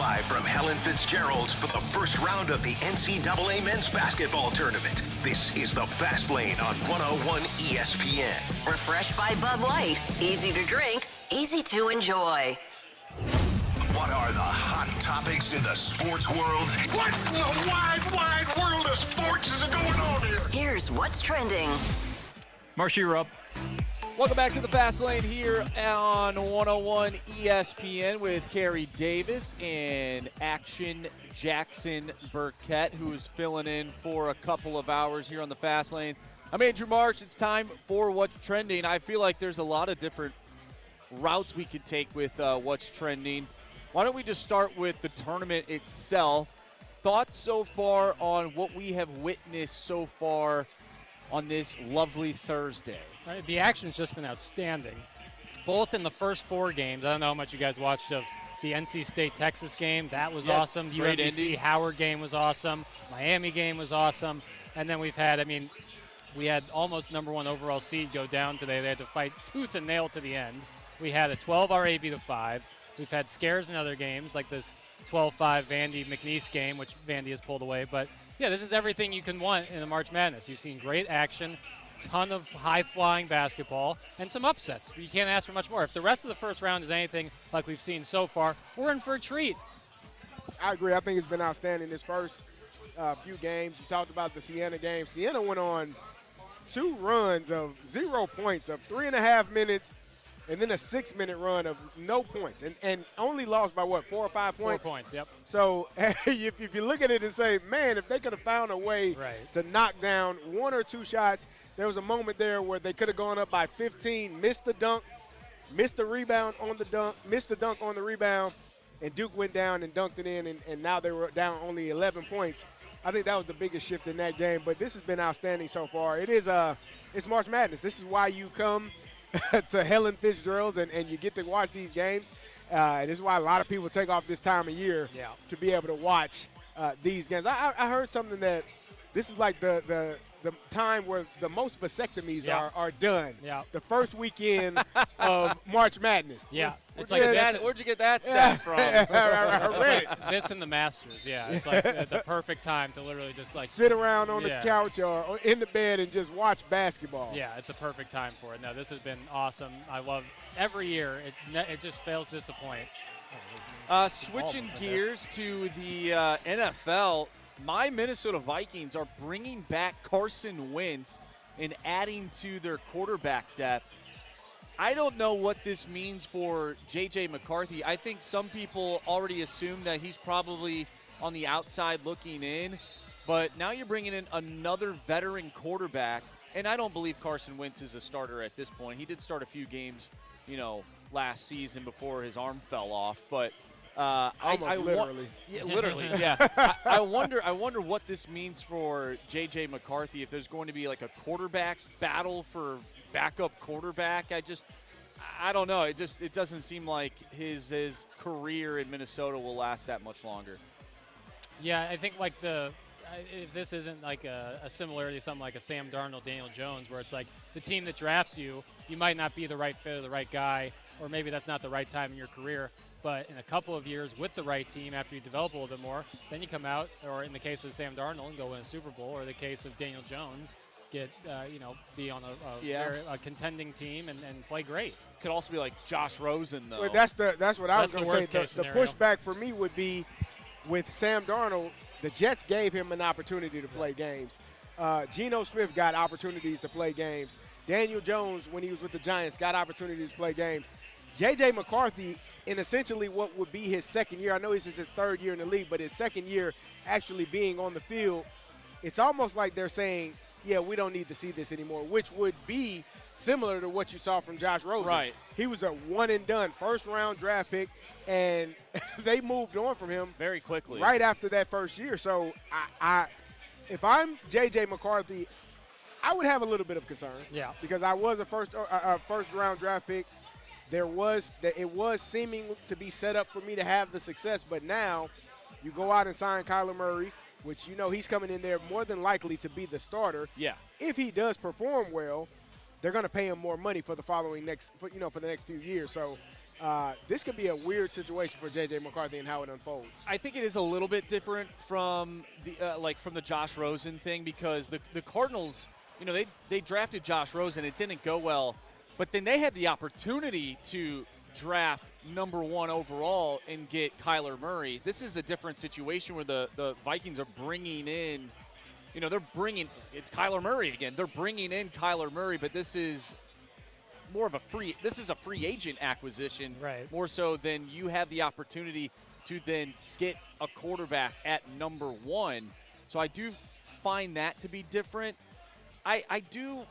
Live from Helen Fitzgerald's for the first round of the NCAA men's basketball tournament. This is the Fast Lane on 101 ESPN. Refreshed by Bud Light. Easy to drink, easy to enjoy. What are the hot topics in the sports world? What in the wide, wide world of sports is going on here? Here's what's trending. Marcia, you're up. Welcome back to the Fast Lane here on 101 ESPN with Kerry Davis and Action Jackson Burkett, who's filling in for a couple of hours here on the Fast Lane. I'm Andrew Marsh. It's time for What's Trending. I feel like there's a lot of different routes we could take with What's Trending. Why don't we just start with the tournament itself? Thoughts so far on what we have witnessed so far on this lovely Thursday? The action's just been outstanding, both in the first 4 games. I don't know how much you guys watched of the NC State-Texas game. That was awesome. The UMBC Howard game was awesome. Miami game was awesome. And then we had almost number 1 overall seed go down today. They had to fight tooth and nail to the end. We had a 12-RA beat a 5. We've had scares in other games, like this 12-5 Vandy McNeese game, which Vandy has pulled away. But, yeah, this is everything you can want in a March Madness. You've seen great action, ton of high-flying basketball, and some upsets. You can't ask for much more. If the rest of the first round is anything like we've seen so far, we're in for a treat. I agree. I think it's been outstanding this first few games. You talked about the Siena game. Siena went on 2 runs of 0 points, of 3.5 minutes, and then a 6-minute run of no points, and only lost by, 4 or 5 points? 4 points, yep. So if you look at it and say, man, if they could have found a way to knock down 1 or 2 shots, there was a moment there where they could have gone up by 15, missed the dunk, missed the rebound on the dunk, missed the dunk on the rebound, and Duke went down and dunked it in, and now they were down only 11 points. I think that was the biggest shift in that game, but this has been outstanding so far. It's March Madness. This is why you come to Helen Fitzgerald's and you get to watch these games. And this is why a lot of people take off this time of year to be able to watch these games. I heard something that this is like the time where the most vasectomies are done. Yeah. The first weekend of March Madness. Yeah. It's like where'd you get that stat from? I read it. This and the Masters, It's like the perfect time to literally just like sit around on the couch or in the bed and just watch basketball. Yeah, it's a perfect time for it. No, this has been awesome. I love every year. It just fails to disappoint. Switching gears to the NFL, my Minnesota Vikings are bringing back Carson Wentz and adding to their quarterback depth. I don't know what this means for J.J. McCarthy. I think some people already assume that he's probably on the outside looking in, but now you're bringing in another veteran quarterback, and I don't believe Carson Wentz is a starter at this point. He did start a few games, last season before his arm fell off, but literally. Literally, yeah. I wonder what this means for J.J. McCarthy, if there's going to be like a quarterback battle for backup quarterback. I don't know. It doesn't seem like his career in Minnesota will last that much longer. Yeah, I think like if this isn't like a similarity to something like a Sam Darnold, Daniel Jones, where it's like the team that drafts you might not be the right fit or the right guy, or maybe that's not the right time in your career. But in a couple of years with the right team, after you develop a little bit more, then you come out, or in the case of Sam Darnold, and go win a Super Bowl, or the case of Daniel Jones, be on a contending team and play great. Could also be like Josh Rosen, though. Well, that's what I was going to say. The scenario. pushback for me would be with Sam Darnold, the Jets gave him an opportunity to play games. Geno Smith got opportunities to play games. Daniel Jones, when he was with the Giants, got opportunities to play games. J.J. McCarthy, in essentially what would be his second year, I know this is his 3rd year in the league, but his second year actually being on the field, it's almost like they're saying, yeah, we don't need to see this anymore, which would be similar to what you saw from Josh Rosen. Right. He was a one-and-done first-round draft pick, and they moved on from him very quickly right after that first year. So if I'm J.J. McCarthy, I would have a little bit of concern. Yeah. Because I was a first-round draft pick. It was seeming to be set up for me to have the success, but now you go out and sign Kyler Murray, which he's coming in there more than likely to be the starter. Yeah. If he does perform well, they're going to pay him more money for the next few years. So this could be a weird situation for J.J. McCarthy and how it unfolds. I think it is a little bit different from the Josh Rosen thing because the Cardinals, they drafted Josh Rosen. It didn't go well, but then they had the opportunity to draft number 1 overall and get Kyler Murray. This is a different situation where the Vikings are bringing in, it's Kyler Murray again. They're bringing in Kyler Murray, but this is more of a free agent acquisition, right? More so than you have the opportunity to then get a quarterback at number 1. So I do find that to be different. I do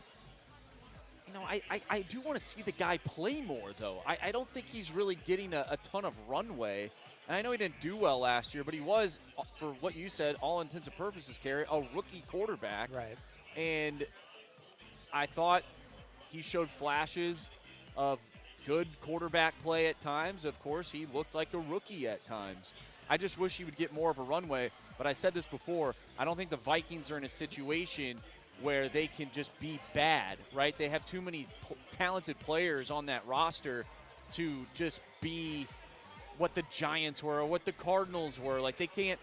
want to see the guy play more, though. I don't think he's really getting a ton of runway. And I know he didn't do well last year, but he was, for what you said, all intents and purposes, Kerry, a rookie quarterback. Right. And I thought he showed flashes of good quarterback play at times. Of course, he looked like a rookie at times. I just wish he would get more of a runway. But I said this before, I don't think the Vikings are in a situation where they can just be bad, right? They have too many talented players on that roster to just be what the Giants were or what the Cardinals were. Like, they can't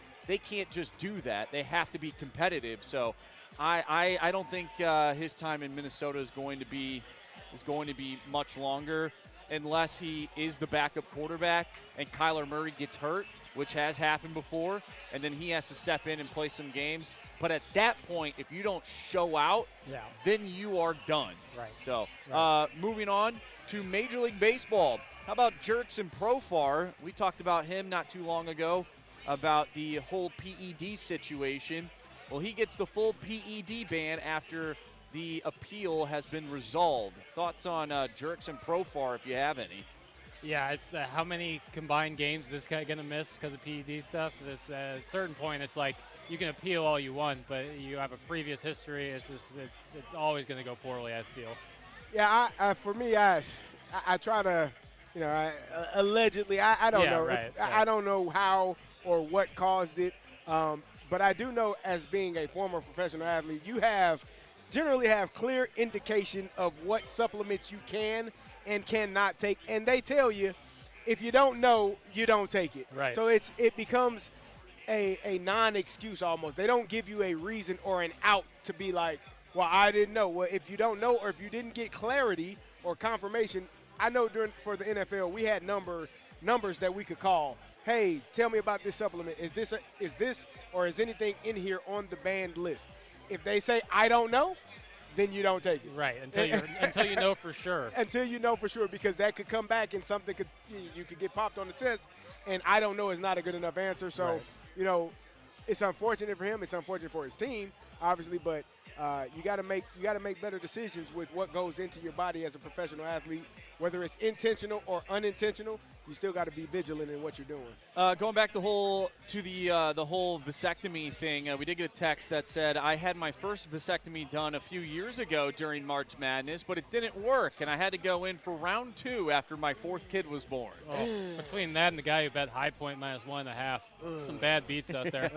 just do that. They have to be competitive. So I don't think his time in Minnesota is going to be much longer unless he is the backup quarterback and Kyler Murray gets hurt, which has happened before, and then he has to step in and play some games. But at that point, if you don't show out, then you are done. Right. So moving on to Major League Baseball. How about Jurickson Profar? We talked about him not too long ago, about the whole PED situation. Well, he gets the full PED ban after the appeal has been resolved. Thoughts on Jurickson Profar, if you have any? Yeah, it's how many combined games is this guy going to miss because of PED stuff? At a certain point, it's like you can appeal all you want, but you have a previous history. It's always going to go poorly, I feel. Yeah, for me, I try to, allegedly, I don't know. Right. I don't know how or what caused it. But I do know, as being a former professional athlete, you generally have clear indication of what supplements you can and cannot take, and they tell you if you don't know, you don't take it. Right. So it becomes a non-excuse almost. They don't give you a reason or an out to be like, well, I didn't know. Well, if you don't know or if you didn't get clarity or confirmation, I know for the NFL we had numbers that we could call. Hey, tell me about this supplement. Is this or is anything in here on the banned list? If they say I don't know, then you don't take it. Right, until you know for sure. Until you know for sure, because that could come back and you could get popped on the test, and I don't know is not a good enough answer. So, it's unfortunate for him. It's unfortunate for his team, obviously, but you got to make better decisions with what goes into your body as a professional athlete, whether it's intentional or unintentional. You still got to be vigilant in what you're doing. Going back the whole vasectomy thing, we did get a text that said, I had my first vasectomy done a few years ago during March Madness, but it didn't work, and I had to go in for round 2 after my 4th kid was born. Oh, between that and the guy who bet High Point -1.5, some bad beats out there.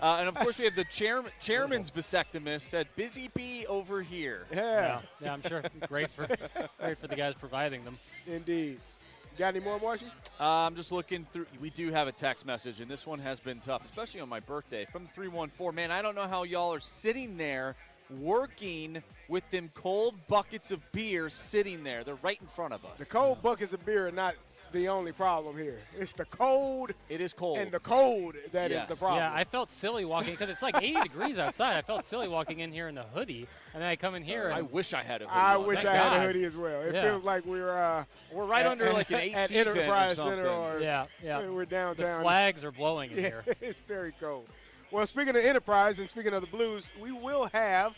And, of course, we have the chairman's vasectomist said, busy bee over here. Yeah, I'm sure. Great for the guys providing them. Indeed. Got any more, Marcy? I'm just looking through. We do have a text message, and this one has been tough, especially on my birthday, from 314. Man, I don't know how y'all are sitting there working with them cold buckets of beer sitting there. They're right in front of us. The cold buckets of beer are not the only problem here. It's the cold. It is cold. And the cold that is the problem. Yeah, I felt silly walking because it's like 80 degrees outside. I felt silly walking in here in a hoodie, and then I come in here. I wish I had a hoodie. I wish I had a hoodie as well. It feels like we're right under like an AC at vent Enterprise or something. Center or we're downtown. The flags are blowing in here. It's very cold. Well, speaking of Enterprise and speaking of the Blues, we will have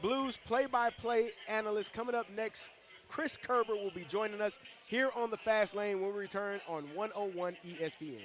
Blues play-by-play analyst coming up next. Chris Kerber will be joining us here on the Fast Lane when we return on 101 ESPN.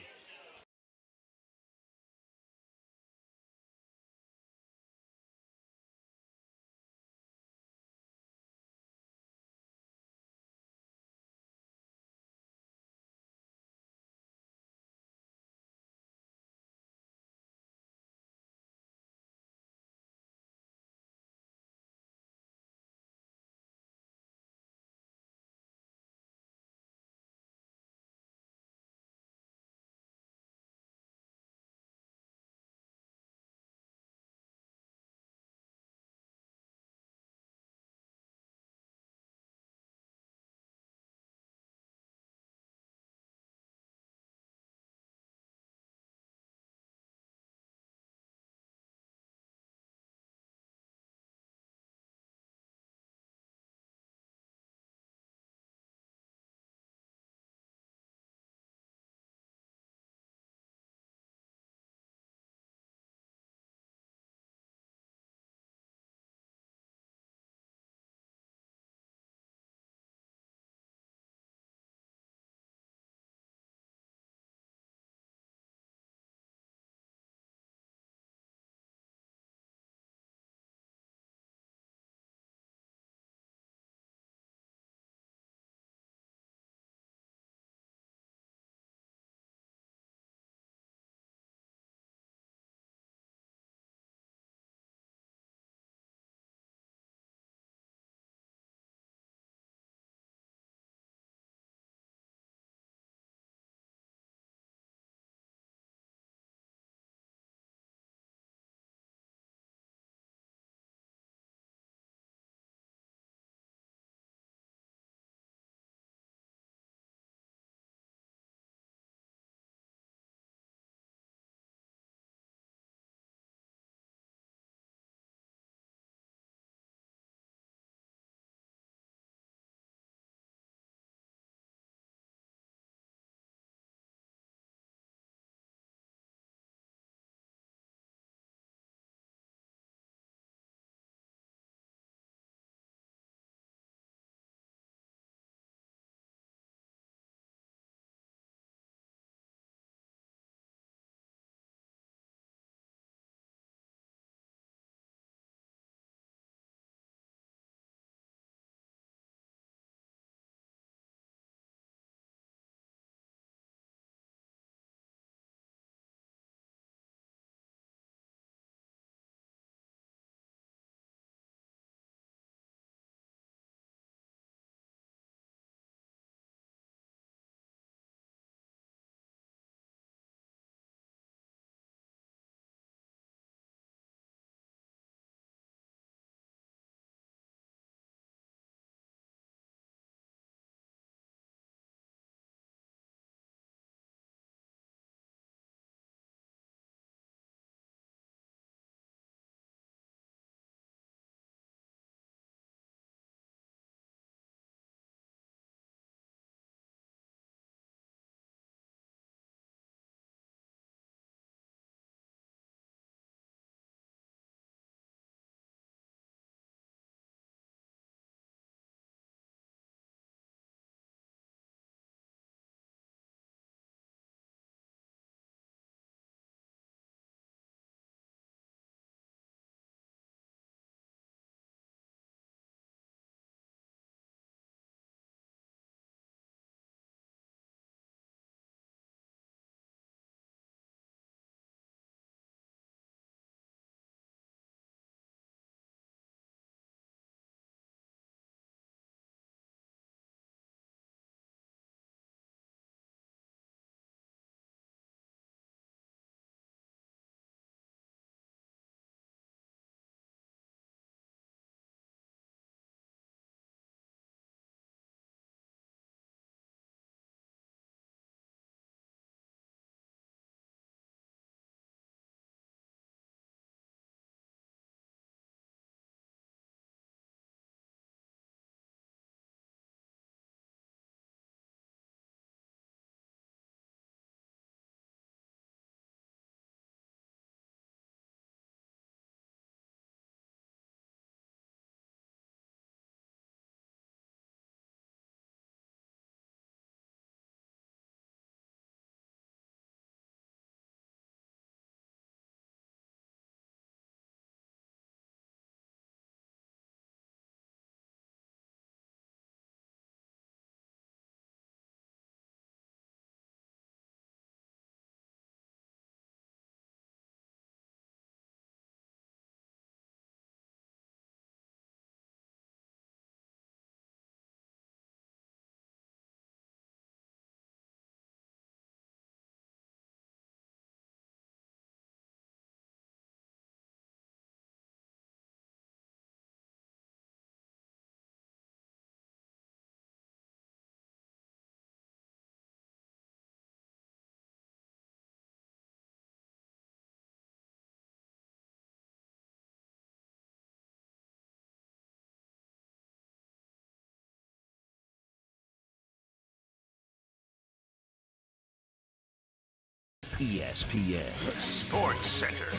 ESPN Sports Center.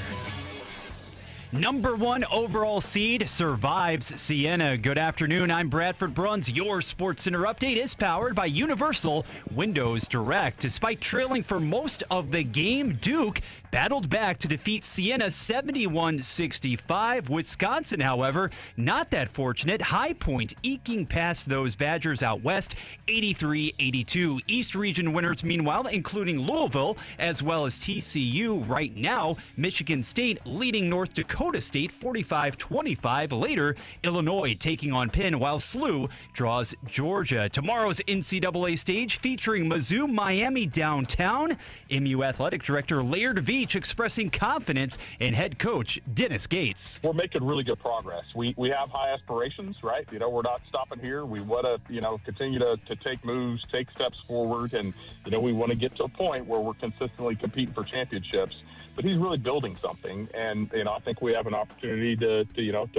Number 1 overall seed survives Siena. Good afternoon. I'm Bradford Bruns. Your Sports Center update is powered by Universal Windows Direct. Despite trailing for most of the game, Duke battled back to defeat Siena 71-65. Wisconsin, however, not that fortunate. High Point eking past those Badgers out west 83-82. East Region winners, meanwhile, including Louisville as well as TCU. Right now, Michigan State leading North Dakota State 45-25. Later, Illinois taking on Penn, while SLU draws Georgia. Tomorrow's NCAA stage featuring Mizzou, Miami downtown. MU Athletic Director Laird Veach expressing confidence in head coach Dennis Gates. We're making really good progress. We have high aspirations, right? We're not stopping here. We want to, continue to take moves, take steps forward, and, we want to get to a point where we're consistently competing for championships. But he's really building something, and I think we have an opportunity to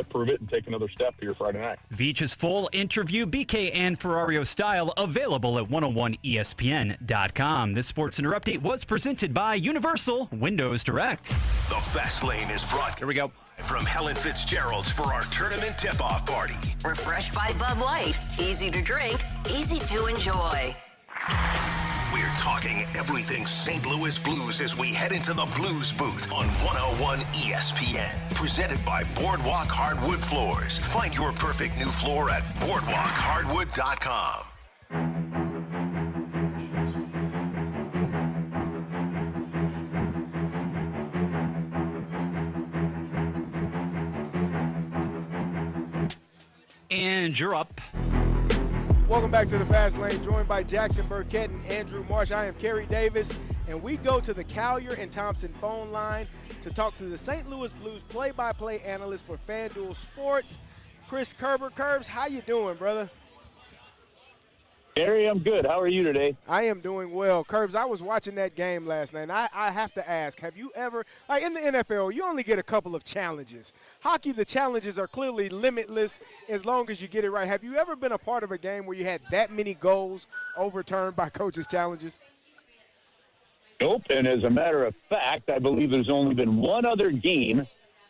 prove it and take another step here Friday night. Veach's full interview, BK and Ferrario style, available at 101ESPN.com. This Sports Center update was presented by Universal Windows Direct. The Fast Lane is brought. Here we go. From Helen Fitzgerald's for our tournament tip-off party. Refreshed by Bud Light. Easy to drink, easy to enjoy. We're talking everything St. Louis Blues as we head into the Blues booth on 101 ESPN. Presented by Boardwalk Hardwood Floors. Find your perfect new floor at boardwalkhardwood.com. And you're up. Welcome back to the Fast Lane, joined by Jackson Burkett and Andrew Marsh. I am Kerry Davis, and we go to the Collier and Thompson phone line to talk to the St. Louis Blues play-by-play analyst for FanDuel Sports, Chris Kerber. Curbs, how you doing, brother? Kerry, I'm good. How are you today? I am doing well. Curbs, I was watching that game last night, and I have to ask, have you ever, like in the NFL, you only get a couple of challenges. Hockey, the challenges are clearly limitless as long as you get it right. Have you ever been a part of a game where you had that many goals overturned by coaches' challenges? Nope, and as a matter of fact, I believe there's only been one other game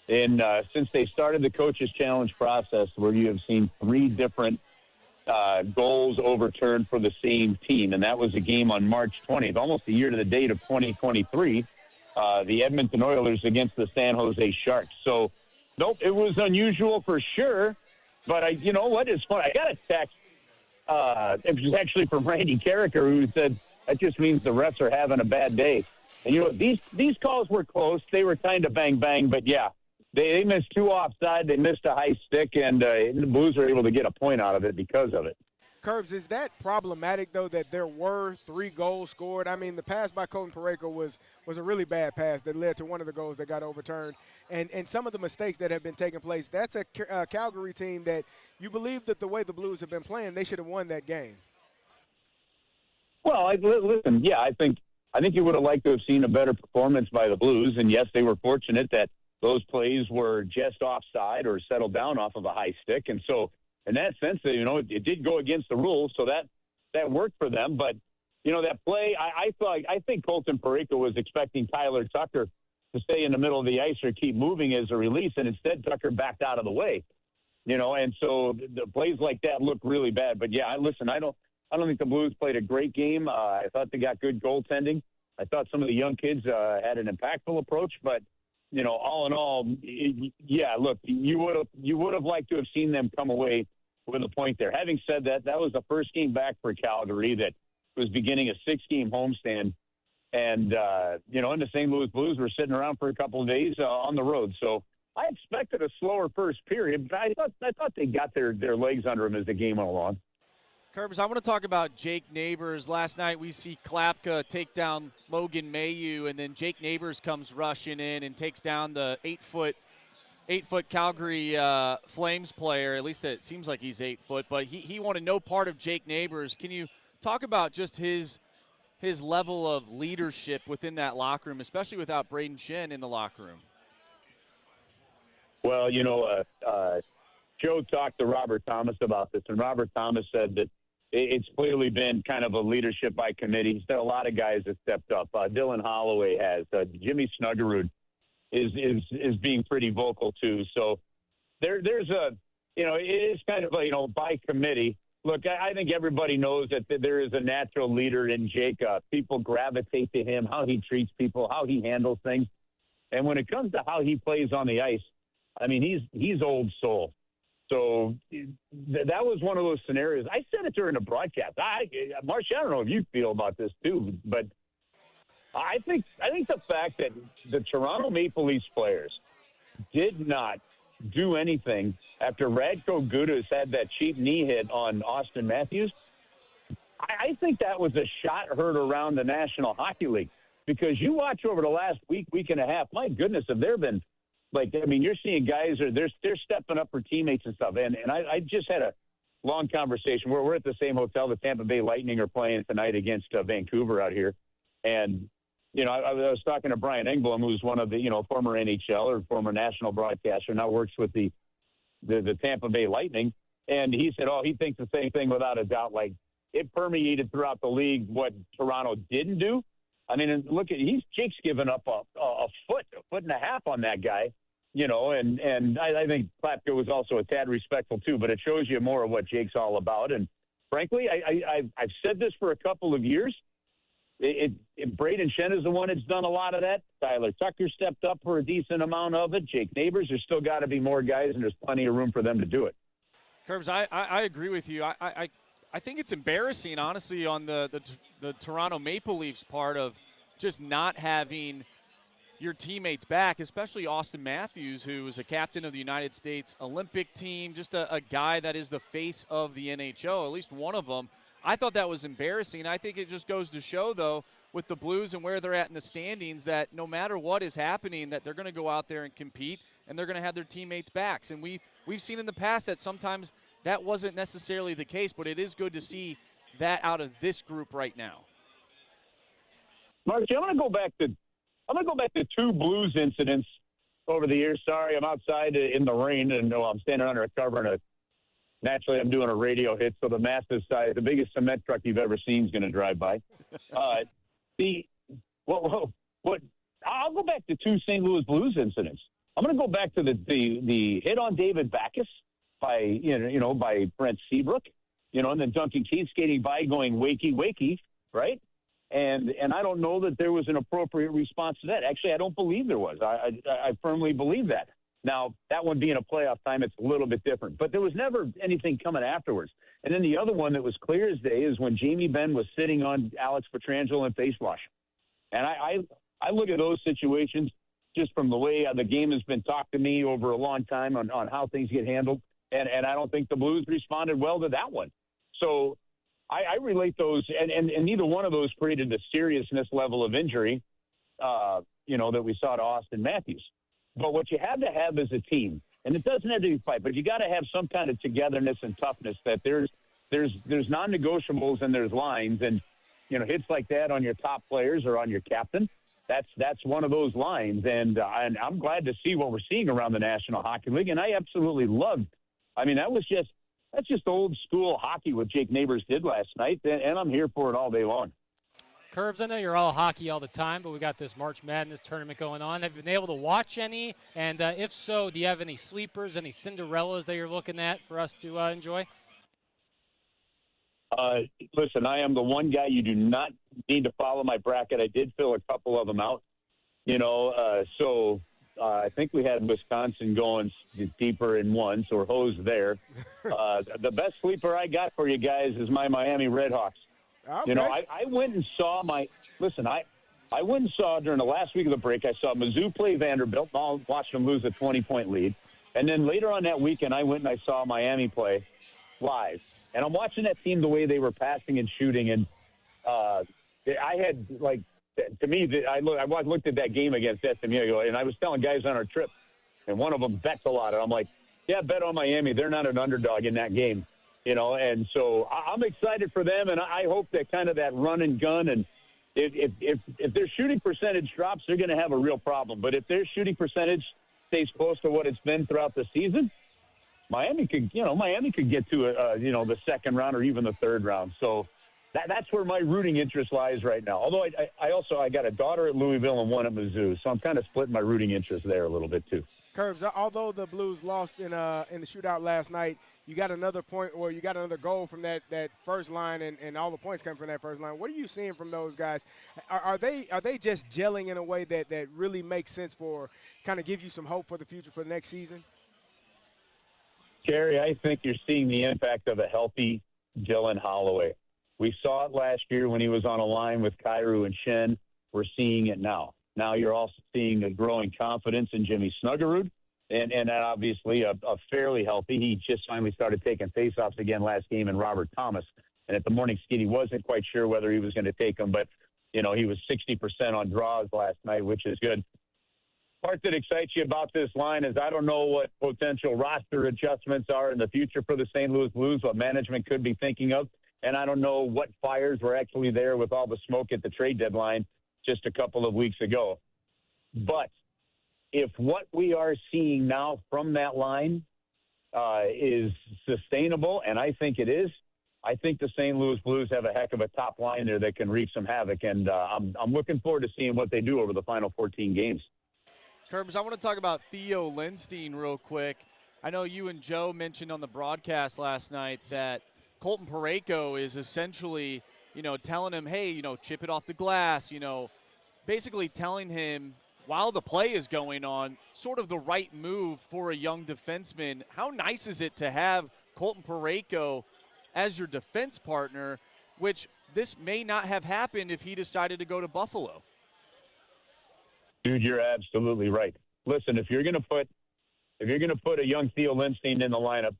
since they started the coaches' challenge process where you have seen 3 different goals overturned for the same team, and that was a game on March 20th, almost a year to the date of 2023, the Edmonton Oilers against the San Jose Sharks. So, nope, it was unusual for sure, but you know what? It's fun. I got a text, it was actually from Randy Carricker, who said, that just means the refs are having a bad day. And, these calls were close. They were kind of bang-bang, but, yeah, They missed 2 offside. They missed a high stick, and the Blues were able to get a point out of it because of it. Curbs, is that problematic, though, that there were 3 goals scored? I mean, the pass by Colton Parayko was a really bad pass that led to one of the goals that got overturned. And some of the mistakes that have been taking place, that's a Calgary team that you believe that the way the Blues have been playing, they should have won that game. Well, listen, yeah, I think you would have liked to have seen a better performance by the Blues, and, yes, they were fortunate that those plays were just offside or settled down off of a high stick. And so in that sense, it did go against the rules, so that worked for them. But, that play, I think Colton Parayko was expecting Tyler Tucker to stay in the middle of the ice or keep moving as a release, and instead Tucker backed out of the way. And so the plays like that look really bad. But, yeah, listen, I don't think the Blues played a great game. I thought they got good goaltending. I thought some of the young kids had an impactful approach, but all in all, yeah, look, you would have liked to have seen them come away with a point there. Having said that, that was the first game back for Calgary that was beginning a 6-game homestand. And, and the St. Louis Blues were sitting around for a couple of days on the road. So I expected a slower first period, but I thought they got their legs under them as the game went along. Kerbers, I want to talk about Jake Neighbors. Last night we see Klapka take down Logan Mailloux, and then Jake Neighbors comes rushing in and takes down the 8-foot Calgary Flames player. At least it seems like he's 8 foot, but he wanted no part of Jake Neighbors. Can you talk about just his level of leadership within that locker room, especially without Braden Shen in the locker room? Well, Joe talked to Robert Thomas about this, and Robert Thomas said that it's clearly been kind of a leadership by committee. He's got a lot of guys that stepped up. Dylan Holloway has. Jimmy Snuggerud is being pretty vocal too. So there's a, it is kind of a, by committee. Look, I think everybody knows that there is a natural leader in Jake. People gravitate to him, how he treats people, how he handles things. And when it comes to how he plays on the ice, I mean, he's old soul. So that was one of those scenarios. I said it during the broadcast. Marcia, I don't know if you feel about this too, but I think the fact that the Toronto Maple Leafs players did not do anything after Radko Gudas had that cheap knee hit on Austin Matthews, I think that was a shot heard around the National Hockey League. Because you watch over the last week and a half, my goodness, have there been, you're seeing guys, they're stepping up for teammates and stuff. And I just had a long conversation where we're at the same hotel. The Tampa Bay Lightning are playing tonight against Vancouver out here. And, I was talking to Brian Engblom, who's one of the, former NHL or former national broadcaster, now works with the Tampa Bay Lightning. And he said, he thinks the same thing without a doubt. Like, it permeated throughout the league what Toronto didn't do. I mean, look Jake's given up a foot and a half on that guy, and I think Klatko was also a tad respectful too, but it shows you more of what Jake's all about. And frankly, I've said this for a couple of years. Braden Shen is the one that's done a lot of that. Tyler Tucker stepped up for a decent amount of it. Jake Neighbors, there's still got to be more guys, and there's plenty of room for them to do it. Curbs, I agree with you. I think it's embarrassing, honestly, on the Toronto Maple Leafs part of just not having your teammates back, especially Austin Matthews, who is a captain of the United States Olympic team, just a guy that is the face of the NHL, at least one of them. I thought that was embarrassing. I think it just goes to show, though, with the Blues and where they're at in the standings, that no matter what is happening, that they're going to go out there and compete, and they're going to have their teammates' backs. And we've seen in the past that sometimes that wasn't necessarily the case, but it is good to see that out of this group right now. Mark, I'm going to go back to two Blues incidents over the years. Sorry, I'm outside in the rain, and I'm standing under a cover, and naturally I'm doing a radio hit, so the massive size, the biggest cement truck you've ever seen is going to drive by. I'll go back to two St. Louis Blues incidents. I'm going to go back to the hit on David Backes by Brent Seabrook, and then Duncan Keith skating by going wakey, right? And I don't know that there was an appropriate response to that. Actually, I don't believe there was. I firmly believe that. Now, that one being a playoff time, it's a little bit different. But there was never anything coming afterwards. And then the other one that was clear as day is when Jamie Benn was sitting on Alex Pietrangelo in face wash. And I look at those situations just from the way the game has been talked to me over a long time on how things get handled. And I don't think the Blues responded well to that one. So I relate those, and neither one of those created the seriousness level of injury, that we saw to Austin Matthews. But what you have to have is a team, and it doesn't have to be a fight, but you got to have some kind of togetherness and toughness. That there's non-negotiables and there's lines, and hits like that on your top players or on your captain. That's one of those lines, and I'm glad to see what we're seeing around the National Hockey League, and I absolutely loved. I mean, that's just old school hockey what Jake Neighbors did last night, and I'm here for it all day long. Curbs, I know you're all hockey all the time, but we got this March Madness tournament going on. Have you been able to watch any? And if so, do you have any sleepers, any Cinderellas that you're looking at for us to enjoy? Listen, I am the one guy you do not need to follow my bracket. I did fill a couple of them out, so I think we had Wisconsin going deeper in one, so we're hosed there. The best sleeper I got for you guys is my Miami Redhawks. Okay. I went and saw I went and saw during the last week of the break, I saw Mizzou play Vanderbilt. I watched them lose a 20-point lead. And then later on that weekend, I went and I saw Miami play live. And I'm watching that team the way they were passing and shooting. And I had, to me, I looked at that game against SMU, and I was telling guys on our trip, and one of them bets a lot. And I'm like, yeah, bet on Miami. They're not an underdog in that game. And so I'm excited for them, and I hope that kind of that run and gun, and if their shooting percentage drops, they're going to have a real problem. But if their shooting percentage stays close to what it's been throughout the season, Miami could get to the second round or even the third round. So that's where my rooting interest lies right now. Although I got a daughter at Louisville and one at Mizzou, so I'm kind of splitting my rooting interest there a little bit too. Curbs, although the Blues lost in the shootout last night, you got another point, or you got another goal from that first line, and all the points come from that first line. What are you seeing from those guys? Are they just gelling in a way that really makes sense for kind of give you some hope for the future for the next season? Kerry, I think you're seeing the impact of a healthy Dylan Holloway. We saw it last year when he was on a line with Kyrou and Shen. We're seeing it now. Now you're also seeing a growing confidence in Jimmy Snuggerud, and obviously a fairly healthy. He just finally started taking faceoffs again last game in Robert Thomas. And at the morning skid, he wasn't quite sure whether he was going to take them, but, he was 60% on draws last night, which is good. Part that excites you about this line is I don't know what potential roster adjustments are in the future for the St. Louis Blues, what management could be thinking of. And I don't know what fires were actually there with all the smoke at the trade deadline just a couple of weeks ago. But if what we are seeing now from that line is sustainable, and I think it is, I think the St. Louis Blues have a heck of a top line there that can wreak some havoc. And I'm looking forward to seeing what they do over the final 14 games. Kerbs, I want to talk about Theo Lindstein real quick. I know you and Joe mentioned on the broadcast last night that Colton Parayko is essentially, telling him, hey, chip it off the glass, basically telling him while the play is going on, sort of the right move for a young defenseman. How nice is it to have Colton Parayko as your defense partner, which this may not have happened if he decided to go to Buffalo? Dude, you're absolutely right. Listen, if you're going to put a young Theo Lindstein in the lineup,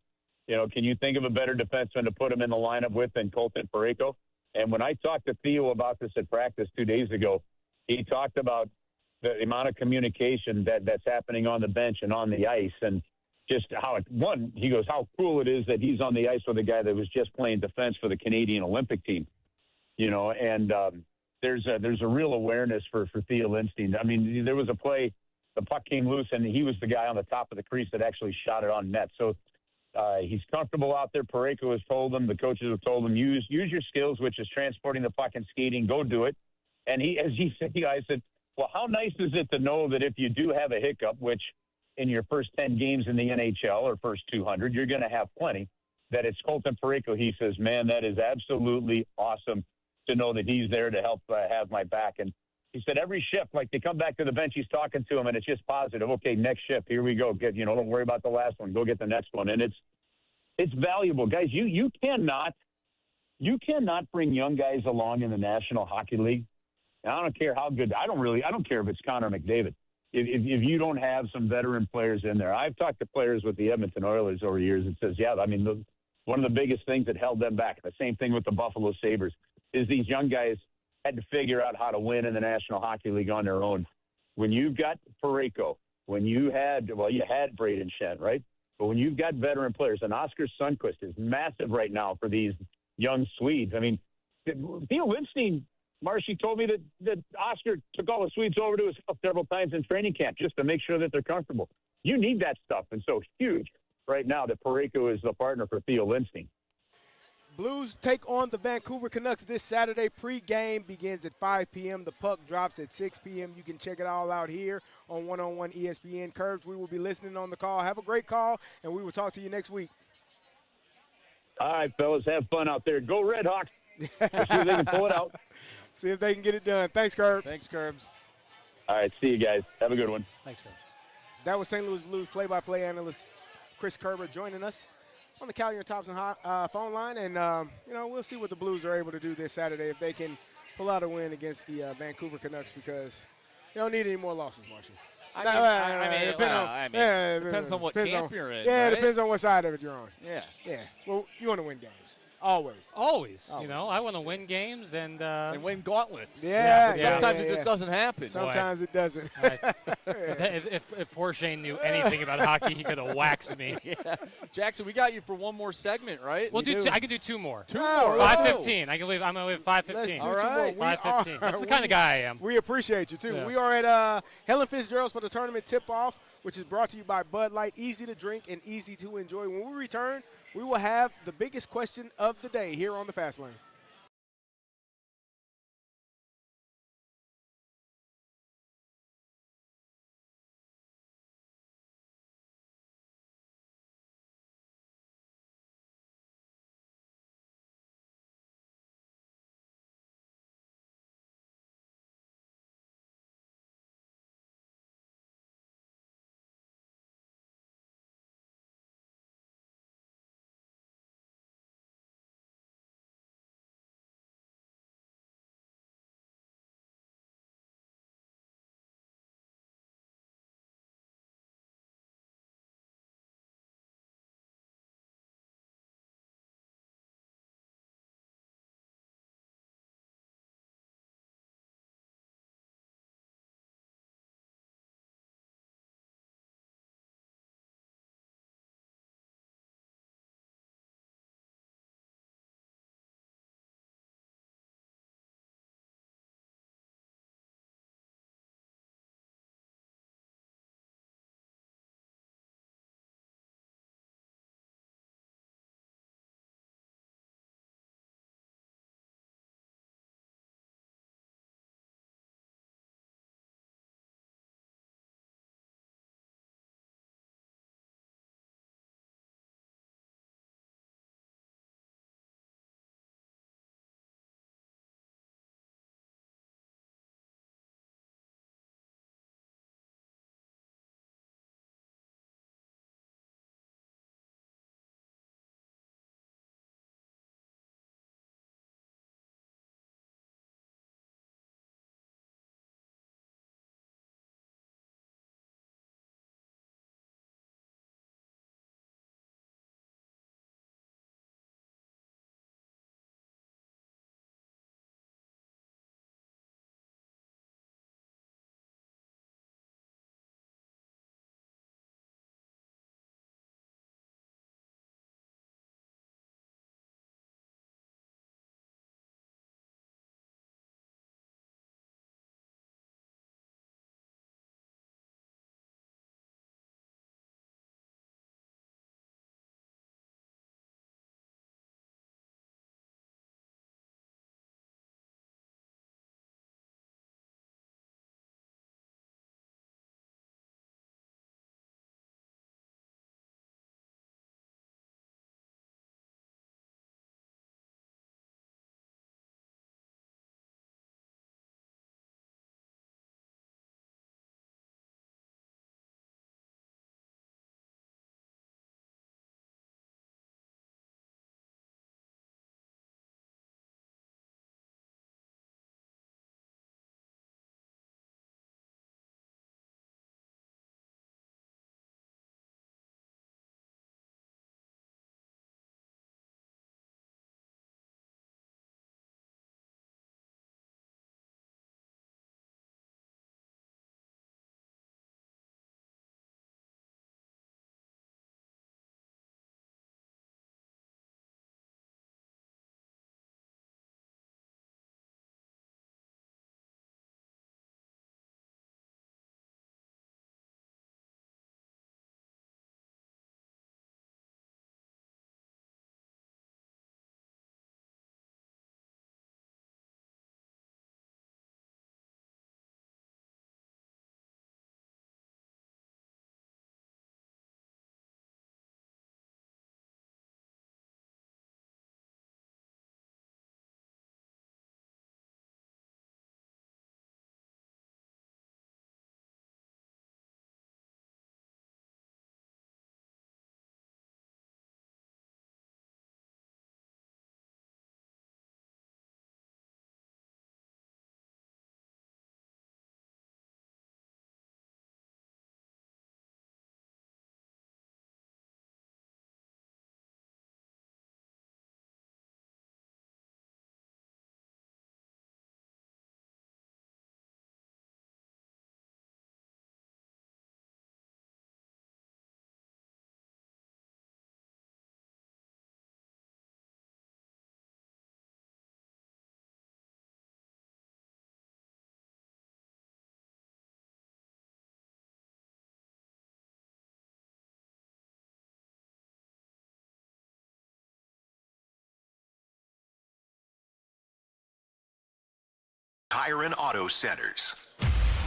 can you think of a better defenseman to put him in the lineup with than Colton Parayko? And when I talked to Theo about this at practice 2 days ago, he talked about the amount of communication that's happening on the bench and on the ice, and just he goes, how cool it is that he's on the ice with a guy that was just playing defense for the Canadian Olympic team, and there's a real awareness for Theo Lindstein. I mean, there was a play, the puck came loose, and he was the guy on the top of the crease that actually shot it on net. So he's comfortable out there. Parayko has told him, the coaches have told him, use your skills, which is transporting the puck and skating. Go do it. And I said, well, how nice is it to know that if you do have a hiccup, which in your first 10 games in the NHL or first 200, you're going to have plenty, that it's Colton Parayko. He says, man, that is absolutely awesome to know that he's there to help have my back. And he said every shift, like they come back to the bench, he's talking to him, and it's just positive. Okay, next shift, here we go. Don't worry about the last one. Go get the next one. And it's valuable. Guys, you cannot bring young guys along in the National Hockey League. And I don't care how good. I don't care if it's Connor McDavid. If you don't have some veteran players in there. I've talked to players with the Edmonton Oilers over the years and says, yeah, I mean, one of the biggest things that held them back, the same thing with the Buffalo Sabres, is these young guys had to figure out how to win in the National Hockey League on their own. When you've got Parayko, you had Braden Shen, right? But when you've got veteran players, and Oscar Sundqvist is massive right now for these young Swedes. I mean, Theo Lindstein, Marshy told me that Oscar took all the Swedes over to his house several times in training camp just to make sure that they're comfortable. You need that stuff. And so huge right now that Parayko is the partner for Theo Lindstein. Blues take on the Vancouver Canucks this Saturday. Pre-game begins at 5 p.m. The puck drops at 6 p.m. You can check it all out here on 101 ESPN. Curbs, we will be listening on the call. Have a great call, and we will talk to you next week. All right, fellas, have fun out there. Go Red Hawks. Let's see if they can pull it out. See if they can get it done. Thanks, Curbs. Thanks, Curbs. All right, see you guys. Have a good one. Thanks, Curbs. That was St. Louis Blues play-by-play analyst Chris Kerber joining us on the Callier Thompson phone line. And, we'll see what the Blues are able to do this Saturday if they can pull out a win against the Vancouver Canucks, because you don't need any more losses, Marshall. Depends on what camp you're in. Yeah, right? it depends on what side of it you're on. Yeah. Yeah. Well, you want to win games. Always. Always. You know, I want to win games and win gauntlets. Yeah. But sometimes it just doesn't happen. Sometimes it doesn't. If poor Shane knew anything about hockey, he could have waxed me. Yeah. Jackson, we got you for one more segment, right? We'll I can do 2 more. 2 more. 5:15. I'm going to leave 5:15. All right. 5:15. That's the kind of guy I am. We appreciate you, too. Yeah. We are at Helen Fitzgerald's for the tournament tip-off, which is brought to you by Bud Light. Easy to drink and easy to enjoy. When we return, we will have the biggest question of the day here on the Fast Lane. Tire and Auto Centers.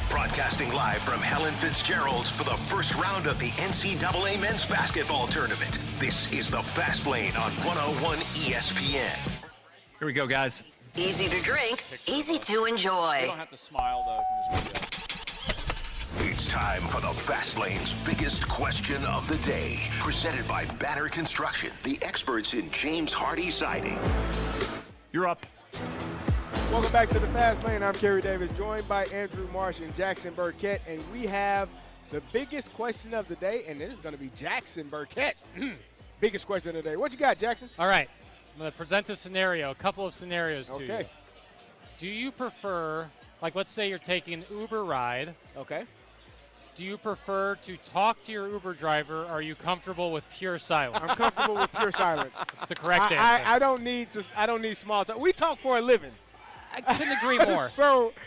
Broadcasting live from Helen Fitzgerald for the first round of the NCAA men's basketball tournament. This is the Fast Lane on 101 ESPN. Here we go, guys. Easy to drink, easy to enjoy. You don't have to smile, though. It's time for the Fast Lane's biggest question of the day. Presented by Banner Construction, the experts in James Hardy siding. You're up. Welcome back to the Fast Lane. I'm Kerry Davis, joined by Andrew Marsh and Jackson Burkett, and we have the biggest question of the day, and it is going to be Jackson Burkett's biggest question of the day. What you got, Jackson? All right. I'm going to present a scenario, a couple of scenarios to you. Do you prefer, like let's say you're taking an Uber ride. Okay. Do you prefer to talk to your Uber driver, or are you comfortable with pure silence? I'm comfortable with pure silence. That's the correct answer. I don't need small talk. We talk for a living. I couldn't agree more.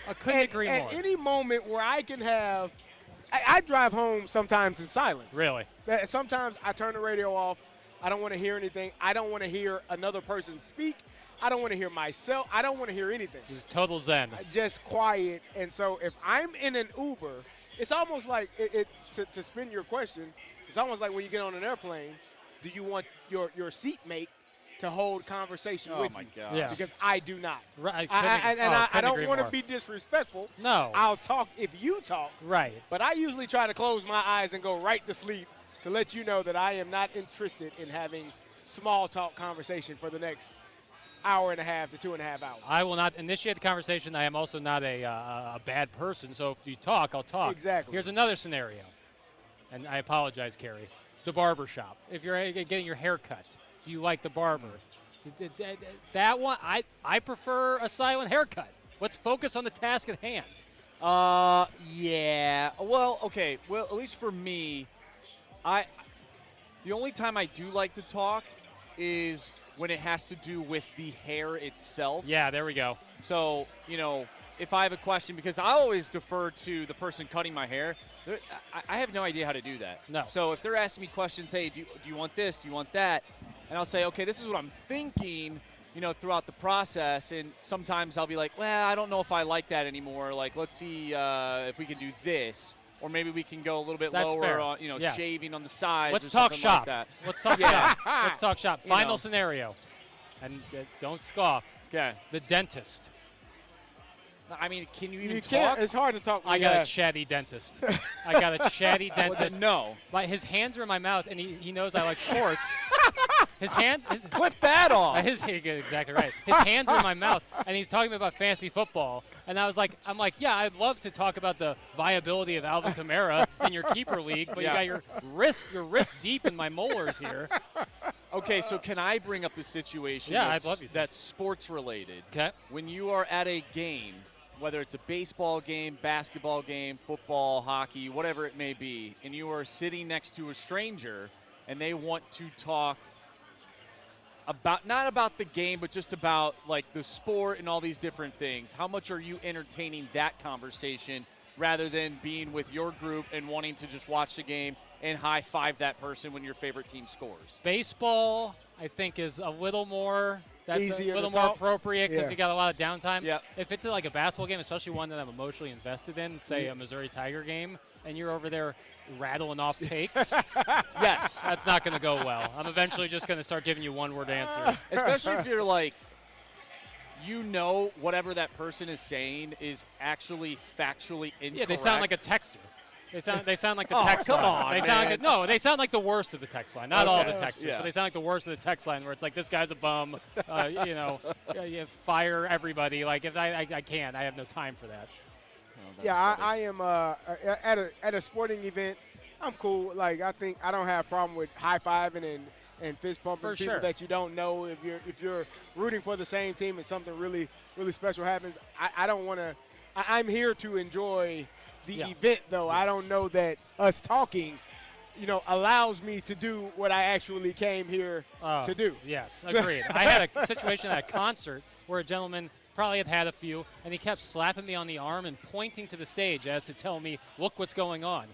I couldn't agree more. At any moment where I can have, I drive home sometimes in silence. Really? Sometimes I turn the radio off. I don't want to hear anything. I don't want to hear another person speak. I don't want to hear myself. I don't want to hear anything. Just total zen. Just quiet. And so if I'm in an Uber, it's almost like, to spin your question, it's almost like when you get on an airplane, do you want your seatmate to hold conversation with you? God. Yeah. Because I do not. Right. I don't want to be disrespectful. No. I'll talk if you talk. Right. But I usually try to close my eyes and go right to sleep to let you know that I am not interested in having small talk conversation for the next hour and a half to 2.5 hours. I will not initiate the conversation. I am also not a bad person, so if you talk, I'll talk. Exactly. Here's another scenario, and I apologize, Carey. The barber shop. If you're getting your hair cut, do you like the barber? That one, I prefer a silent haircut. Let's focus on the task at hand. Yeah. Well, okay. Well, at least for me, the only time I do like to talk is when it has to do with the hair itself. Yeah, there we go. So, if I have a question, because I always defer to the person cutting my hair, I have no idea how to do that. No. So if they're asking me questions, hey, do you want this? Do you want that? And I'll say, okay, this is what I'm thinking, throughout the process. And sometimes I'll be like, well, I don't know if I like that anymore. Like, let's see if we can do this. Or maybe we can go a little bit lower fair. on, Yes. shaving on the sides. Let's or talk something shop. Like that. Let's talk shop. Let's talk shop. Final scenario. And don't scoff. Okay. The dentist. I mean, can you even You talk? can't. It's hard to talk. I got a chatty dentist. I got a chatty dentist. No. His hands are in my mouth, and he knows I like sports. His hands. Clip that off. Exactly right. His hands are in my mouth, and he's talking about fantasy football. And I'm like, yeah, I'd love to talk about the viability of Alvin Kamara in your keeper league, but you got your wrist deep in my molars here. Okay, so can I bring up a situation I'd love you to. that's sports related? Okay. When you are at a game, whether it's a baseball game, basketball game, football, hockey, whatever it may be, and you are sitting next to a stranger and they want to talk about, not about the game, but just about like the sport and all these different things, how much are you entertaining that conversation rather than being with your group and wanting to just watch the game and high-five that person when your favorite team scores? Baseball, I think, is a little more Easier a little to more talk. appropriate because Yeah. you got a lot of downtime. Yeah. If it's like a basketball game, especially one that I'm emotionally invested in, say a Missouri Tiger game, and you're over there rattling off takes, yes, that's not going to go well. I'm eventually just going to start giving you one-word answers. Especially if you're like, whatever that person is saying is actually factually incorrect. Yeah, they sound like a texter. They sound like the Oh, text come line. on, They man. sound like they sound like the worst of the text line. Not all the texters, Yeah. but they sound like the worst of the text line, where it's like, this guy's a bum. Fire everybody. Like, if I can't, I have no time for that. I am at a sporting event. I'm cool. Like, I think I don't have a problem with high fiving and fist pumping For people sure. that you don't know. If you're rooting for the same team and something really really special happens, I don't want to. I'm here to enjoy the event, though. I don't know that us talking, allows me to do what I actually came here to do. Yes, agreed. I had a situation at a concert where a gentleman probably had a few, and he kept slapping me on the arm and pointing to the stage as to tell me, look what's going on.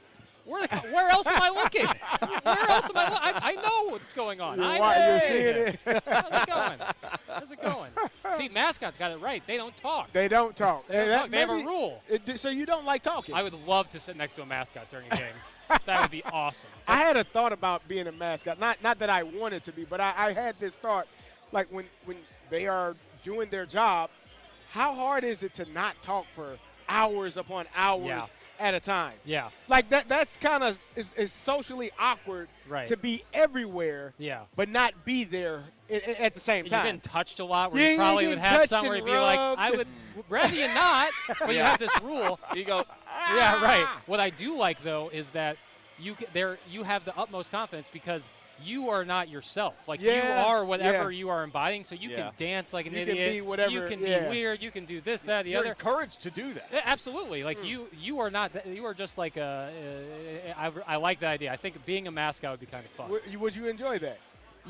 Where else am I looking? Where else am I know what's going on. You're seeing it. How's it going? How's it going? See, mascots got it right. They don't talk. They don't talk. They have a rule. So you don't like talking? I would love to sit next to a mascot during a game. That would be awesome. I had a thought about being a mascot. Not that I wanted to be, but I had this thought, like when they are doing their job, how hard is it to not talk for hours upon hours at a time? Yeah. Like that's kind of is socially awkward to be everywhere, but not be there at the same time. You've been touched a lot where you probably would have somewhere you'd be like, I would rather you not, but you have this rule. You go, yeah, right. What I do like, though, is that you have the utmost confidence because you are not yourself. Like, you are whatever you are embodying, so you can dance like an idiot. You can be whatever. You can be weird. You can do this, that, the other. You're encouraged to do that. Yeah, absolutely. Like, you are not – you are just like I like that idea. I think being a mascot would be kind of fun. Would you enjoy that?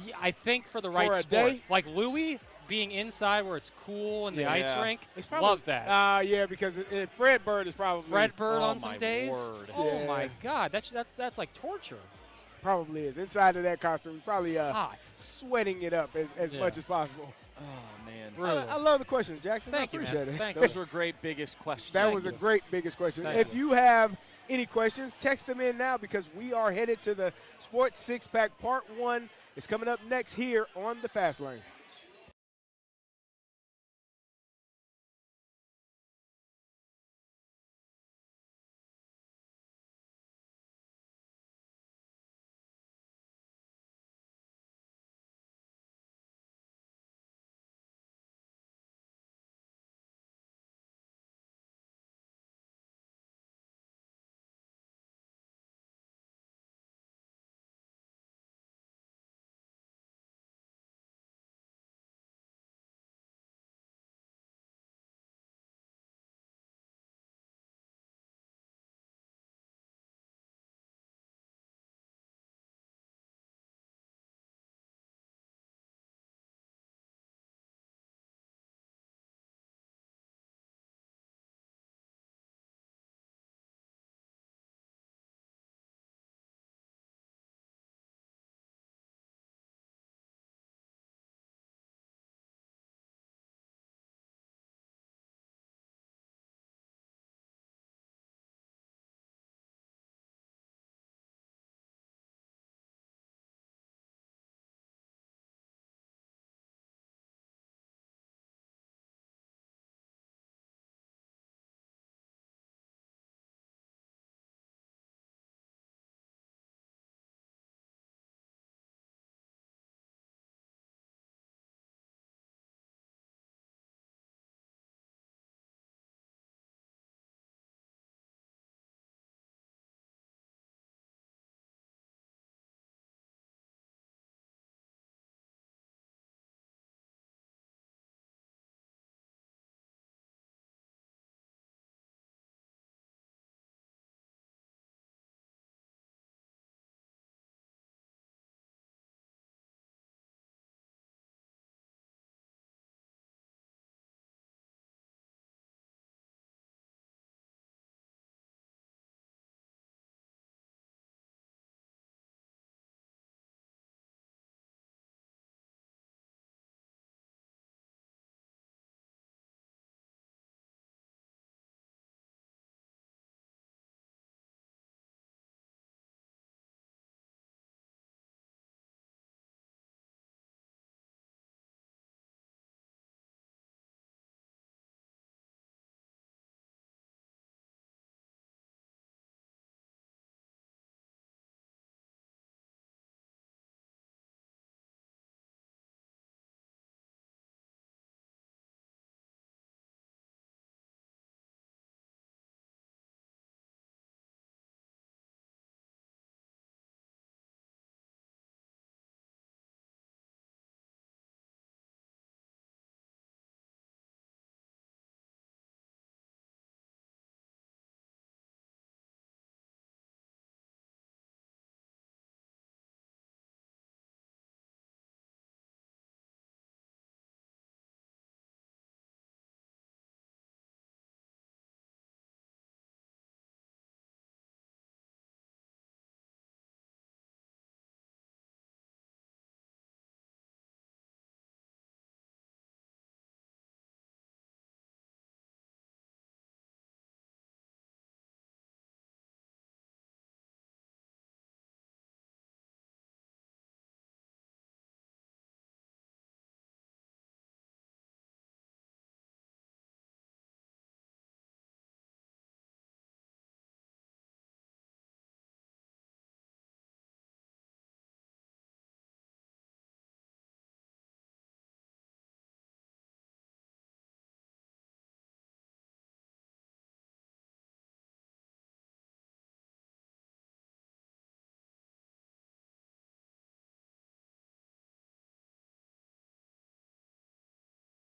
Yeah, I think for the right for a sport. Day? Like Louis being inside where it's cool in the ice rink. Love that. Yeah, because Fred Bird is probably – Fred Bird on some days? Word. Oh, my God. That's like torture. Probably is. Inside of that costume, probably hot, sweating it up as much as possible. Oh, man. I love the questions, Jackson. Thank you, I appreciate it. Thank Those were great biggest questions. That was a great biggest question. If you have any questions, text them in now because we are headed to the Sports Six Pack Part 1. It's coming up next here on the Fast Lane.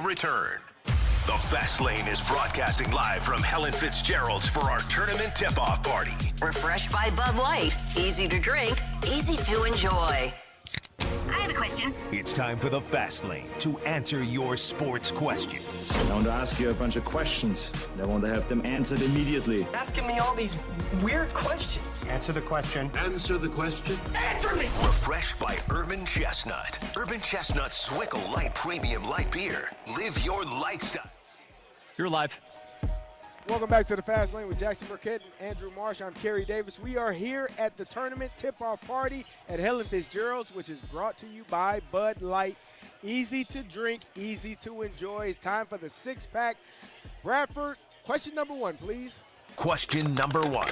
Return. The Fast Lane is broadcasting live from Helen Fitzgerald's for our tournament tip-off party. Refreshed by Bud Light. Easy to drink, easy to enjoy. I have a question. It's time for the Fast Lane to answer your sports questions. I want to ask you a bunch of questions. I want to have them answered immediately. Asking me all these weird questions. Answer the question. Answer the question. Answer me! Refreshed by Urban Chestnut. Urban Chestnut Swickle Light Premium Light Beer. Live your lifestyle. You're live. Welcome back to the Fast Lane with Jackson Burkett and Andrew Marsh. I'm Kerry Davis. We are here at the tournament tip-off party at Helen Fitzgerald's, which is brought to you by Bud Light. Easy to drink, easy to enjoy. It's time for the six-pack. Bradford, question number one, please. Question number one.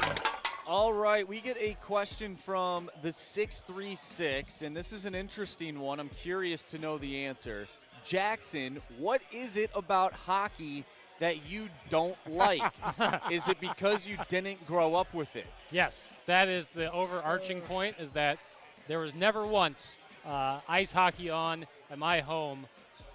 All right, we get a question from the 636, and this is an interesting one. I'm curious to know the answer. Jackson, what is it about hockey that you don't like? Is it because you didn't grow up with it? Yes, that is the overarching point, is that there was never once ice hockey on at my home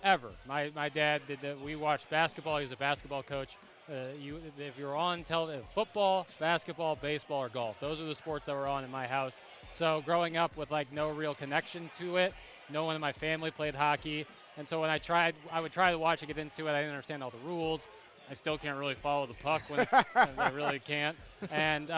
ever. My dad did that. We watched basketball. He was a basketball coach. If you were on television, football, basketball, baseball, or golf, those are the sports that were on in my house. So growing up with like no real connection to it, no one in my family played hockey. And so when I would try to watch it, get into it. I didn't understand all the rules. I still can't really follow the puck when it's, I really can't. And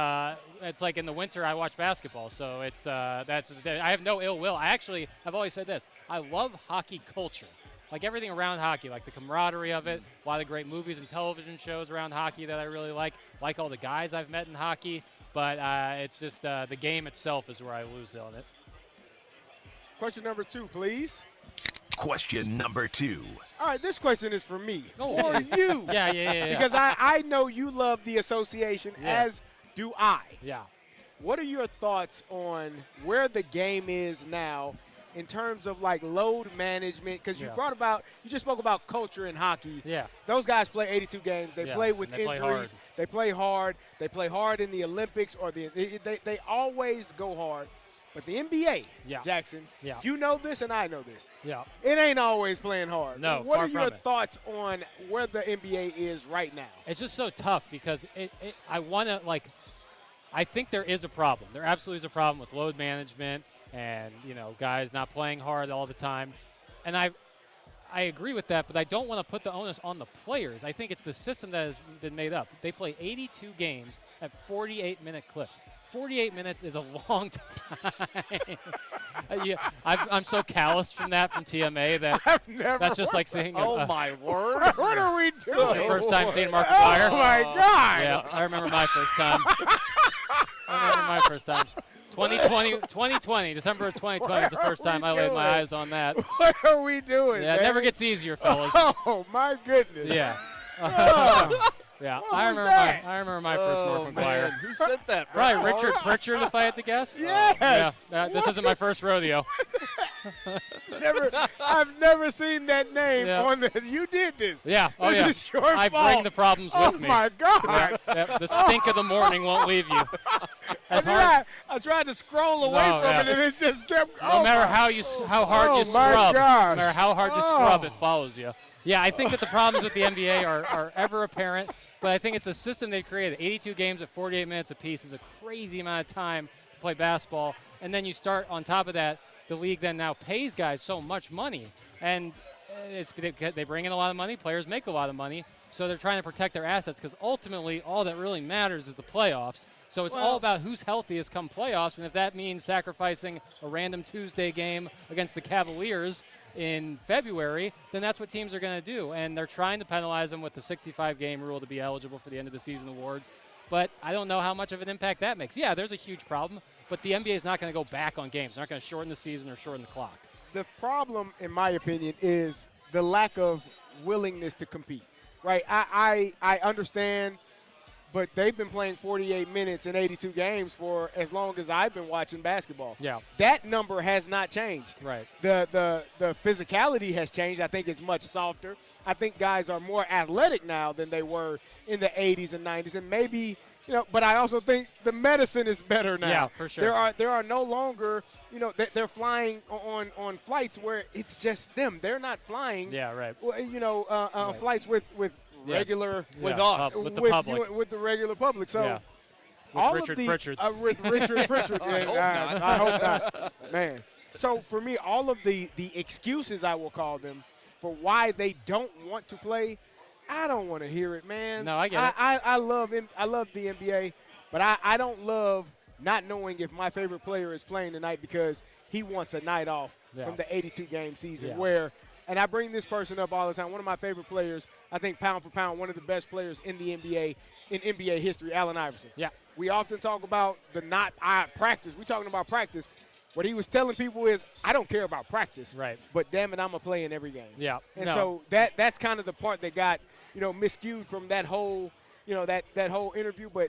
it's like in the winter I watch basketball. So it's that's just, I have no ill will. I've always said this. I love hockey culture. Like everything around hockey, like the camaraderie of it, a lot of great movies and television shows around hockey that I really like all the guys I've met in hockey. But it's just the game itself is where I lose on it. Question number two, please. Question number two. All right, this question is for me. Oh. Or you. Yeah. Because I know you love the association, as do I. Yeah. What are your thoughts on where the game is now in terms of like load management? Because you just spoke about culture in hockey. Yeah. Those guys play 82 games. They play with injuries. They play hard. They play hard in the Olympics or they always go hard. But the NBA, Jackson, you know this and I know this. Yeah. It ain't always playing hard. No, what far are your from it. thoughts on where the NBA is right now? It's just so tough because I think there is a problem. There absolutely is a problem with load management and, guys not playing hard all the time. And I agree with that, but I don't want to put the onus on the players. I think it's the system that has been made up. They play 82 games at 48-minute clips. 48 minutes is a long time. I'm so calloused from TMA that that's just like saying. Oh my word! What are we doing? Your first time seeing Markiplier? Oh my God! Yeah, I remember my first time. 2020, December of 2020 is the first time I laid my eyes on that. What are we doing? Yeah, it never gets easier, fellas. Oh my goodness! Yeah. Yeah, I remember my first Mark McGuire. Who said that? Probably Richard Pritchard, if I had to guess. Yes. This isn't my first rodeo. I've never seen that name on the. You did this. Yeah. Oh, this is your fault. I bring the problems with me. Oh my God. The stink of the morning won't leave you. I tried to scroll away from it, and it just kept. No matter how hard you scrub, gosh. no matter how hard you scrub, it follows you. Yeah, I think that the problems with the NBA are ever apparent, but I think it's a system they created. 82 games at 48 minutes apiece is a crazy amount of time to play basketball. And then you start on top of that, the league then now pays guys so much money. And they bring in a lot of money, players make a lot of money, so they're trying to protect their assets because ultimately all that really matters is the playoffs. So it's all about who's healthiest come playoffs, and if that means sacrificing a random Tuesday game against the Cavaliers in February, then that's what teams are going to do. And they're trying to penalize them with the 65-game rule to be eligible for the end of the season awards. But I don't know how much of an impact that makes. Yeah, there's a huge problem, but the NBA is not going to go back on games. They're not going to shorten the season or shorten the clock. The problem, in my opinion, is the lack of willingness to compete, right? I understand, but they've been playing 48 minutes in 82 games for as long as I've been watching basketball. Yeah. That number has not changed. Right. The physicality has changed. I think it's much softer. I think guys are more athletic now than they were in the 80s and 90s, and maybe But I also think the medicine is better now. Yeah, for sure. There are no longer, they're flying on flights where it's just them. They're not flying. Yeah, right. Right. Flights with regular with us, with the public, with the regular public. So. Yeah. With Richard Pritchard. With Richard Pritchard. I hope not. Man. So, for me, all of the excuses, I will call them, for why they don't want to play, I don't want to hear it, man. No, I get it. I love the NBA, but I don't love not knowing if my favorite player is playing tonight because he wants a night off from the 82-game season where – and I bring this person up all the time. One of my favorite players, I think pound for pound, one of the best players in the NBA, in NBA history, Allen Iverson. Yeah. We often talk about practice. We're talking about practice. What he was telling people is, I don't care about practice. Right. But damn it, I'm going to play in every game. Yeah. And so that's kind of the part that got, miscued from that whole, that whole interview. But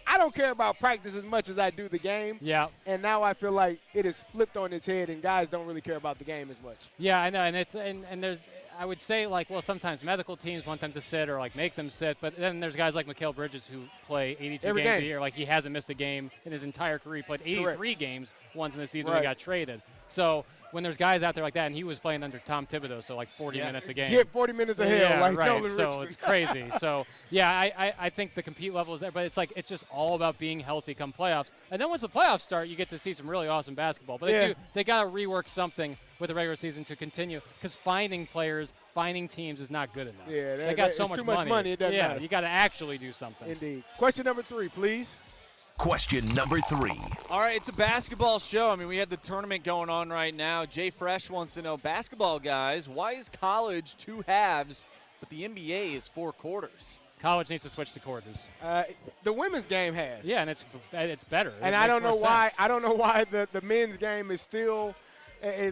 I don't care about practice as much as I do the game. Yeah. And now I feel like it is flipped on its head, and guys don't really care about the game as much. Yeah, I know, and there's, I would say, sometimes medical teams want them to sit or make them sit, but then there's guys like Mikal Bridges who play 82 Every games game. a year. He hasn't missed a game in his entire career. He played 83 games once in the season when he got traded. So when there's guys out there like that, and he was playing under Tom Thibodeau, so 40 minutes a game. Get 40 minutes of hell, right. Nolan So Richardson. it's crazy. So I think the compete level is there, but it's just all about being healthy come playoffs. And then once the playoffs start, you get to see some really awesome basketball. But they got to rework something with the regular season to continue, because finding teams is not good enough. Yeah, they got so much too much money. It doesn't matter. You got to actually do something. Indeed. Question number 3, please. Question number 3. All right, it's a basketball show. I mean, we have the tournament going on right now. Jay Fresh wants to know, basketball guys, why is college 2 halves, but the NBA is 4 quarters? College needs to switch to quarters. The women's game has. Yeah, and it's better. And I don't know why. I don't know why the men's game is still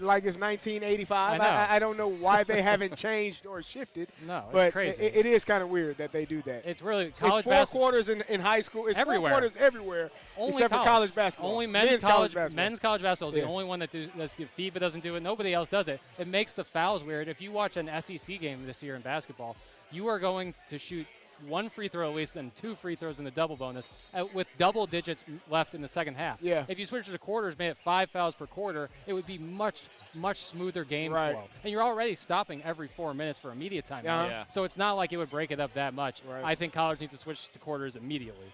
like it's 1985. I don't know why they haven't changed or shifted. No, it's but crazy. It is kind of weird that they do that. It's really college basketball. It's 4 quarters in high school. It's everywhere. 4 quarters everywhere, except for college basketball. Only men's college basketball. Men's college basketball is the Yeah. only one that FIBA doesn't do it. Nobody else does it. It makes the fouls weird. If you watch an SEC game this year in basketball, you are going to shoot 1 free throw at least and 2 free throws in the double bonus with double digits left in the second half. Yeah. If you switch to the quarters, made it 5 fouls per quarter, it would be much smoother game Right. flow. And you're already stopping every 4 minutes for immediate time. Yeah. So it's not like it would break it up that much. Right. I think college needs to switch to quarters immediately.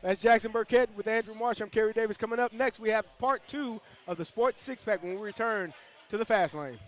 That's Jackson Burkett with Andrew Marsh. I'm Kerry Davis. Coming up next, we have part 2 of the Sports Six Pack when we return to the Fast Lane.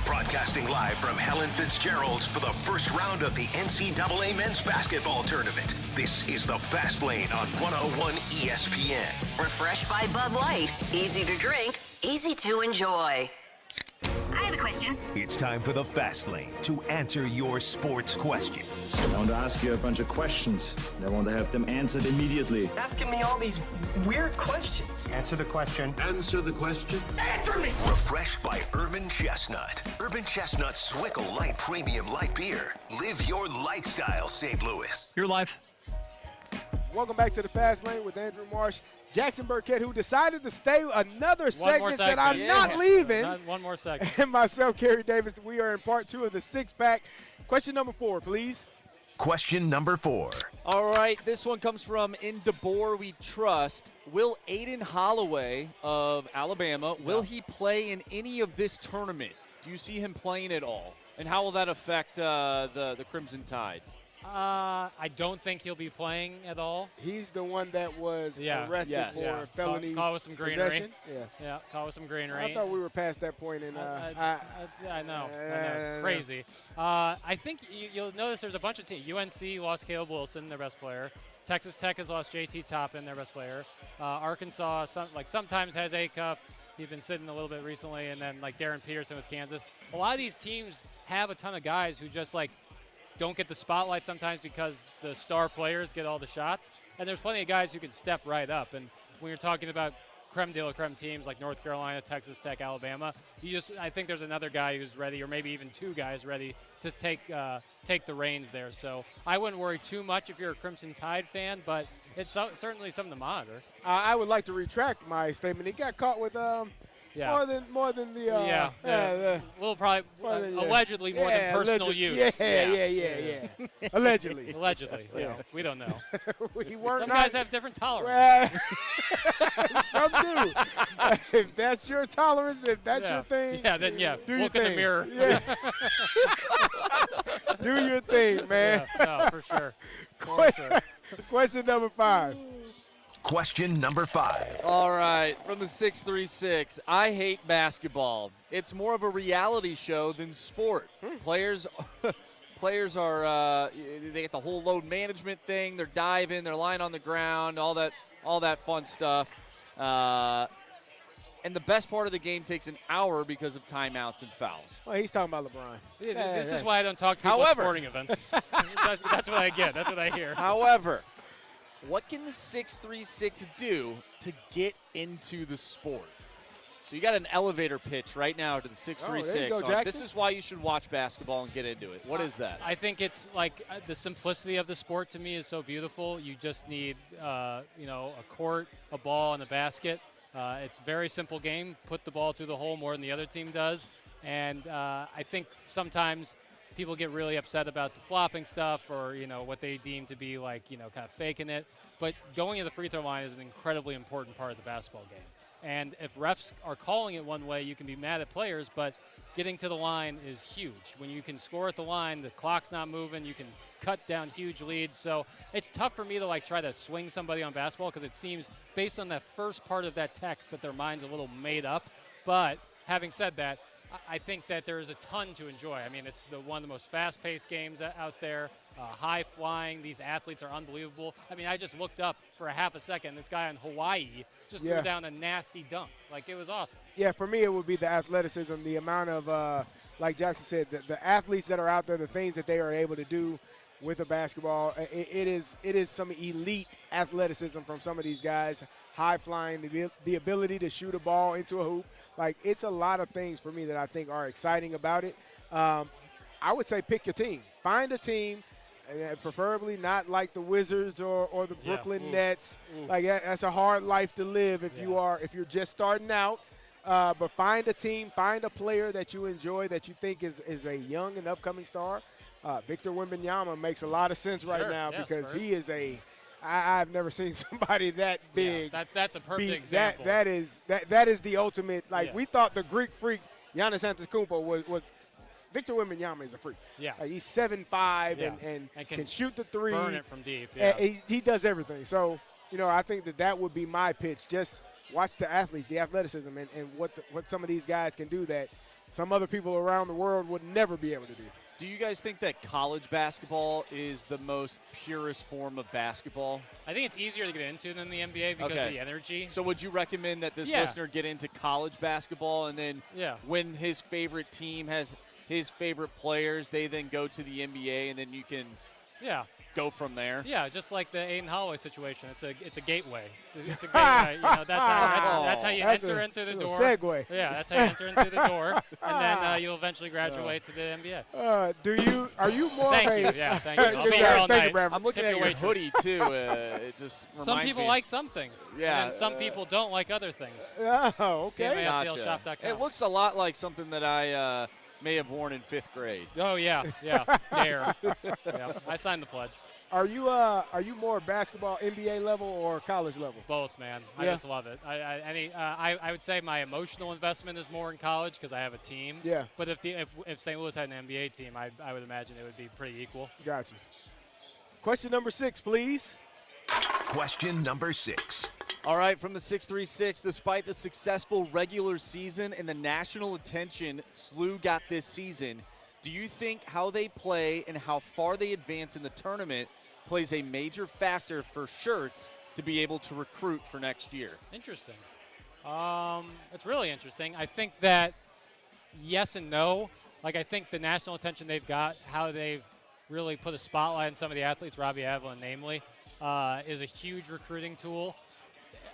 Broadcasting live from Helen Fitzgerald's for the first round of the NCAA men's basketball tournament. This is the Fast Lane on 101 ESPN. Refreshed by Bud Light. Easy to drink, easy to enjoy. I have a question. It's time for the Fast Lane to answer your sports questions. I want to ask you a bunch of questions, and I want to have them answered immediately. Asking me all these weird questions. Answer the question. Answer the question. Answer me! Refreshed by Urban Chestnut. Urban Chestnut's Swickle Light Premium Light Beer. Live your lifestyle, St. Louis. You're live. Welcome back to the Fast Lane with Andrew Marsh. Jackson Burkett, who decided to stay another segment, said, I'm not leaving. One more segment. And myself, Kerry Davis, we are in part 2 of the six-pack. Question number 4, please. Question number 4. All right, this one comes from In DeBoer We Trust. Will Aiden Holloway of Alabama, will he play in any of this tournament? Do you see him playing at all? And how will that affect the Crimson Tide? I don't think he'll be playing at all. He's the one that was arrested for felony caught with some greenery. possession. Yeah, caught with some greenery. I thought we were past that point. I know. It's crazy. I think you'll notice there's a bunch of teams. UNC lost Caleb Wilson, their best player. Texas Tech has lost JT Toppin, their best player. Arkansas sometimes has Acuff. He's been sitting a little bit recently. And then Darren Peterson with Kansas. A lot of these teams have a ton of guys who just don't get the spotlight sometimes because the star players get all the shots. And there's plenty of guys who can step right up. And when you're talking about creme de la creme teams like North Carolina, Texas Tech, Alabama, I think there's another guy who's ready, or maybe even two guys ready to take the reins there. So I wouldn't worry too much if you're a Crimson Tide fan, but it's certainly something to monitor. I would like to retract my statement. He got caught with more than the little probably allegedly more than personal use. Yeah. Allegedly. Allegedly. Yeah. We don't know. Some guys have different tolerance. Some do. If that's your tolerance, if that's your thing, then do look your in thing. the mirror. Yeah. Do your thing, man. No, for sure. Question number 5. Question number 5. All right, from the 636. I hate basketball. It's more of a reality show than sport. Players are they get the whole load management thing. They're diving, they're lying on the ground, all that fun stuff. And the best part of the game takes an hour because of timeouts and fouls. Well, he's talking about LeBron. This is why I don't talk to people at sporting events. That's what I get. That's what I hear. However, what can the 636 do to get into the sport? So you got an elevator pitch right now to the 636. There you go, this is why you should watch basketball and get into it. What is that? I think it's the simplicity of the sport to me is so beautiful. You just need a court, a ball, and a basket. It's a very simple game. Put the ball through the hole more than the other team does. And I think sometimes people get really upset about the flopping stuff or, what they deem to be kind of faking it. But going to the free throw line is an incredibly important part of the basketball game. And if refs are calling it one way, you can be mad at players, but getting to the line is huge. When you can score at the line, the clock's not moving, you can cut down huge leads. So it's tough for me to try to swing somebody on basketball because it seems, based on that first part of that text, that their mind's a little made up. But having said that, I think that there is a ton to enjoy. I mean, it's one of the most fast-paced games out there, high-flying. These athletes are unbelievable. I mean, I just looked up for a half a second. This guy in Hawaii just threw down a nasty dunk. It was awesome. Yeah, for me, it would be the athleticism, the amount of, like Jackson said, the athletes that are out there, the things that they are able to do with a basketball. It is some elite athleticism from some of these guys, high-flying, the ability to shoot a ball into a hoop. It's a lot of things for me that I think are exciting about it. I would say pick your team. Find a team, and preferably not like the Wizards or the Brooklyn Nets. That's a hard life to live if you're just starting out. But find a team, find a player that you enjoy that you think is a young and upcoming star. Victor Wembanyama makes a lot of sense right now because he is I've never seen somebody that big. Yeah, that's a perfect example. That is the ultimate. We thought the Greek freak Giannis Antetokounmpo was Victor Wembanyama is a freak. Yeah, he's 7'5" and can shoot the three, burn it from deep. Yeah, he does everything. So I think that would be my pitch. Just watch the athletes, the athleticism, and what some of these guys can do that some other people around the world would never be able to do. Do you guys think that college basketball is the most purest form of basketball? I think it's easier to get into than the NBA because of the energy. So would you recommend that this listener get into college basketball and then when his favorite team has his favorite players, they then go to the NBA and then you can go from there? Yeah, just like the Aiden Holloway situation. It's a gateway. It's a gateway. That's how you enter into the door. Segue. Yeah, that's how you enter into the door, and then you'll eventually graduate to the NBA. Are you more? Thank you. Yeah, thank you. I'll be here all night. I'm looking at your hoodie too. It just reminds some people me. like some things. Yeah. And some people don't like other things. Oh, okay. TMASTLshop.com. It looks a lot like something that I may have worn in 5th grade. Oh yeah. Dare. Yeah. I signed the pledge. Are you more basketball NBA level or college level? Both, man. I just love it. I would say my emotional investment is more in college because I have a team. Yeah. But if St. Louis had an NBA team, I would imagine it would be pretty equal. Gotcha. Question number 6, please. Question number 6. All right, from the 636, despite the successful regular season and the national attention SLU got this season, do you think how they play and how far they advance in the tournament plays a major factor for Shirts to be able to recruit for next year? Interesting. It's really interesting. I think that yes and no. Like, I think the national attention they've got, how they've really put a spotlight on some of the athletes, Robbie Avila namely, is a huge recruiting tool.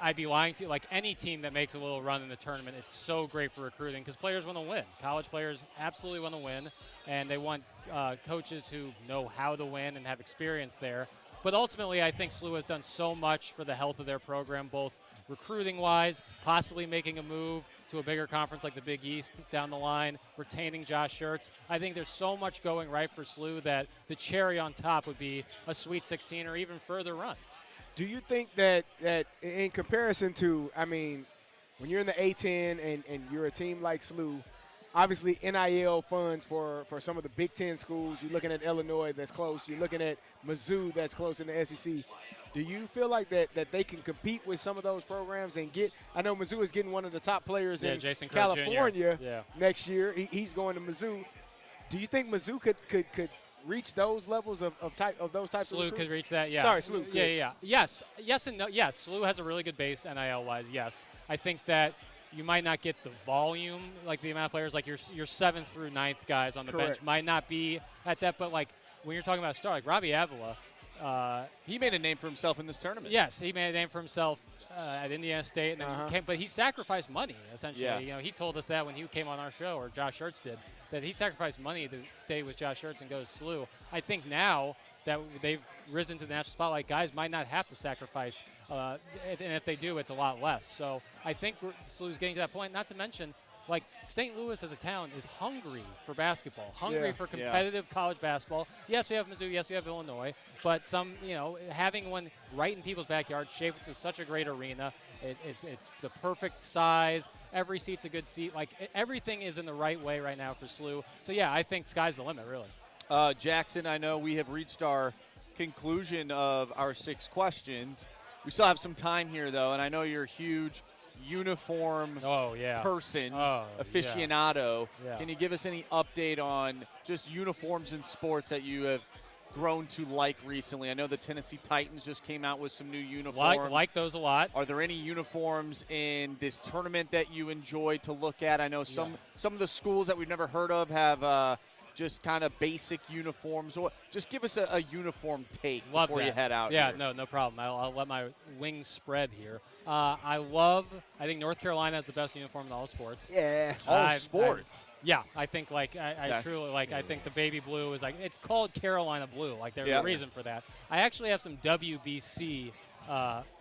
I'd be lying to you. Like, any team that makes a little run in the tournament, it's so great for recruiting because players want to win. College players absolutely want to win, and they want coaches who know how to win and have experience there. But ultimately, I think SLU has done so much for the health of their program, both recruiting-wise, possibly making a move to a bigger conference like the Big East down the line, retaining Josh Shirts. I think there's so much going right for SLU that the cherry on top would be a Sweet 16 or even further run. Do you think that in comparison to, I mean, when you're in the A-10 and you're a team like SLU, obviously NIL funds for some of the Big Ten schools, you're looking at Illinois that's close, you're looking at Mizzou that's close in the SEC. Do you feel like that they can compete with some of those programs and get – I know Mizzou is getting one of the top players in Jason California next year. He's going to Mizzou. Do you think Mizzou could reach those levels of those types of recruits? SLU could reach that, yeah. Sorry, SLU. Yeah. Yes and no. Yes, SLU has a really good base NIL-wise, yes. I think that you might not get the volume, like the amount of players, like your 7th through 9th guys on the bench might not be at that, but like when you're talking about a star, like Robbie Avila, he made a name for himself in this tournament. Yes, he made a name for himself at Indiana State, and then but he sacrificed money, essentially. Yeah. You know, he told us that when he came on our show, or Josh Shirts did, that he sacrificed money to stay with Josh Shirts and go to SLU. I think now that they've risen to the national spotlight, guys might not have to sacrifice, and if they do, it's a lot less. So I think SLU's getting to that point, not to mention, like, St. Louis as a town is hungry for basketball, hungry for competitive college basketball. Yes, we have Mizzou. Yes, we have Illinois. But having one right in people's backyard, Chaffetz is such a great arena. It's the perfect size. Every seat's a good seat. Like, everything is in the right way right now for SLU. So, yeah, I think sky's the limit, really. Jackson, I know we have reached our conclusion of our 6 questions. We still have some time here, though, and I know you're a huge uniform person, aficionado. Yeah. Can you give us any update on just uniforms in sports that you have grown to like recently? I know the Tennessee Titans just came out with some new uniforms. Like those a lot. Are there any uniforms in this tournament that you enjoy to look at? I know some of the schools that we've never heard of have just kind of basic uniforms. Or just give us a uniform take before you head out. Yeah, here. no problem. I'll let my wings spread here. I think North Carolina has the best uniform in all sports. Yeah. All sports. I think I truly like. I think the baby blue is it's called Carolina blue. Like, there's a reason for that. I actually have some WBC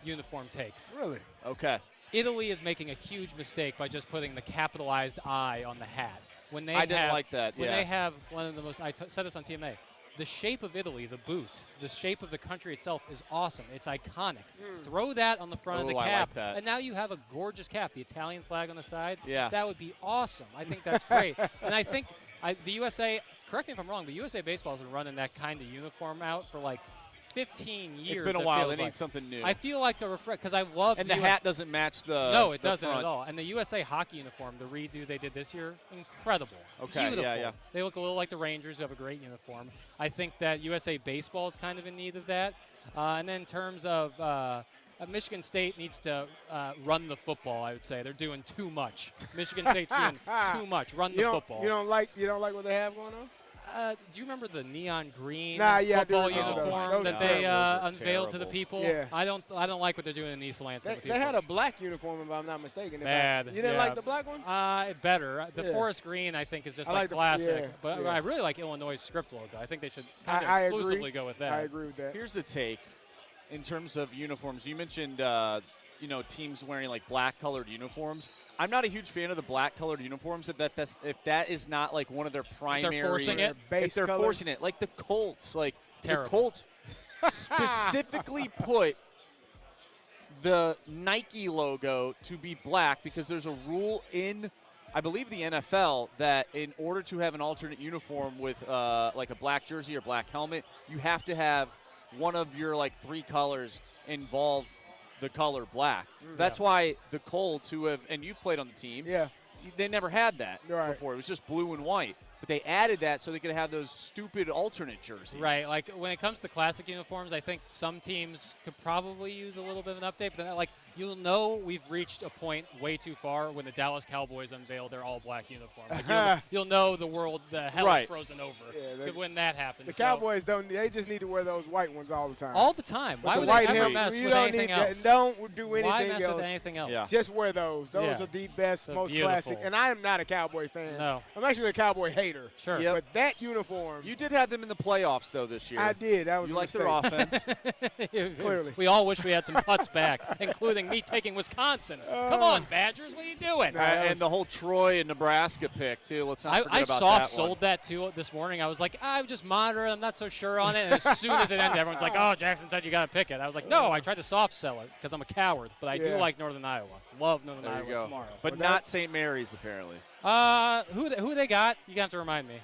uniform takes. Really? Okay. Italy is making a huge mistake by just putting the capitalized I on the hat. When they didn't like that. When they have one of the most, said this on TMA, the shape of Italy, the boot, the shape of the country itself is awesome. It's iconic. Throw that on the front of the cap, I like that. and now you have a gorgeous cap. The Italian flag on the side. Yeah. That would be awesome. I think that's great. And I think the USA, correct me if I'm wrong, but USA Baseball has been running that kind of uniform out for like 15 years. It's been a it while. feels They need like. something new. I feel like a refresh because I love. And the hat doesn't match the. No, it the doesn't front. at all. And the USA hockey uniform, the redo they did this year, incredible. Okay, Beautiful. yeah. They look a little like the Rangers, who have a great uniform. I think that USA baseball is kind of in need of that. And then in terms of Michigan State needs to run the football. I would say they're doing too much. Michigan State's doing too much. Run the football. You don't like what they have going on? Do you remember the neon green I football do uniform that they unveiled to the people? Yeah. I don't like what they're doing in East Lansing. They had a black uniform, if I'm not mistaken. Bad. You didn't like the black one? Better. The forest green, I think, is just like classic. But I really like Illinois' script logo. I think they should kind of exclusively go with that. I agree with that. Here's a take in terms of uniforms. You mentioned teams wearing like black colored uniforms. I'm not a huge fan of the black colored uniforms if that is not like one of their primary. If they're forcing it. If they're forcing it, like the Colts, Terrible. The Colts specifically put the Nike logo to be black because there's a rule in, I believe, the NFL that in order to have an alternate uniform with like a black jersey or black helmet, you have to have one of your like three colors involve the color black. So that's why the Colts, and you've played on the team, they never had that before. It was just blue and white. But they added that so they could have those stupid alternate jerseys. Right. Like when it comes to classic uniforms, I think some teams could probably use a little bit of an update. But then, you'll know we've reached a point way too far when the Dallas Cowboys unveil their all-black uniform. You'll know the hell is frozen over when that happens. The Cowboys they just need to wear those white ones all the time. All the time. Why would they ever mess with anything else? Don't do anything Why mess else. with anything else? Yeah. Just wear those. Those are the best, most classic. And I am not a Cowboy fan. No. I'm actually a Cowboy hater. Sure. Yep. But that uniform. You did have them in the playoffs, though, this year. I did. That was you liked their offense. Clearly. We all wish we had some putts back, including me taking Wisconsin. Come on, Badgers. What are you doing? And the whole Troy and Nebraska pick, too. Let's not forget about that one. I sold that, too, this morning. I was like, I would just monitor it. I'm not so sure on it. And as soon as it ended, everyone's like, oh, Jackson said you got to pick it. I was like, no, I tried to soft sell it because I'm a coward. But I do like Northern Iowa. Love Northern Iowa tomorrow. But not St. Mary's, apparently. Who they got? You got to remind me.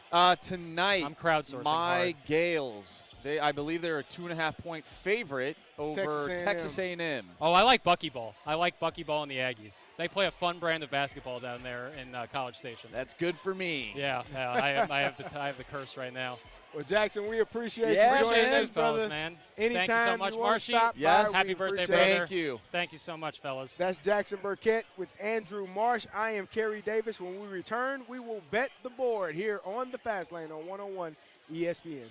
Tonight, I'm crowdsourcing my hard. Gales. I believe they're a 2.5-point favorite over Texas A&M. Oh, I like Buckyball. I like Buckyball and the Aggies. They play a fun brand of basketball down there in College Station. That's good for me. Yeah, I have the curse right now. Well, Jackson, we appreciate you Appreciate joining us, this, fellas, brother. man. Anytime Thank you so much, you want to Marshy. stop Yes. by, Happy birthday, appreciate brother. Thank you. Thank you so much, fellas. That's Jackson Burkett with Andrew Marsh. I am Kerry Davis. When we return, we will bet the board here on the Fast Lane on 101 ESPN.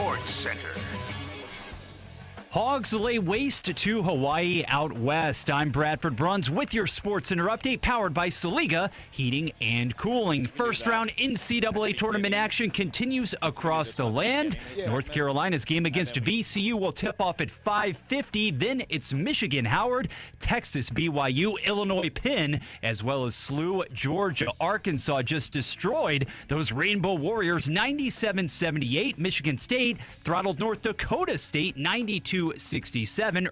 Sports Center. Hogs lay waste to Hawaii out west. I'm Bradford Bruns with your Sports Center update powered by Saliga Heating and Cooling. First round NCAA tournament action continues across the land. North Carolina's game against VCU will tip off at 5:50. Then it's Michigan Howard, Texas BYU, Illinois Penn, as well as SLU Georgia. Arkansas just destroyed those Rainbow Warriors 97-78. Michigan State throttled North Dakota State 92-67.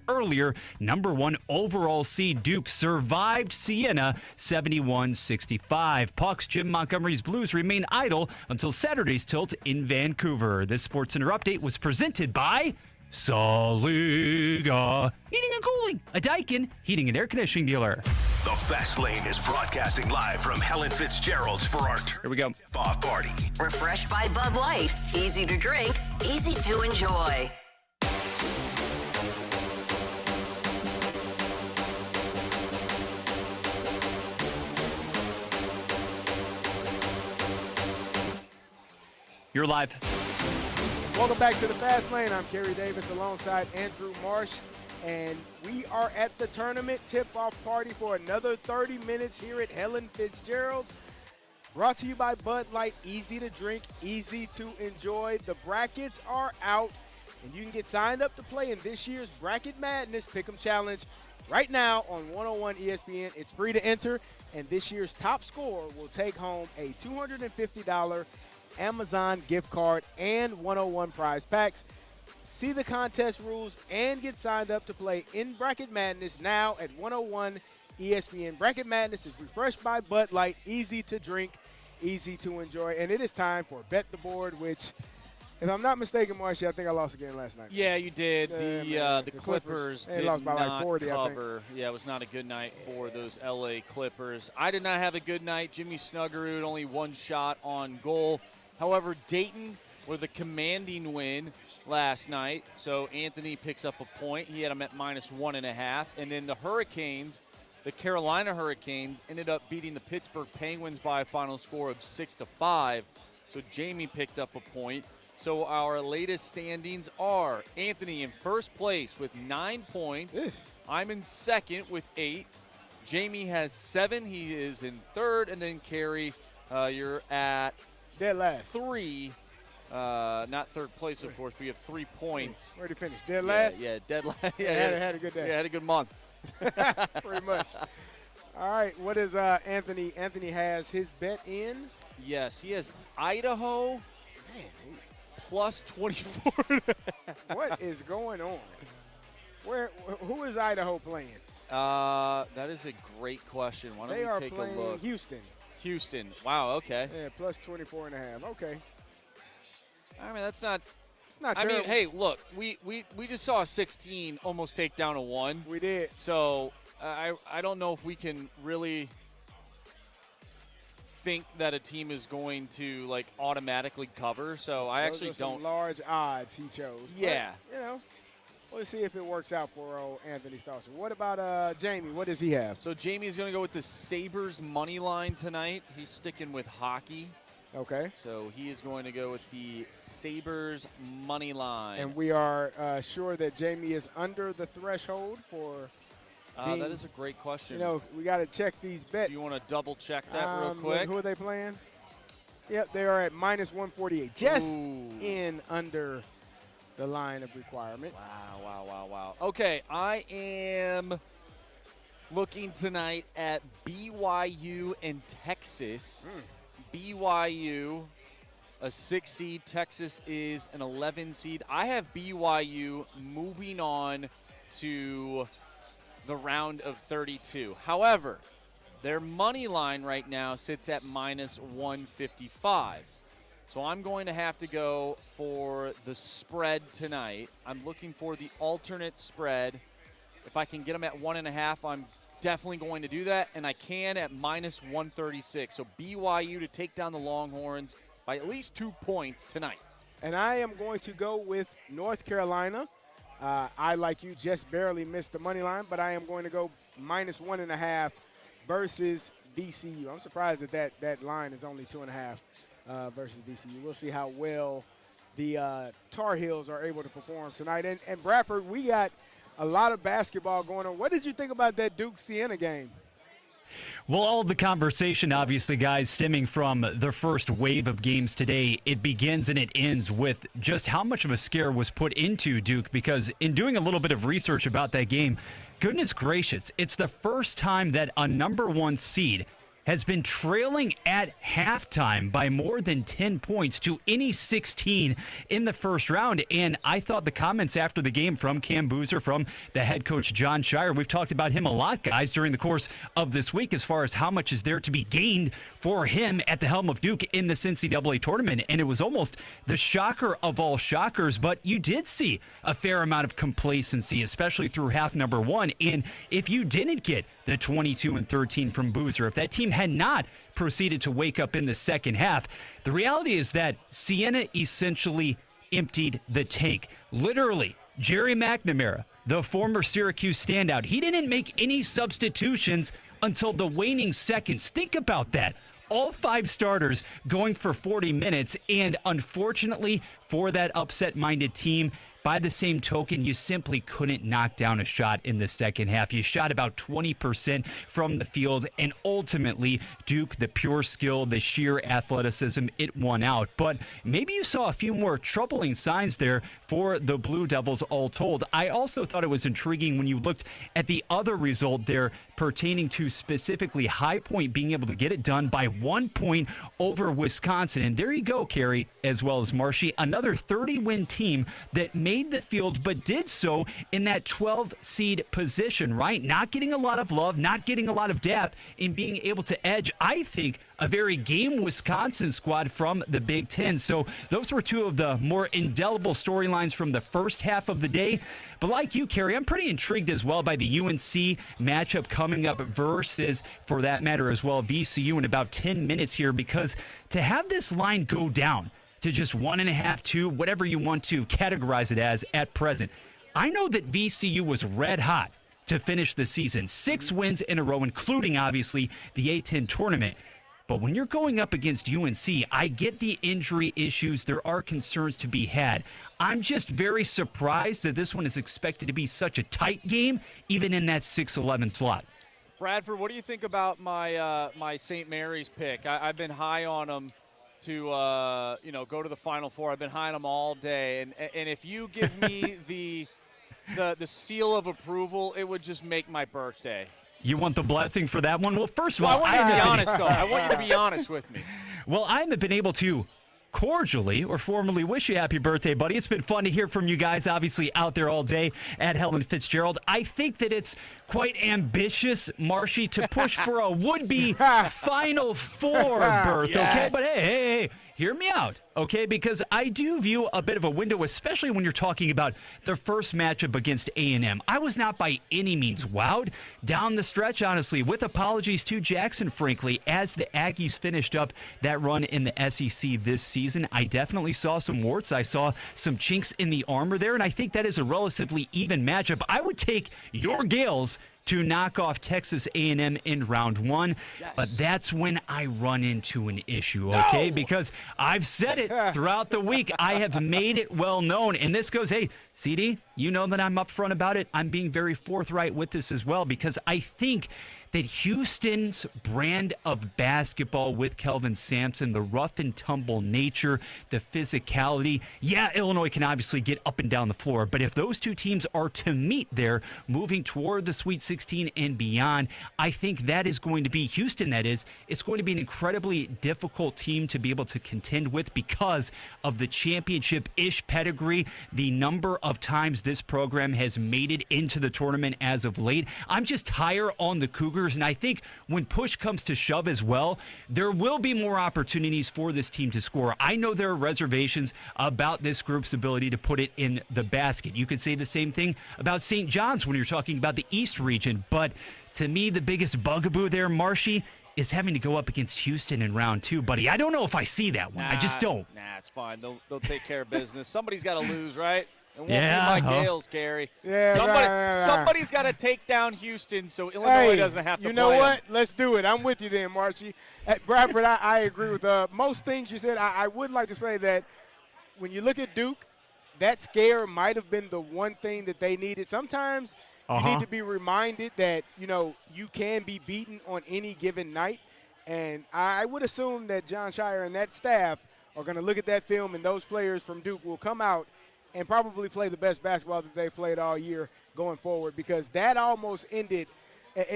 Earlier, number 1 overall seed Duke survived Siena 71-65. Pucks Jim Montgomery's Blues remain idle until Saturday's tilt in Vancouver. This Sports Center update was presented by Saliga Heating and Cooling, a Daikin heating and air conditioning dealer. The Fast Lane is broadcasting live from Helen Fitzgerald's for our Here we go. Off party. Refreshed by Bud Light. Easy to drink, easy to enjoy. You're live. Welcome back to the Fast Lane. I'm Kerry Davis alongside Andrew Marsh, and we are at the tournament tip-off party for another 30 minutes here at Helen Fitzgerald's. Brought to you by Bud Light, easy to drink, easy to enjoy. The brackets are out, and you can get signed up to play in this year's Bracket Madness Pick'em Challenge right now on 101 ESPN. It's free to enter, and this year's top scorer will take home a $250 Amazon gift card and 101 prize packs. See the contest rules and get signed up to play in Bracket Madness now at 101 ESPN. Bracket Madness is refreshed by Bud Light, easy to drink, easy to enjoy, and it is time for Bet the Board, which, if I'm not mistaken, Marcia, I think I lost again last night. Yeah, you did. The Clippers did lost by not like 40, cover. Yeah, it was not a good night for those LA Clippers. I did not have a good night. Jimmy Snuggerud only one shot on goal. However, Dayton with a commanding win last night. So Anthony picks up a point. He had him at -1.5. And then the Hurricanes, the Carolina Hurricanes, ended up beating the Pittsburgh Penguins by a final score of 6-5. So Jamie picked up a point. So our latest standings are Anthony in first place with 9 points. I'm in second with 8. Jamie has 7. He is in third. And then Carey, you're at dead last. 3. Not third place, of course. We have 3 points. Where'd he finish? Dead last? Yeah, dead last. Had a good day. Yeah, had a good month. Pretty much. All right, what is Anthony? Anthony has his bet in. Yes, he has Idaho. Man, plus 24. What is going on? Who is Idaho playing? That is a great question. Why don't we take a look? Houston. Wow, okay. Yeah, plus 24.5. Okay. I mean, that's not terrible. I mean, hey, look, we just saw a 16 almost take down a 1. We did. So I don't know if we can really think that a team is going to like automatically cover. So I actually Those are don't. Some large odds he chose. Yeah. But, we'll see if it works out for old Anthony Stalter. What about Jamie? What does he have? So Jamie's going to go with the Sabres money line tonight. He's sticking with hockey. Okay. So he is going to go with the Sabres money line. And we are sure that Jamie is under the threshold for that is a great question. We got to check these bets. Do you want to double check that real quick? Who are they playing? Yep, they are at -148. Just in under the line of requirement. Wow. Okay, I am looking tonight at BYU and Texas. BYU, a 6 seed. Texas is an 11 seed. I have BYU moving on to the round of 32. However, their money line right now sits at -155. So I'm going to have to go for the spread tonight. I'm looking for the alternate spread. If I can get them at 1.5, I'm definitely going to do that, and I can at -136. So BYU to take down the Longhorns by at least 2 points tonight. And I am going to go with North Carolina. I, like you, just barely missed the money line, but I am going to go -1.5 versus VCU. I'm surprised that line is only 2.5 versus VCU. We'll see how well the Tar Heels are able to perform tonight. And Bradford, we got a lot of basketball going on. What did you think about that Duke-Siena game? Well, all of the conversation, obviously, guys, stemming from the first wave of games today, it begins and it ends with just how much of a scare was put into Duke, because in doing a little bit of research about that game, goodness gracious, it's the first time that a number 1 seed has been trailing at halftime by more than 10 points to any 16 in the first round. And I thought the comments after the game from Cam Boozer, from the head coach John Shire, we've talked about him a lot, guys, during the course of this week as far as how much is there to be gained for him at the helm of Duke in this NCAA tournament. And it was almost the shocker of all shockers, but you did see a fair amount of complacency, especially through half number 1. And if you didn't get the 22-13 from Boozer, if that team had not proceeded to wake up in the second half, the reality is that Siena essentially emptied the tank. Literally, Jerry McNamara, the former Syracuse standout, he didn't make any substitutions until the waning seconds. Think about that. All 5 starters going for 40 minutes, and unfortunately for that upset-minded team, by the same token, you simply couldn't knock down a shot in the second half. You shot about 20% from the field, and ultimately, Duke, the pure skill, the sheer athleticism, it won out. But maybe you saw a few more troubling signs there for the Blue Devils all told. I also thought it was intriguing when you looked at the other result there pertaining to specifically High Point being able to get it done by 1 point over Wisconsin. And there you go, Carey, as well as Marshy, another 30-win team that made the field, but did so in that 12 seed position, right? Not getting a lot of love, not getting a lot of depth, in being able to edge, I think, a very game Wisconsin squad from the Big Ten. So those were 2 of the more indelible storylines from the first half of the day. But like you, Kerry, I'm pretty intrigued as well by the UNC matchup coming up versus, for that matter as well, VCU in about 10 minutes here, because to have this line go down to just 1.5, 2, whatever you want to categorize it as at present. I know that VCU was red hot to finish the season. 6 wins in a row, including, obviously, the A-10 tournament. But when you're going up against UNC, I get the injury issues. There are concerns to be had. I'm just very surprised that this one is expected to be such a tight game, even in that 6-11 slot. Bradford, what do you think about my St. Mary's pick? I've been high on them to go to the Final Four. I've been high on them all day, and if you give me the seal of approval, it would just make my birthday. You want the blessing for that one? Well, first of all, I want you to be honest, though. I want you to be honest with me. Well, I haven't been able to cordially or formally wish you happy birthday, buddy. It's been fun to hear from you guys, obviously, out there all day at Helen Fitzgerald. I think that it's quite ambitious, Marshy, to push for a would-be Final Four berth, yes. Okay? But hey, hear me out, okay? Because I do view a bit of a window, especially when you're talking about the first matchup against A&M. I was not by any means wowed down the stretch, honestly, with apologies to Jackson, frankly, as the Aggies finished up that run in the SEC this season. I definitely saw some warts. I saw some chinks in the armor there, and I think that is a relatively even matchup. I would take your Gales to knock off Texas A&M in round 1. Yes. But that's when I run into an issue, okay? No. Because I've said it throughout the week. I have made it well known. And this goes, hey, CD, you know that I'm upfront about it. I'm being very forthright with this as well, because I think that Houston's brand of basketball with Kelvin Sampson, the rough and tumble nature, the physicality, yeah, Illinois can obviously get up and down the floor, but if those two teams are to meet there, moving toward the Sweet 16 and beyond, I think that is going to be, Houston that is, it's going to be an incredibly difficult team to be able to contend with because of the championship-ish pedigree, the number of times this program has made it into the tournament as of late. I'm just higher on the Cougars. And I think when push comes to shove as well, there will be more opportunities for this team to score. I know there are reservations about this group's ability to put it in the basket. You could say the same thing about St. John's when you're talking about the East region. But to me, the biggest bugaboo there, Marshy, is having to go up against Houston in round 2, buddy. I don't know if I see that one. I just don't. Nah, it's fine. They'll take care of business. Somebody's got to lose, right? It won't be my Gales, Carey. Yeah, somebody's got to take down Houston so Illinois doesn't have to play. You know what? Let's do it. I'm with you then, Marshy. Bradford, I agree with most things you said. I would like to say that when you look at Duke, that scare might have been the one thing that they needed. Sometimes you need to be reminded that, you can be beaten on any given night. And I would assume that John Shire and that staff are going to look at that film, and those players from Duke will come out and probably play the best basketball that they've played all year going forward, because that almost ended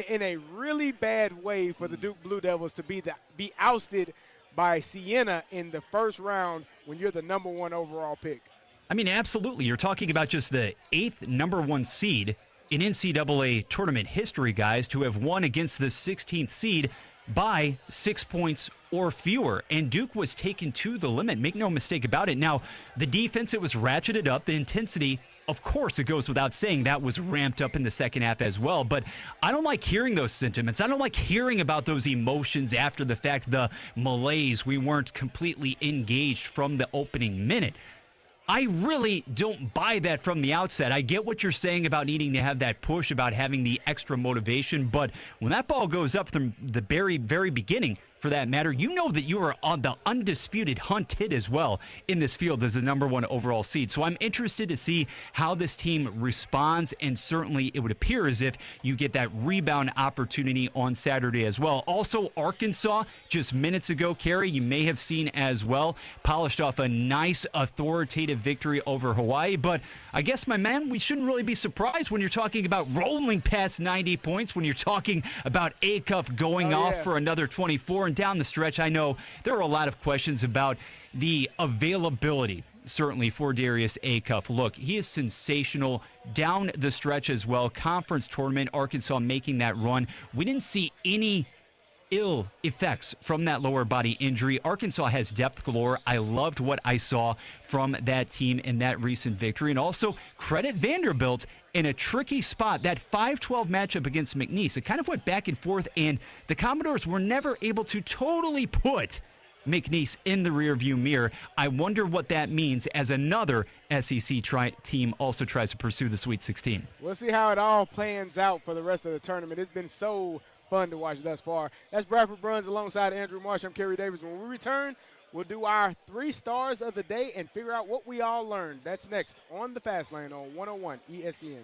in a really bad way for the Duke Blue Devils to be ousted by Siena in the first round when you're the number 1 overall pick. I mean, absolutely. You're talking about just the 8th number 1 seed in NCAA tournament history, guys, to have won against the 16th seed by 6 points or fewer. And Duke was taken to the limit. Make no mistake about it. Now, the defense, it was ratcheted up. The intensity, of course, it goes without saying, that was ramped up in the second half as well. But I don't like hearing those sentiments. I don't like hearing about those emotions after the fact, the malaise. We weren't completely engaged from the opening minute. I really don't buy that from the outset. I get what you're saying about needing to have that push, about having the extra motivation, but when that ball goes up from the very, very beginning, for that matter, you know that you are on the undisputed hunted as well in this field as the number 1 overall seed. So I'm interested to see how this team responds, and certainly it would appear as if you get that rebound opportunity on Saturday as well. Also, Arkansas, just minutes ago, Carey, you may have seen as well, polished off a nice authoritative victory over Hawaii. But I guess, my man, we shouldn't really be surprised when you're talking about rolling past 90 points, when you're talking about Acuff going off for another 24. And down the stretch, I know there are a lot of questions about the availability, certainly, for Darius Acuff. Look, he is sensational down the stretch as well. Conference tournament, Arkansas making that run. We didn't see any ill effects from that lower body injury. Arkansas has depth galore. I loved what I saw from that team in that recent victory. And also credit Vanderbilt in a tricky spot. That 5-12 matchup against McNeese, it kind of went back and forth, and the Commodores were never able to totally put McNeese in the rearview mirror. I wonder what that means as another SEC team also tries to pursue the Sweet 16. We'll see how it all plans out for the rest of the tournament. It's been so fun to watch thus far. That's Bradford Bruns alongside Andrew Marsh. I'm Kerry Davis. When we return, we'll do our 3 stars of the day and figure out what we all learned. That's next on the Fast Lane on 101 ESPN.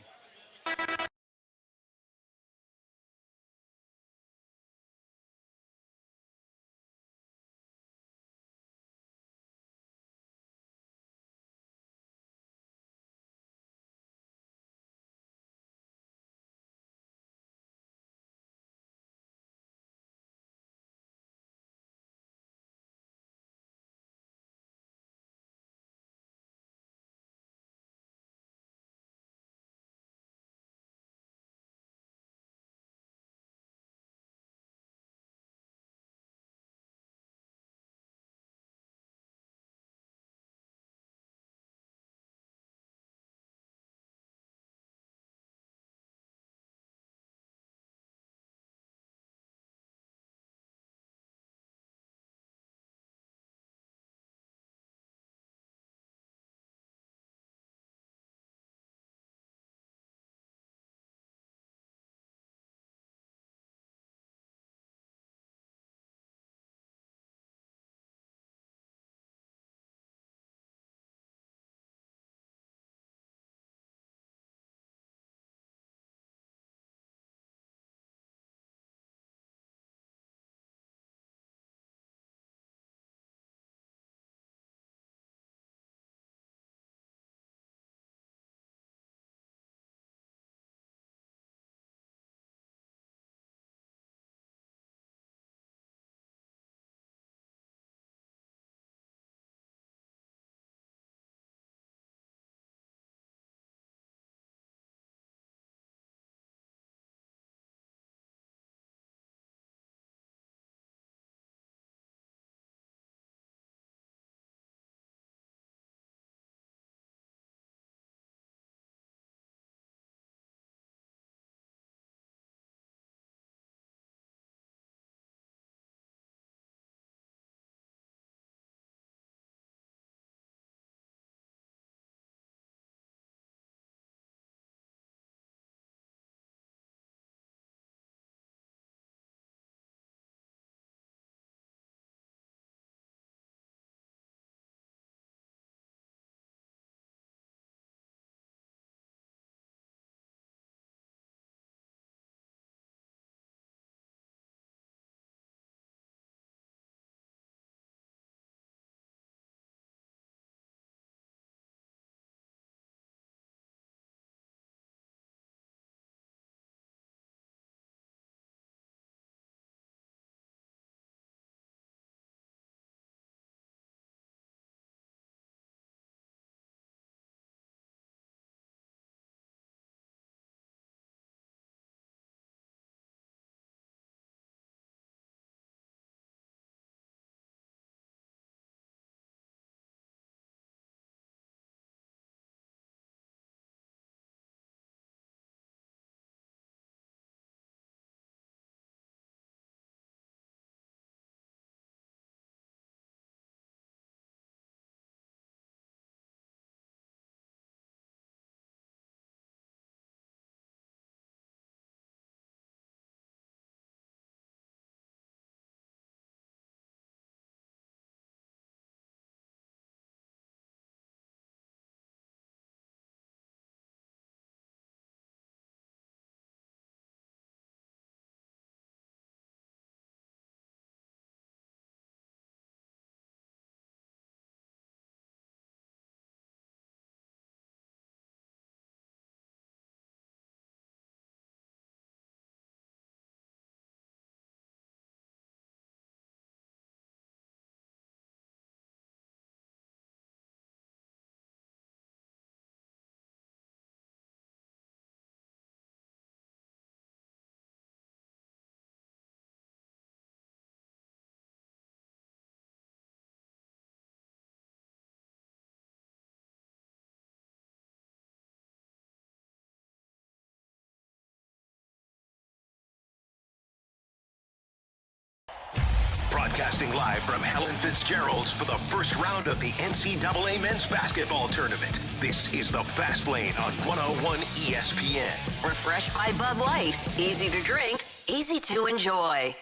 Broadcasting live from Helen Fitzgerald's for the first round of the NCAA men's basketball tournament. This is the Fast Lane on 101 ESPN. Refreshed by Bud Light. Easy to drink, easy to enjoy.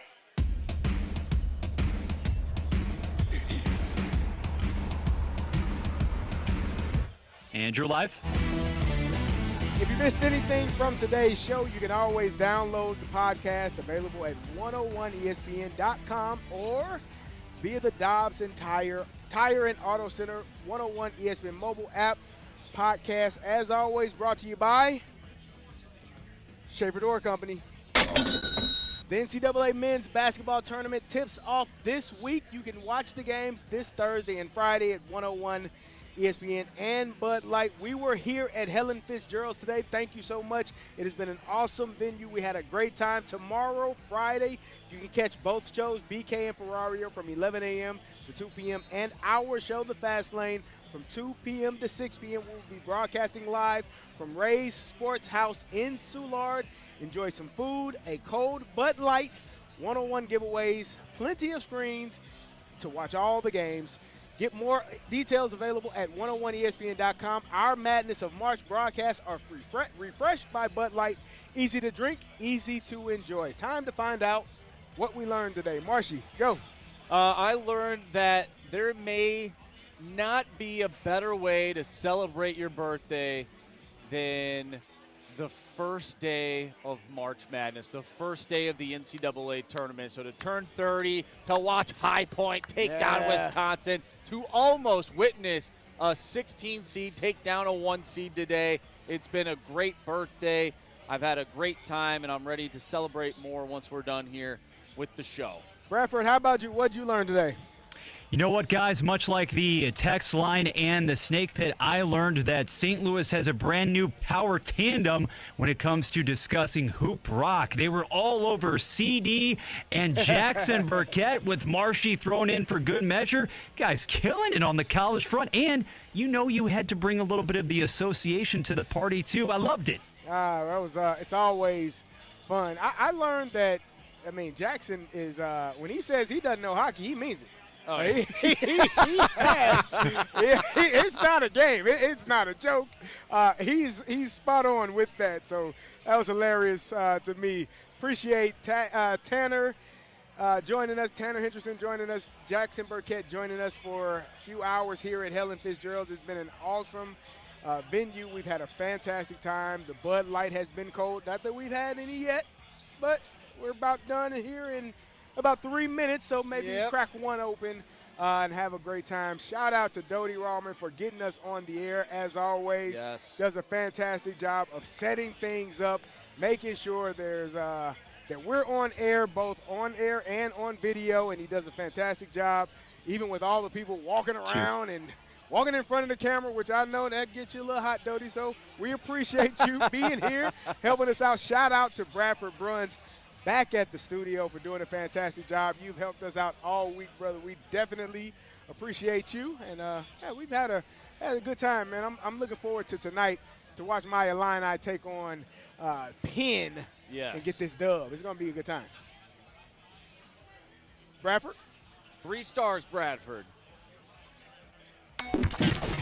And you're live. If you missed anything from today's show, you can always download the podcast available at 101ESPN.com or via the Dobbs and Tire and Auto Center 101 ESPN mobile app. Podcast, as always, brought to you by Schaefer Door Company. The NCAA men's basketball tournament tips off this week. You can watch the games this Thursday and Friday at 101 ESPN and Bud Light. We were here at Helen Fitzgerald's today. Thank you so much. It has been an awesome venue. We had a great time. Tomorrow, Friday, you can catch both shows, BK and Ferrario, from 11 a.m. to 2 p.m. and our show, The Fast Lane, from 2 p.m. to 6 p.m. We'll be broadcasting live from Ray's Sports House in Soulard. Enjoy some food, a cold Bud Light, 101 giveaways, plenty of screens to watch all the games. Get more details available at 101ESPN.com. Our Madness of March broadcasts are refreshed by Bud Light. Easy to drink, easy to enjoy. Time to find out what we learned today. Marshy, go. I learned that there may not be a better way to celebrate your birthday than the first day of March Madness, the first day of the NCAA tournament. So to turn 30, to watch High Point take down Wisconsin, to almost witness a 16 seed take down a 1 seed today. It's been a great birthday. I've had a great time, and I'm ready to celebrate more once we're done here with the show. Bradford, how about you? What did you learn today? You know what, guys? Much like the text line and the snake pit, I learned that St. Louis has a brand new power tandem when it comes to discussing hoop rock. They were all over CD and Jackson Burkett with Marshy thrown in for good measure. Guys killing it on the college front. And you know you had to bring a little bit of the association to the party, too. I loved it. It's always fun. I learned that, Jackson is, when he says he doesn't know hockey, he means it. Oh, yeah. It's not a game. It's not a joke. He's spot on with that. So that was hilarious to me. Appreciate Tanner joining us, Tanner Henderson joining us, Jackson Burkett joining us for a few hours here at Helen Fitzgerald's. It's been an awesome venue. We've had a fantastic time. The Bud Light has been cold. Not that we've had any yet, but we're about done here in about 3 minutes, so maybe crack one open and have a great time. Shout out to Dodie Rallman for getting us on the air, as always. Yes. Does a fantastic job of setting things up, making sure there's that we're on air, both on air and on video, and he does a fantastic job, even with all the people walking around and walking in front of the camera, which I know that gets you a little hot, Dodie. So we appreciate you being here, helping us out. Shout out to Bradford Bruns back at the studio for doing a fantastic job. You've helped us out all week, brother. We definitely appreciate you. And we've had a good time, man. I'm looking forward to tonight to watch my Illini take on Penn and get this dub. It's going to be a good time. Bradford? 3 stars, Bradford.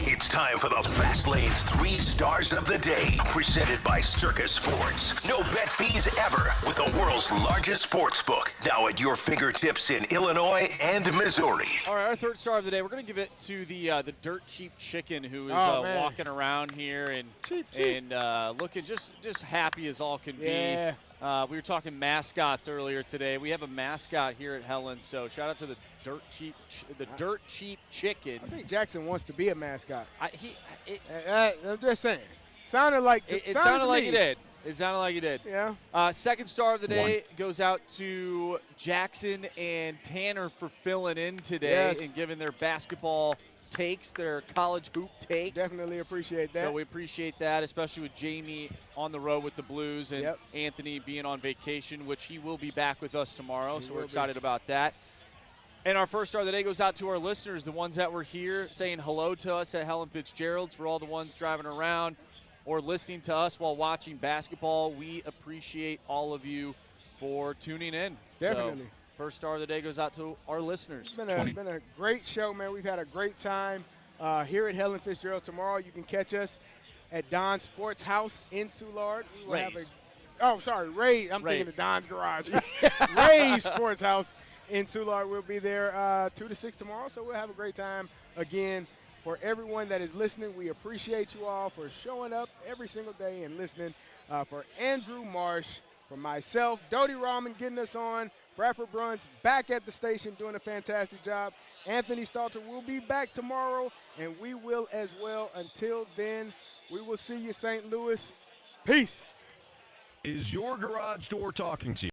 It's time for the Fast Lane's 3 stars of the day, presented by Circus Sports. No bet fees ever with the world's largest sports book, now at your fingertips in Illinois and Missouri. All right, our 3rd star of the day, we're going to give it to the Dirt Cheap Chicken, who is walking around here and looking just happy as all can be. We were talking mascots earlier today. We have a mascot here at Helen, so shout out to the Dirt Cheap Chicken. I think Jackson wants to be a mascot. I'm just saying. Sounded like it sounded like he did. It sounded like he did. Yeah. 2nd star of the day goes out to Jackson and Tanner for filling in today and giving their basketball takes, their college hoop takes. Definitely appreciate that. So we appreciate that, especially with Jamie on the road with the Blues and Anthony being on vacation, which he will be back with us tomorrow. So we're excited about that. And our 1st star of the day goes out to our listeners, the ones that were here saying hello to us at Helen Fitzgerald's, for all the ones driving around or listening to us while watching basketball. We appreciate all of you for tuning in. Definitely. So, First star of the day goes out to our listeners. It's been a great show, man. We've had a great time here at Helen Fitzgerald. Tomorrow you can catch us at Don's Sports House in Soulard. We will have Ray. I'm thinking of Don's Garage. Ray's Sports House in Soulard. We'll be there 2 to 6 tomorrow, so we'll have a great time. Again, for everyone that is listening, we appreciate you all for showing up every single day and listening. For Andrew Marsh, for myself, Dodie Rahman getting us on, Bradford Bruns back at the station doing a fantastic job. Anthony Stalter will be back tomorrow, and we will as well. Until then, we will see you, St. Louis. Peace. Is your garage door talking to you?